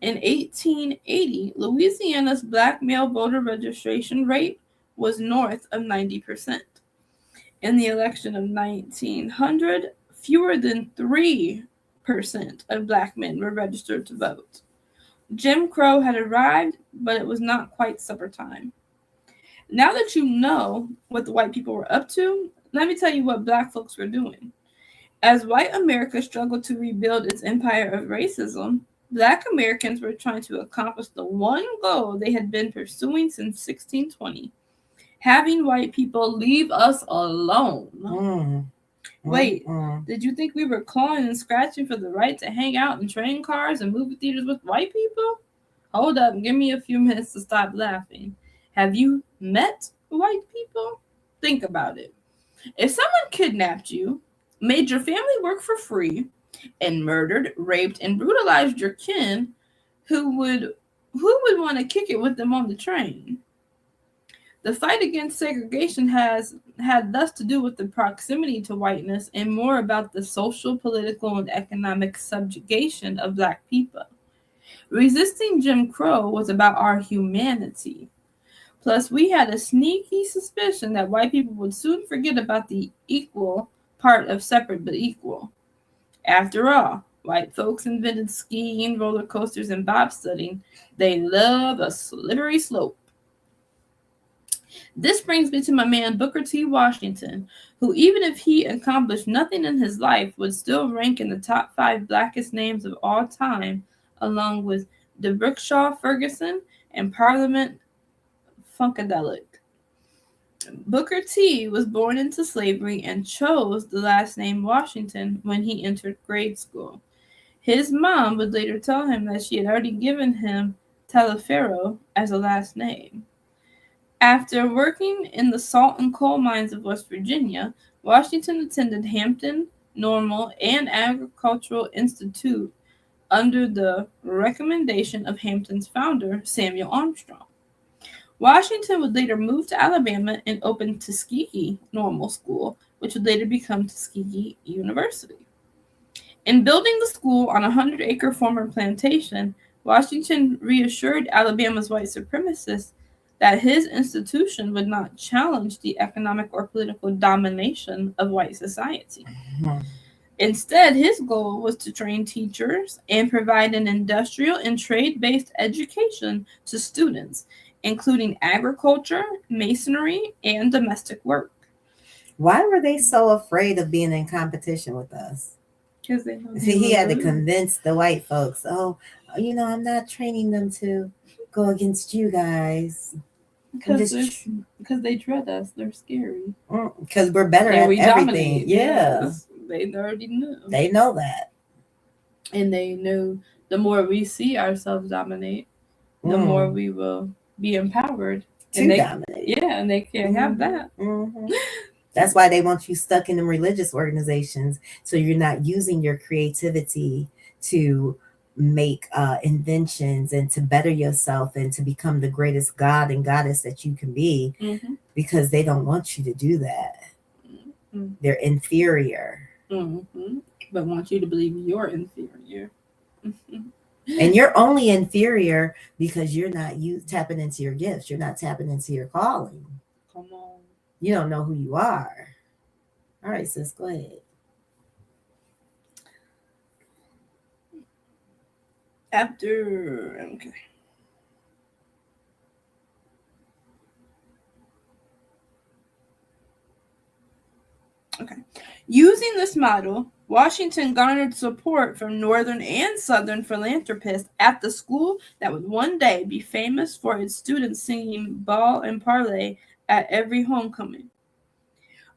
In 1880, Louisiana's black male voter registration rate was north of 90%. In the election of 1900, fewer than 3% of black men were registered to vote. Jim Crow had arrived, but it was not quite supper time. Now that you know what the white people were up to, let me tell you what black folks were doing. As white America struggled to rebuild its empire of racism, Black Americans were trying to accomplish the one goal they had been pursuing since 1620, having white people leave us alone. Wait, did you think we were clawing and scratching for the right to hang out in train cars and movie theaters with white people? Hold up, give me a few minutes to stop laughing. Have you met white people? Think about it. If someone kidnapped you, made your family work for free, and murdered, raped, and brutalized your kin, who would want to kick it with them on the train? The fight against segregation has had less to do with the proximity to whiteness and more about the social, political, and economic subjugation of Black people. Resisting Jim Crow was about our humanity. Plus, we had a sneaky suspicion that white people would soon forget about the equal part of separate but equal. After all, white folks invented skiing, roller coasters, and bobsledding. They love a slippery slope. This brings me to my man Booker T. Washington, who, even if he accomplished nothing in his life, would still rank in the top 5 blackest names of all time, along with DeBrickshaw Ferguson and Parliament Funkadelic. Booker T. was born into slavery and chose the last name Washington when he entered grade school. His mom would later tell him that she had already given him Taliaferro as a last name. After working in the salt and coal mines of West Virginia, Washington attended Hampton, Normal, and Agricultural Institute under the recommendation of Hampton's founder, Samuel Armstrong. Washington would later move to Alabama and open Tuskegee Normal School, which would later become Tuskegee University. In building the school on a 100-acre former plantation, Washington reassured Alabama's white supremacists that his institution would not challenge the economic or political domination of white society. Instead, his goal was to train teachers and provide an industrial and trade-based education to students, including agriculture, masonry, and domestic work. Why were they so afraid of being in competition with us? Because they know he had to convince the white folks, I'm not training them to go against you guys. Because they dread us. They're scary. Because we're better at everything. Dominate. Yeah. Yes. They already knew. They know that. And they know the more we see ourselves dominate, the more we will be empowered to dominate. Yeah, and they can't have that. That's why they want you stuck in the religious organizations, so you're not using your creativity to make inventions and to better yourself and to become the greatest god and goddess that you can be, because they don't want you to do that. They're inferior. But want you to believe you're inferior. And you're only inferior because you're not tapping into your gifts. You're not tapping into your calling. Come on. You don't know who you are. All right, sis, go ahead. Using this model, Washington garnered support from Northern and Southern philanthropists at the school that would one day be famous for its students singing ball and parlay at every homecoming.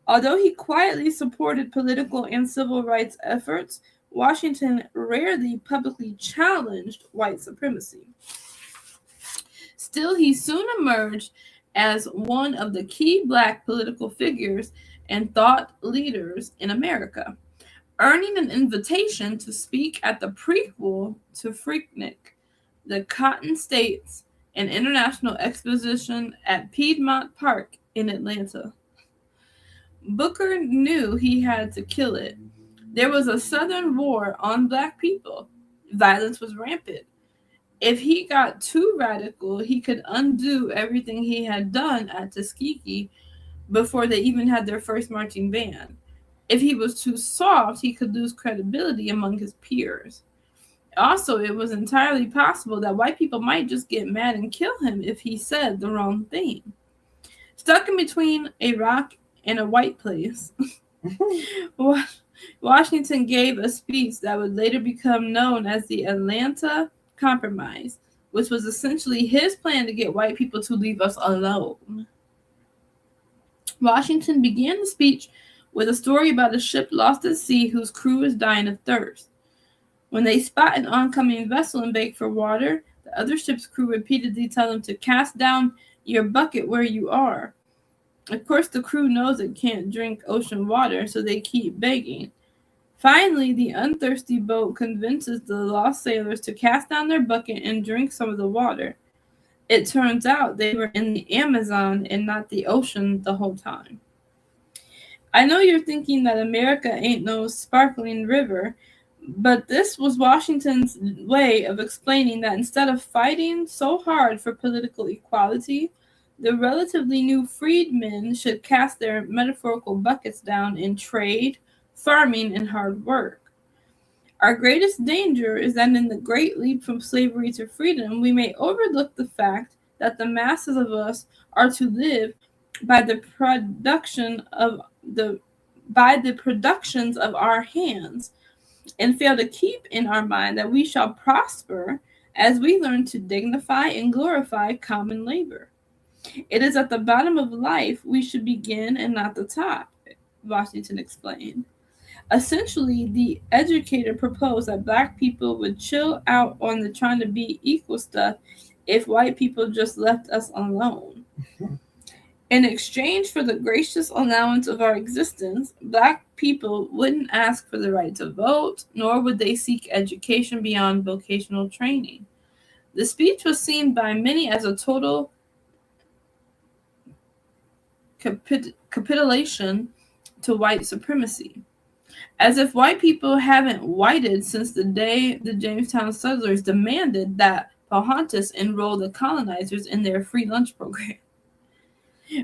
Although he quietly supported political and civil rights efforts, Washington rarely publicly challenged white supremacy. Still, he soon emerged as one of the key Black political figures and thought leaders in America, earning an invitation to speak at the prequel to Freaknik, the Cotton States, an international exposition at Piedmont Park in Atlanta. Booker knew he had to kill it. There was a Southern war on Black people. Violence was rampant. If he got too radical, he could undo everything he had done at Tuskegee before they even had their first marching band. If he was too soft, he could lose credibility among his peers. Also, it was entirely possible that white people might just get mad and kill him if he said the wrong thing. Stuck in between a rock and a white place, Washington gave a speech that would later become known as the Atlanta Compromise, which was essentially his plan to get white people to leave us alone. Washington began the speech with a story about a ship lost at sea whose crew is dying of thirst. When they spot an oncoming vessel and beg for water, the other ship's crew repeatedly tell them to cast down your bucket where you are. Of course, the crew knows it can't drink ocean water, so they keep begging. Finally, the unthirsty boat convinces the lost sailors to cast down their bucket and drink some of the water. It turns out they were in the Amazon and not the ocean the whole time. I know you're thinking that America ain't no sparkling river, but this was Washington's way of explaining that instead of fighting so hard for political equality, the relatively new freedmen should cast their metaphorical buckets down in trade, farming, and hard work. Our greatest danger is that in the great leap from slavery to freedom, we may overlook the fact that the masses of us are to live by the productions of our hands, and fail to keep in our mind that we shall prosper as we learn to dignify and glorify common labor. It is at the bottom of life we should begin and not the top, Washington explained. Essentially, the educator proposed that black people would chill out on the trying to be equal stuff if white people just left us alone. In exchange for the gracious allowance of our existence, black people wouldn't ask for the right to vote, nor would they seek education beyond vocational training. The speech was seen by many as a total capitulation to white supremacy. As if white people haven't whited since the day the Jamestown settlers demanded that Pocahontas enroll the colonizers in their free lunch program.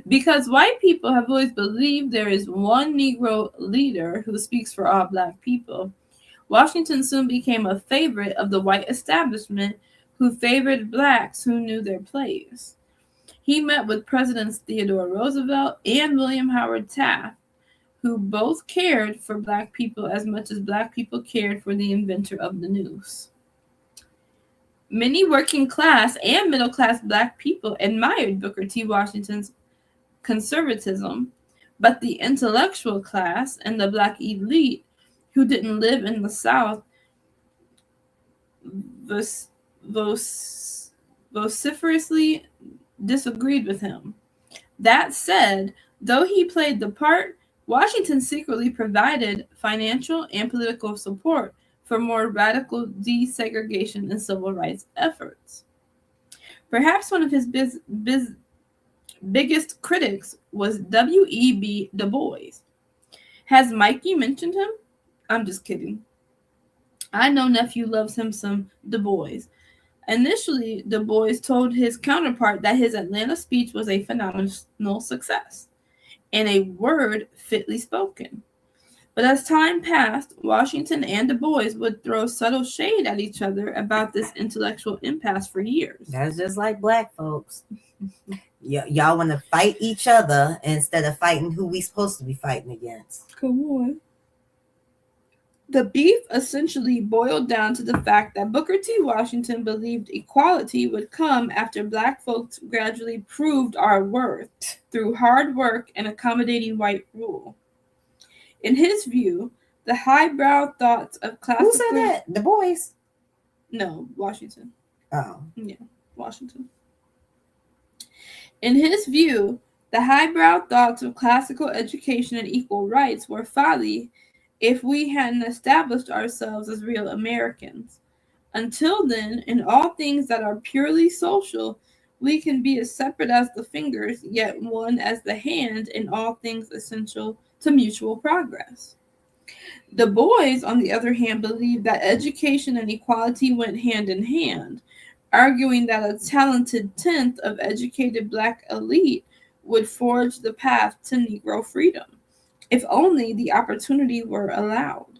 Because white people have always believed there is one Negro leader who speaks for all black people, Washington soon became a favorite of the white establishment who favored blacks who knew their place. He met with Presidents Theodore Roosevelt and William Howard Taft, who both cared for black people as much as black people cared for the inventor of the noose. Many working class and middle class black people admired Booker T. Washington's conservatism, but the intellectual class and the black elite who didn't live in the South vociferously disagreed with him. That said, though he played the part, Washington secretly provided financial and political support for more radical desegregation and civil rights efforts. Perhaps one of his biggest critics was W.E.B. Du Bois. Has Mikey mentioned him? I'm just kidding. I know nephew loves him some Du Bois. Initially, Du Bois told his counterpart that his Atlanta speech was a phenomenal success and a word fitly spoken. But as time passed, Washington and Du Bois would throw subtle shade at each other about this intellectual impasse for years. That's just like black folks. Y'all want to fight each other instead of fighting who we supposed to be fighting against. Come on. The beef essentially boiled down to the fact that Booker T. Washington believed equality would come after black folks gradually proved our worth through hard work and accommodating white rule. In his view, the highbrow thoughts of classical... Who said that? Du Bois? No, Washington. Oh. Yeah, Washington. In his view, the highbrow thoughts of classical education and equal rights were folly if we hadn't established ourselves as real Americans. Until then, in all things that are purely social, we can be as separate as the fingers, yet one as the hand in all things essential to mutual progress. Du Bois, on the other hand, believed that education and equality went hand in hand, arguing that a talented tenth of educated black elite would forge the path to Negro freedom, if only the opportunity were allowed.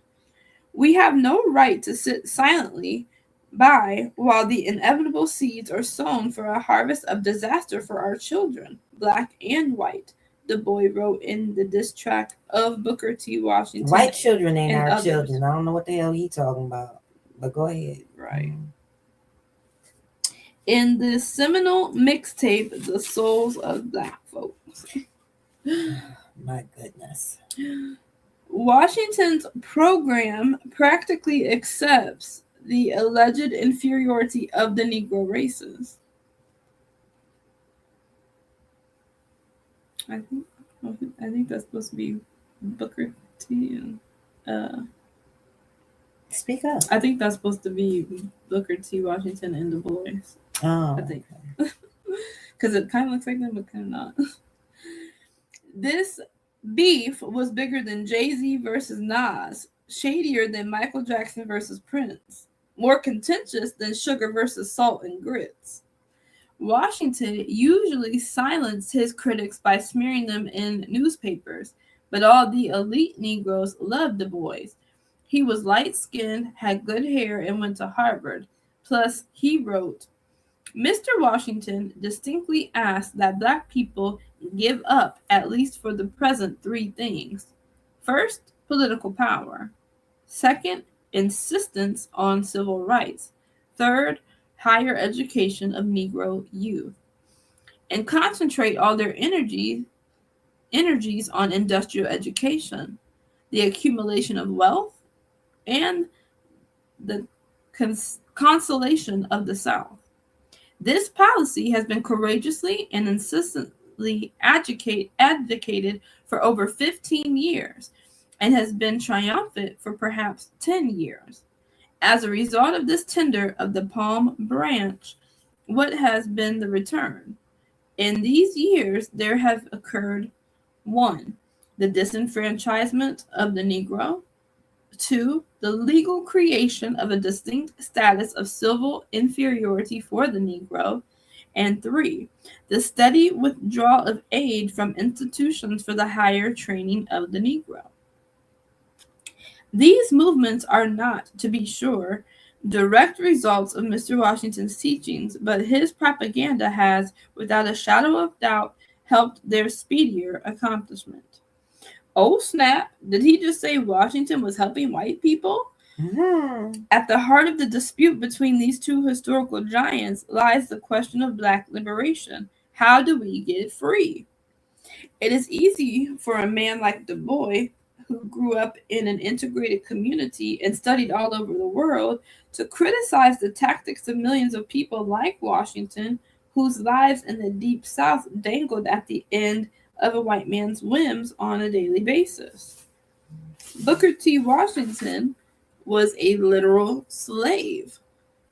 We have no right to sit silently by while the inevitable seeds are sown for a harvest of disaster for our children, black and white, Du Bois wrote in the diss track of Booker T. Washington. White children ain't and our others. children. I don't know what the hell he talking about. But go ahead. Right. In the seminal mixtape, The Souls of Black Folks. My goodness. Washington's program practically accepts the alleged inferiority of the Negro races. I think that's supposed to be Booker T. And Speak up. I think that's supposed to be Booker T. Washington and Du Bois. Oh, I think. Because it kind of looks like them, but kind of not. This beef was bigger than Jay-Z versus Nas, shadier than Michael Jackson versus Prince, more contentious than Sugar versus Salt and Grits. Washington usually silenced his critics by smearing them in newspapers, but all the elite Negroes loved Du Bois. He was light-skinned, had good hair, and went to Harvard. Plus, he wrote, Mr. Washington distinctly asked that Black people give up, at least for the present, 3 things. First, political power. Second, insistence on civil rights. Third, higher education of Negro youth. And concentrate all their energies on industrial education, the accumulation of wealth, and the consolation of the South. This policy has been courageously and insistently advocated for over 15 years and has been triumphant for perhaps 10 years. As a result of this tender of the palm branch, what has been the return? In these years, there have occurred 1, the disenfranchisement of the Negro, 2, the legal creation of a distinct status of civil inferiority for the Negro, and 3, the steady withdrawal of aid from institutions for the higher training of the Negro. These movements are not, to be sure, direct results of Mr. Washington's teachings, but his propaganda has, without a shadow of doubt, helped their speedier accomplishment. Oh, snap. Did he just say Washington was helping white people? Mm-hmm. At the heart of the dispute between these two historical giants lies the question of Black liberation. How do we get free? It is easy for a man like Du Bois, who grew up in an integrated community and studied all over the world, to criticize the tactics of millions of people like Washington, whose lives in the Deep South dangled at the end of a white man's whims on a daily basis. Booker T. Washington was a literal slave.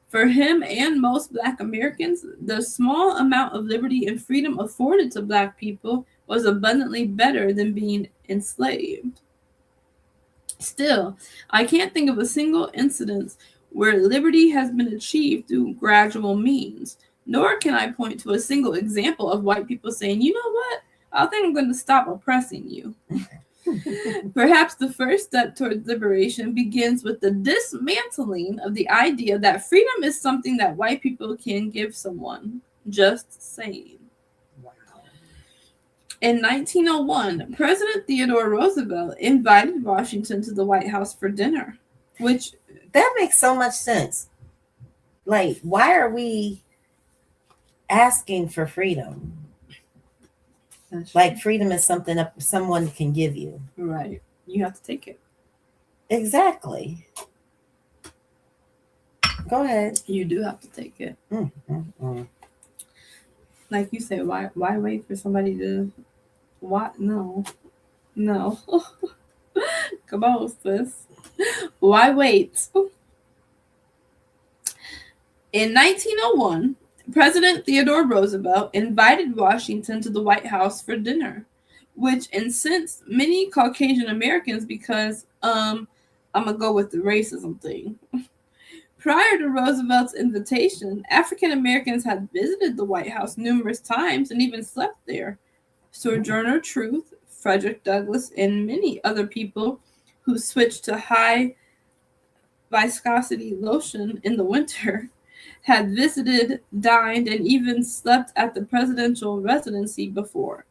For him and most Black Americans, the small amount of liberty and freedom afforded to Black people was abundantly better than being enslaved. Still, I can't think of a single incident where liberty has been achieved through gradual means, nor can I point to a single example of white people saying, you know what, I think I'm going to stop oppressing you. Perhaps the first step towards liberation begins with the dismantling of the idea that freedom is something that white people can give someone. Just saying. Wow. In 1901, President Theodore Roosevelt invited Washington to the White House for dinner, which... That makes so much sense. Like, why are we asking for freedom? Like, freedom is something that someone can give you. Right. You have to take it. Exactly. Go ahead. You do have to take it. Like you say, why wait for somebody to... What? No. Come on, sis. Why wait? In 1901, President Theodore Roosevelt invited Washington to the White House for dinner, which incensed many Caucasian Americans because, I'm going to go with the racism thing. Prior to Roosevelt's invitation, African Americans had visited the White House numerous times and even slept there. Sojourner Truth, Frederick Douglass, and many other people who switched to high viscosity lotion in the winter had visited, dined, and even slept at the presidential residency before.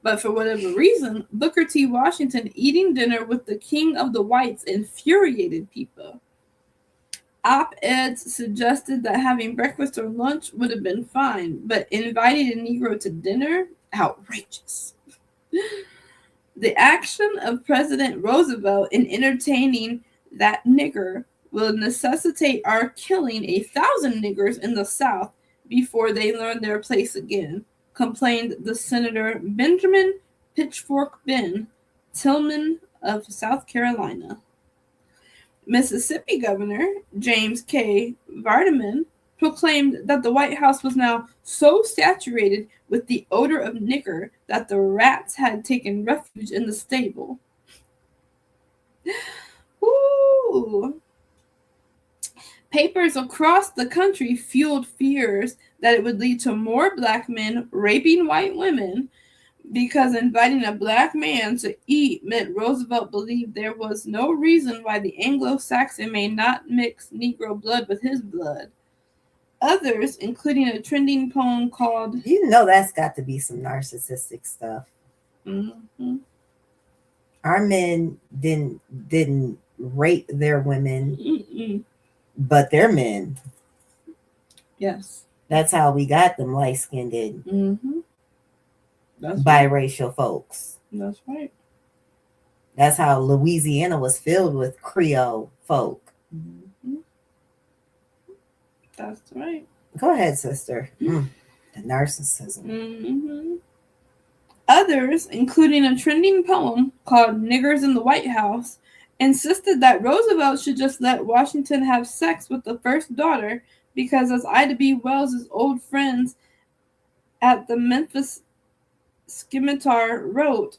But for whatever reason, Booker T. Washington eating dinner with the king of the whites infuriated people. Op-eds suggested that having breakfast or lunch would have been fine, but inviting a Negro to dinner? Outrageous. The action of President Roosevelt in entertaining that nigger will necessitate our killing 1,000 niggers in the South before they learn their place again, complained the Senator Benjamin Pitchfork Ben Tillman of South Carolina. Mississippi Governor James K. Vardaman proclaimed that the White House was now so saturated with the odor of nigger that the rats had taken refuge in the stable. Ooh. Papers across the country fueled fears that it would lead to more black men raping white women because inviting a black man to eat meant Roosevelt believed there was no reason why the Anglo-Saxon may not mix Negro blood with his blood. Others, including a trending poem called... You know that's got to be some narcissistic stuff. Mm-hmm. Our men didn't rape their women, Mm-mm. but their men. Yes. That's how we got them light-skinned Mm-hmm. That's biracial folks. That's right. That's how Louisiana was filled with Creole folk. Mm-hmm. That's right. Go ahead, sister. The narcissism. Mm-hmm. Others, including a trending poem called Niggers in the White House, insisted that Roosevelt should just let Washington have sex with the first daughter because, as Ida B. Wells' old friends at the Memphis Scimitar wrote,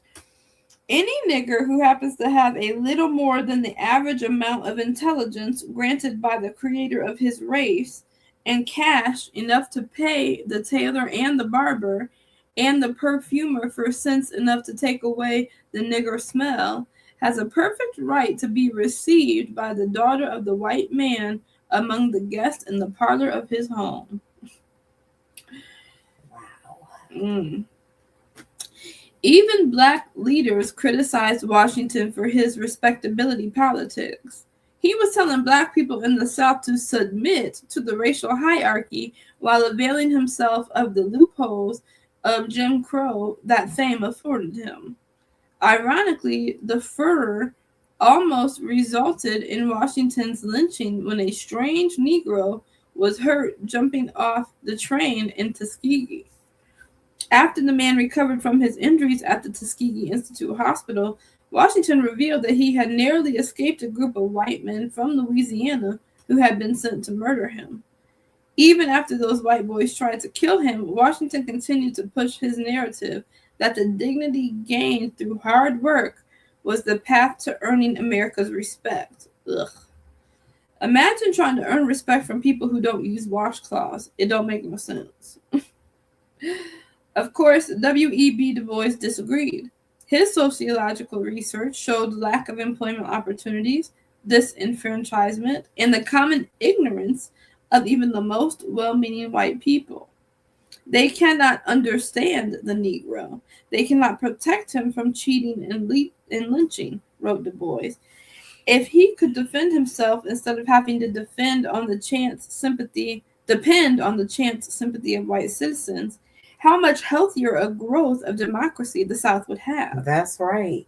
any nigger who happens to have a little more than the average amount of intelligence granted by the creator of his race and cash enough to pay the tailor and the barber and the perfumer for sense enough to take away the nigger smell has a perfect right to be received by the daughter of the white man among the guests in the parlor of his home. Wow. Even black leaders criticized Washington for his respectability politics. He was telling black people in the South to submit to the racial hierarchy while availing himself of the loopholes of Jim Crow that fame afforded him. Ironically, the furor almost resulted in Washington's lynching when a strange Negro was hurt jumping off the train in Tuskegee. After the man recovered from his injuries at the Tuskegee Institute Hospital, Washington revealed that he had narrowly escaped a group of white men from Louisiana who had been sent to murder him. Even after those white boys tried to kill him, Washington continued to push his narrative that the dignity gained through hard work was the path to earning America's respect. Ugh. Imagine trying to earn respect from people who don't use washcloths. It don't make no sense. Of course, W.E.B. Du Bois disagreed. His sociological research showed lack of employment opportunities, disenfranchisement, and the common ignorance of even the most well-meaning white people. They cannot understand the Negro. They cannot protect him from cheating and lynching, wrote Du Bois. If he could defend himself instead of having to depend on the chance sympathy of white citizens, how much healthier a growth of democracy the South would have. That's right.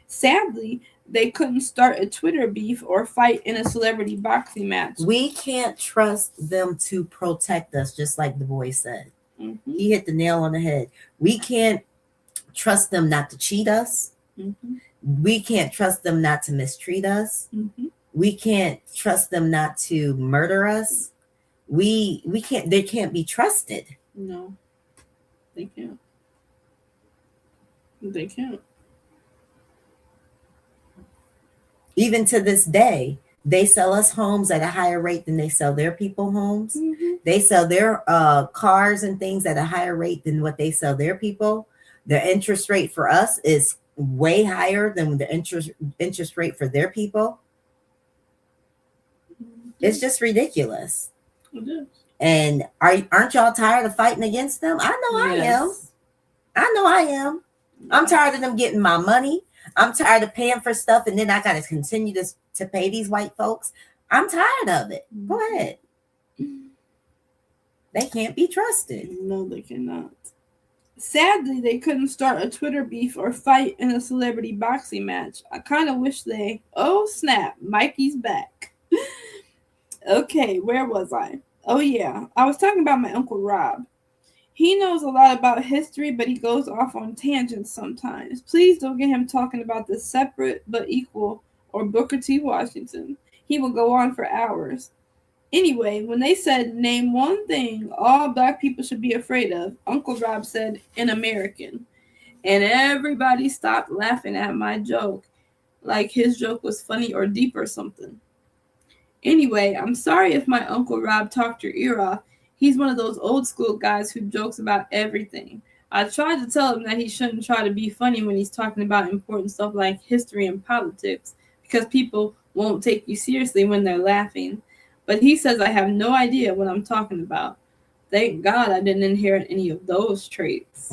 Sadly, they couldn't start a Twitter beef or fight in a celebrity boxing match. We can't trust them to protect us, just like Du Bois said. Mm-hmm. He hit the nail on the head. We can't trust them not to cheat us. Mm-hmm. We can't trust them not to mistreat us. Mm-hmm. We can't trust them not to murder us. We can't. They can't be trusted. No, they can't. They can't. Even to this day, they sell us homes at a higher rate than they sell their people homes. Mm-hmm. They sell their cars and things at a higher rate than what they sell their people. The interest rate for us is way higher than the interest rate for their people. Mm-hmm. It's just ridiculous. It is. And aren't y'all tired of fighting against them? I know I am. I know I am. I'm tired of them getting my money. I'm tired of paying for stuff, and then I got to continue to pay these white folks. I'm tired of it. Go ahead. They can't be trusted. No, they cannot. Sadly, they couldn't start a Twitter beef or fight in a celebrity boxing match. I kind of wish they... Oh, snap. Mikey's back. Okay, where was I? Oh, yeah. I was talking about my Uncle Rob. He knows a lot about history, but he goes off on tangents sometimes. Please don't get him talking about the separate but equal or Booker T. Washington. He will go on for hours. Anyway, when they said, name one thing all black people should be afraid of, Uncle Rob said, an American. And everybody stopped laughing at my joke, like his joke was funny or deep or something. Anyway, I'm sorry if my Uncle Rob talked your ear off. He's one of those old school guys who jokes about everything. I tried to tell him that he shouldn't try to be funny when he's talking about important stuff like history and politics, because people won't take you seriously when they're laughing. But he says I have no idea what I'm talking about. Thank God I didn't inherit any of those traits.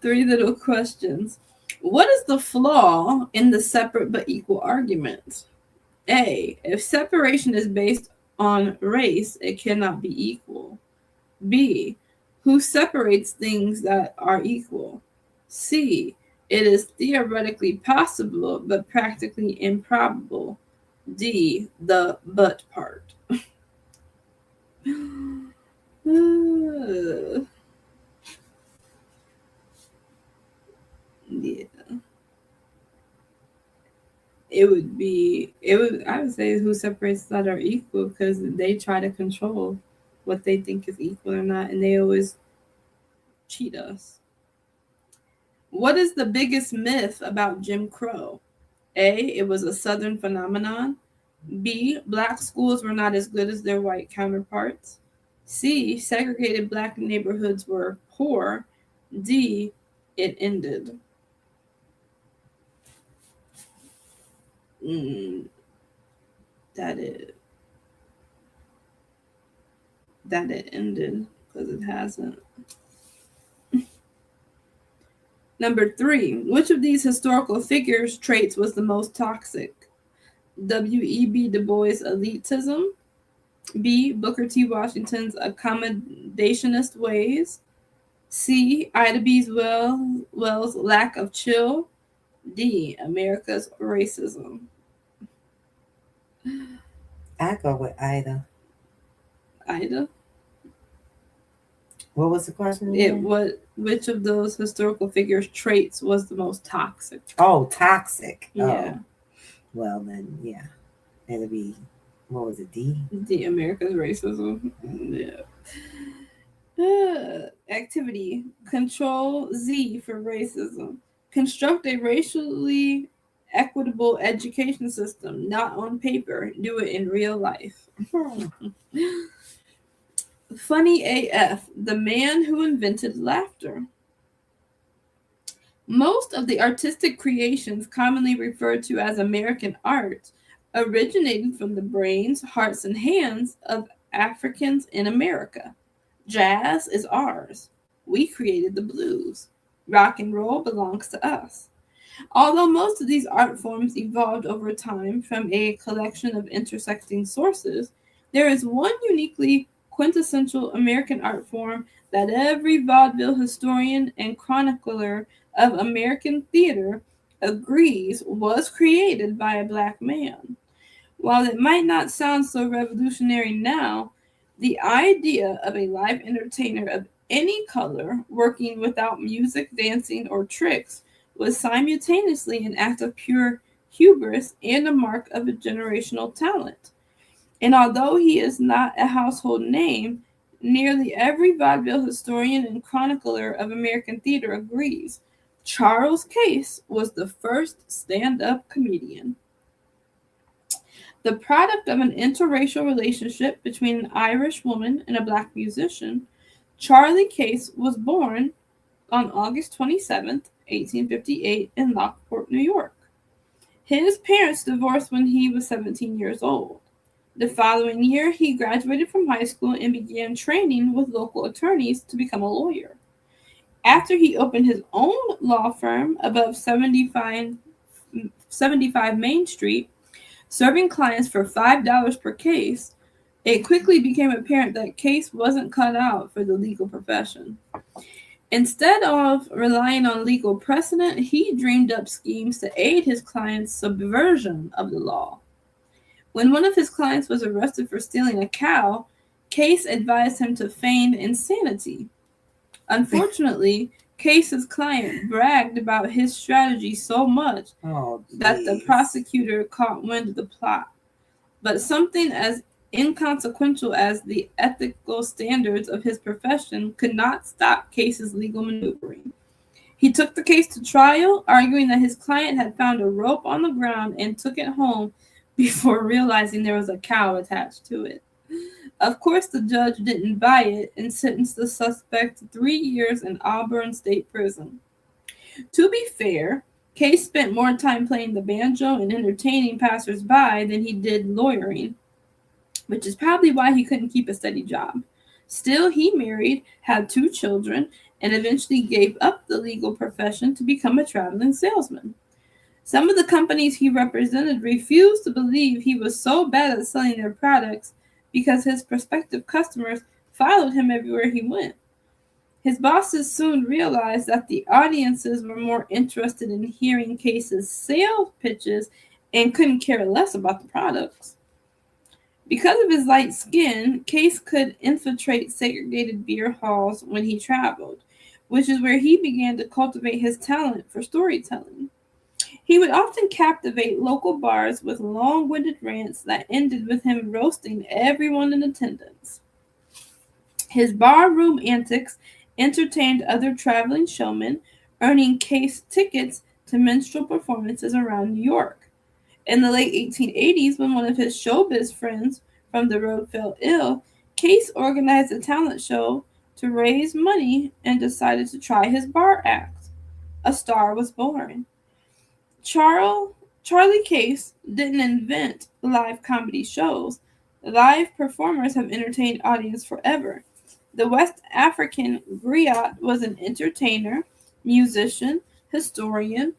3 little questions. What is the flaw in the separate but equal argument? A, if separation is based on race, it cannot be equal. B, who separates things that are equal? C, it is theoretically possible but practically improbable. D, the but part. Yeah. I would say who separates that are equal, because they try to control what they think is equal or not, and they always cheat us. What is the biggest myth about Jim Crow? A, it was a Southern phenomenon. B, black schools were not as good as their white counterparts. C, segregated black neighborhoods were poor. D, it ended. That it ended, because it hasn't. Number 3, which of these historical figures' traits was the most toxic? W.E.B. Du Bois' elitism. B, Booker T. Washington's accommodationist ways. C, Ida B. Wells' lack of chill. D, America's racism. I go with Ida. Ida? What was the question? Which of those historical figures' traits was the most toxic? Oh, toxic. Yeah. Oh. Well, then, yeah. It'll be, what was it, D? D, America's racism. Yeah. Activity. Control Z for racism. Construct a racially equitable education system, not on paper. Do it in real life. Funny AF, the man who invented laughter. Most of the artistic creations commonly referred to as American art originated from the brains, hearts, and hands of Africans in America. Jazz is ours. We created the blues. Rock and roll belongs to us. Although most of these art forms evolved over time from a collection of intersecting sources, there is one uniquely quintessential American art form that every vaudeville historian and chronicler of American theater agrees was created by a black man. While it might not sound so revolutionary now, the idea of a live entertainer of any color working without music, dancing, or tricks was simultaneously an act of pure hubris and a mark of a generational talent. And although he is not a household name, nearly every vaudeville historian and chronicler of American theater agrees. Charles Case was the first stand-up comedian. The product of an interracial relationship between an Irish woman and a black musician, Charlie Case was born on August 27th, 1858 in Lockport, New York. His parents divorced when he was 17 years old. The following year, he graduated from high school and began training with local attorneys to become a lawyer. After he opened his own law firm above 75 Main Street, serving clients for $5 per case, it quickly became apparent that Case wasn't cut out for the legal profession. Instead of relying on legal precedent, he dreamed up schemes to aid his clients' subversion of the law. When one of his clients was arrested for stealing a cow, Case advised him to feign insanity. Unfortunately, Case's client bragged about his strategy so much that the prosecutor caught wind of the plot. But something as inconsequential as the ethical standards of his profession could not stop Case's legal maneuvering. He took the case to trial, arguing that his client had found a rope on the ground and took it home before realizing there was a cow attached to it. Of course, the judge didn't buy it and sentenced the suspect to 3 years in Auburn State Prison. To be fair, Case spent more time playing the banjo and entertaining passersby than he did lawyering, which is probably why he couldn't keep a steady job. Still, he married, had 2 children, and eventually gave up the legal profession to become a traveling salesman. Some of the companies he represented refused to believe he was so bad at selling their products because his prospective customers followed him everywhere he went. His bosses soon realized that the audiences were more interested in hearing Case's sales pitches and couldn't care less about the products. Because of his light skin, Case could infiltrate segregated beer halls when he traveled, which is where he began to cultivate his talent for storytelling. He would often captivate local bars with long-winded rants that ended with him roasting everyone in attendance. His barroom antics entertained other traveling showmen, earning Case tickets to minstrel performances around New York. In the late 1880s, when one of his showbiz friends from the road fell ill, Case organized a talent show to raise money and decided to try his bar act. A star was born. Charlie Case didn't invent live comedy shows. Live performers have entertained audience forever. The West African griot was an entertainer, musician, historian,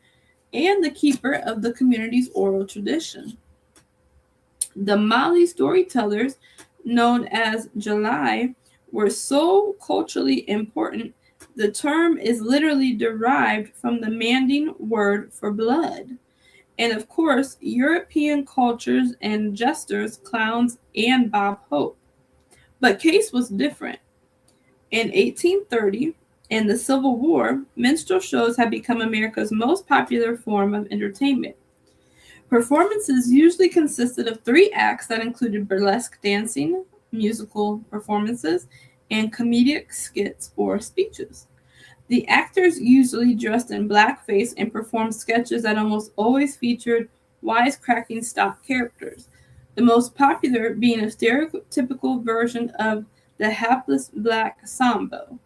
and the keeper of the community's oral tradition. The Mali storytellers, known as Jalai, were so culturally important, the term is literally derived from the Manding word for blood. And of course, European cultures and jesters, clowns, and Bob Hope. But Case was different. In 1830, in the Civil War, minstrel shows had become America's most popular form of entertainment. Performances usually consisted of 3 acts that included burlesque dancing, musical performances, and comedic skits or speeches. The actors usually dressed in blackface and performed sketches that almost always featured wisecracking stock characters, the most popular being a stereotypical version of the hapless black Sambo.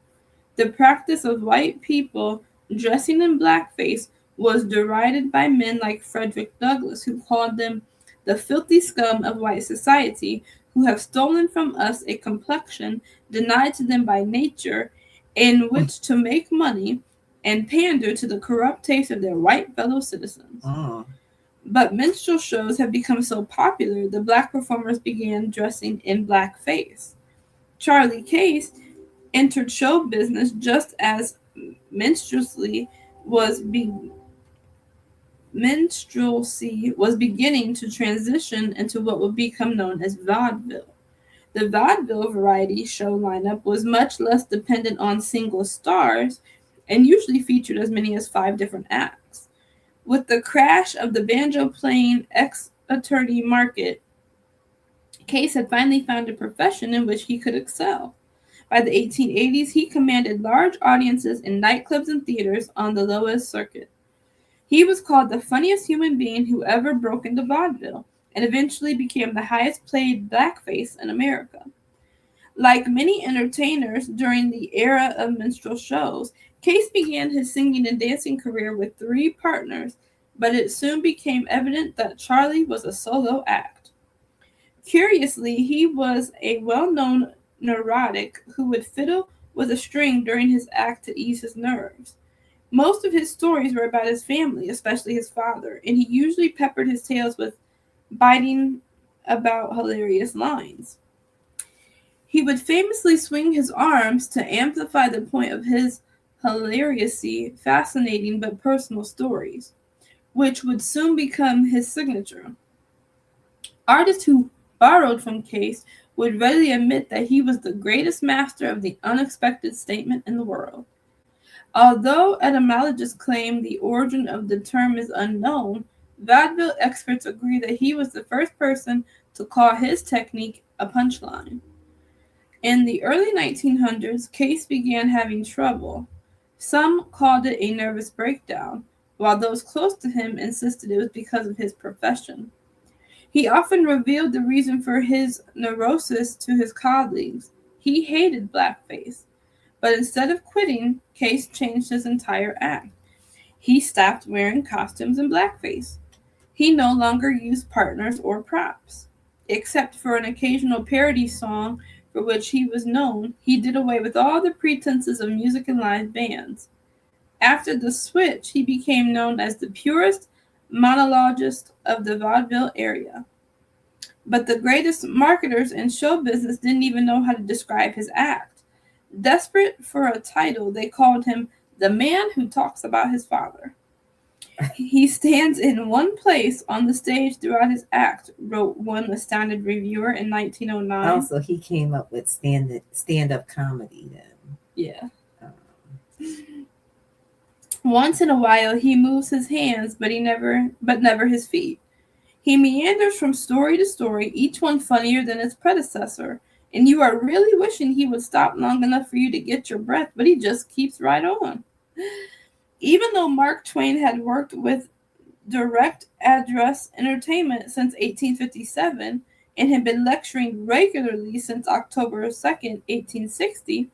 The practice of white people dressing in blackface was derided by men like Frederick Douglass, who called them the filthy scum of white society, who have stolen from us a complexion denied to them by nature, in which to make money and pander to the corrupt taste of their white fellow citizens. But minstrel shows have become so popular, the black performers began dressing in blackface. Charlie Case entered show business just as minstrelsy was beginning to transition into what would become known as vaudeville. The vaudeville variety show lineup was much less dependent on single stars and usually featured as many as 5 different acts. With the crash of the banjo-playing ex-attorney market, Case had finally found a profession in which he could excel. By the 1880s, he commanded large audiences in nightclubs and theaters on the lowest circuit. He was called the funniest human being who ever broke into vaudeville, and eventually became the highest paid blackface in America. Like many entertainers during the era of minstrel shows, Case began his singing and dancing career with 3 partners, but it soon became evident that Charlie was a solo act. Curiously, he was a well-known neurotic who would fiddle with a string during his act to ease his nerves. Most of his stories were about his family, especially his father, and he usually peppered his tales with biting about hilarious lines. He would famously swing his arms to amplify the point of his hilariously fascinating but personal stories, which would soon become his signature. Artists who borrowed from Case would readily admit that he was the greatest master of the unexpected statement in the world. Although etymologists claim the origin of the term is unknown, vaudeville experts agree that he was the first person to call his technique a punchline. In the early 1900s, Case began having trouble. Some called it a nervous breakdown, while those close to him insisted it was because of his profession. He often revealed the reason for his neurosis to his colleagues. He hated blackface, but instead of quitting, Case changed his entire act. He stopped wearing costumes in blackface. He no longer used partners or props. Except for an occasional parody song for which he was known, he did away with all the pretenses of music and live bands. After the switch, he became known as the purest monologist of the vaudeville area. But the greatest marketers in show business didn't even know how to describe his act. Desperate for a title, they called him the man who talks about his father. He stands in one place on the stage throughout his act, wrote one astounded reviewer in 1909. Also, he came up with stand-up comedy then. Yeah. Once in a while, he moves his hands, but never his feet. He meanders from story to story, each one funnier than its predecessor, and you are really wishing he would stop long enough for you to get your breath, but he just keeps right on. Even though Mark Twain had worked with Direct Address Entertainment since 1857 and had been lecturing regularly since October 2nd, 1860,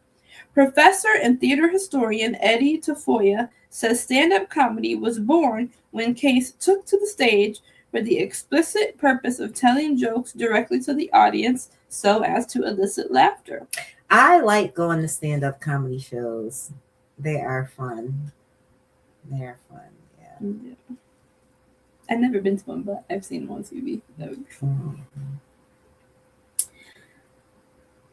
professor and theater historian Eddie Tafoya says stand-up comedy was born when Case took to the stage for the explicit purpose of telling jokes directly to the audience so as to elicit laughter. I like going to stand-up comedy shows. They are fun. Yeah. I've never been to one, but I've seen them on TV.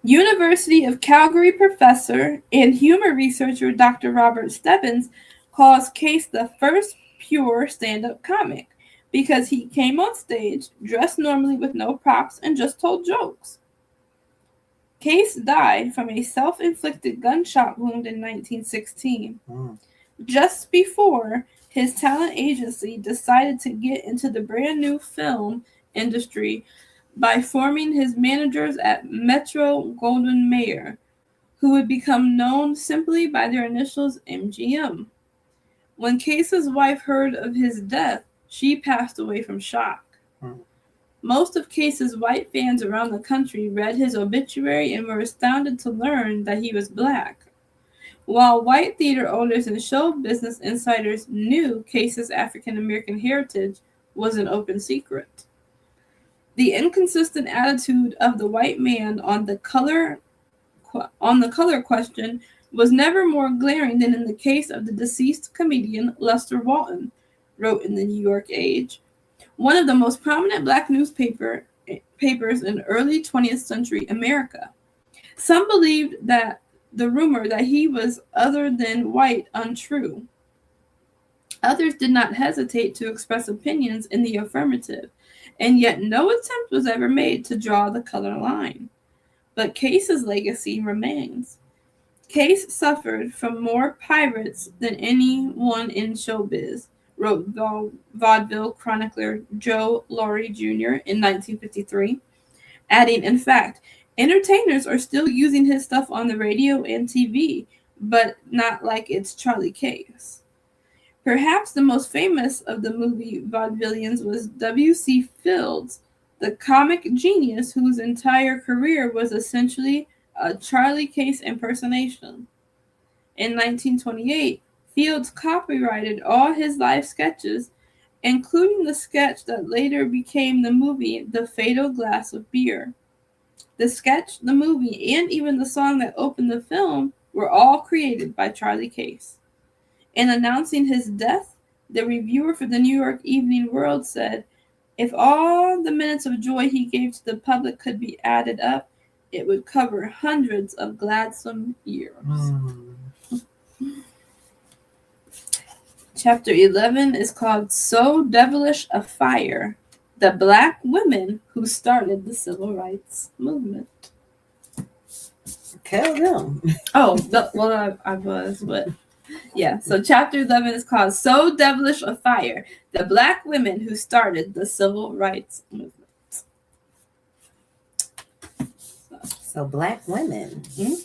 University of Calgary professor and humor researcher Dr. Robert Stebbins calls Case the first pure stand-up comic because he came on stage dressed normally with no props and just told jokes. Case died from a self-inflicted gunshot wound in 1916. Just before his talent agency decided to get into the brand new film industry by forming his managers at Metro-Goldwyn-Mayer, who would become known simply by their initials MGM. When Case's wife heard of his death, she passed away from shock. Most of Case's white fans around the country read his obituary and were astounded to learn that he was black. While white theater owners and show business insiders knew Case's African-American heritage was an open secret. The inconsistent attitude of the white man on the color question was never more glaring than in the case of the deceased comedian Lester Walton, wrote in the New York Age, one of the most prominent black newspapers in early 20th century America. Some believed that the rumor that he was other than white untrue. Others did not hesitate to express opinions in the affirmative, and yet no attempt was ever made to draw the color line. But Case's legacy remains. Case suffered from more pirates than anyone in showbiz, wrote vaudeville chronicler Joe Laurie Jr. in 1953, adding, in fact, entertainers are still using his stuff on the radio and TV, but not like it's Charlie Case. Perhaps the most famous of the movie vaudevillians was W.C. Fields, the comic genius whose entire career was essentially a Charlie Case impersonation. In 1928, Fields copyrighted all his live sketches, including the sketch that later became the movie The Fatal Glass of Beer. The sketch, the movie, and even the song that opened the film were all created by Charlie Case. In announcing his death, the reviewer for the New York Evening World said, "If all the minutes of joy he gave to the public could be added up, it would cover hundreds of gladsome years." Chapter 11 is called So Devilish a Fire, the Black Women Who Started the Civil Rights Movement. Tell them. I was, but yeah. So chapter 11 is called So Devilish a Fire, the Black Women Who Started the Civil Rights Movement. So Black women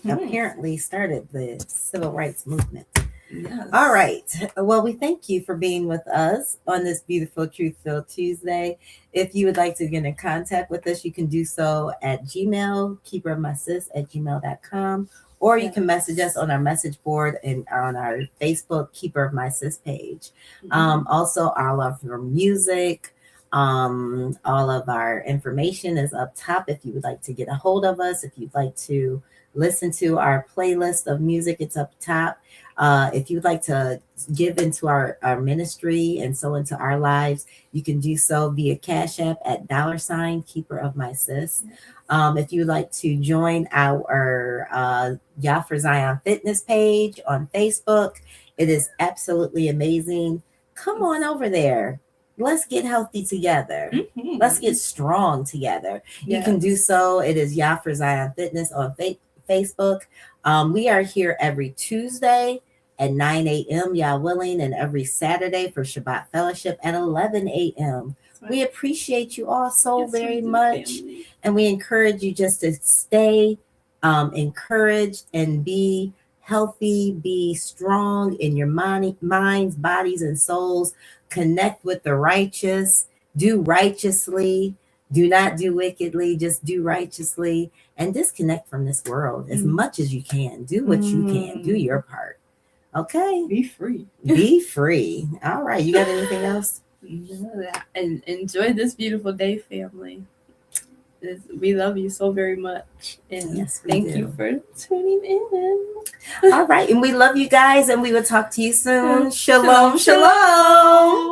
apparently started the civil rights movement. Yes. All right. Well, we thank you for being with us on this beautiful Truth-Filled Tuesday. If you would like to get in contact with us, you can do so at Gmail, keeperofmysis@gmail.com, or you can message us on our message board and on our Facebook Keeper of My Sis page. Also, all of our music, all of our information is up top if you would like to get a hold of us. If you'd like to listen to our playlist of music, it's up top. If you'd like to give into our ministry and so into our lives, you can do so via Cash App at $ Keeper of My Sis. If you'd like to join our Yah for Zion Fitness page on Facebook, it is absolutely amazing. Come on over there. Let's get healthy together. Let's get strong together. You can do so. It is Yah for Zion Fitness on Facebook. We are here every Tuesday at 9 a.m., Yah willing, and every Saturday for Shabbat Fellowship at 11 a.m. Right. We appreciate you all so very much. Family. And we encourage you just to stay encouraged and be healthy, be strong in your minds, bodies, and souls. Connect with the righteous. Do righteously. Do not do wickedly. Just do righteously. And disconnect from this world as much as you can. Do what you can. Do your part. Okay? Be free. Be free. All right. You got anything else? And enjoy this beautiful day, family. We love you so very much. And yes, thank you for tuning in. All right. And we love you guys. And we will talk to you soon. Shalom, shalom.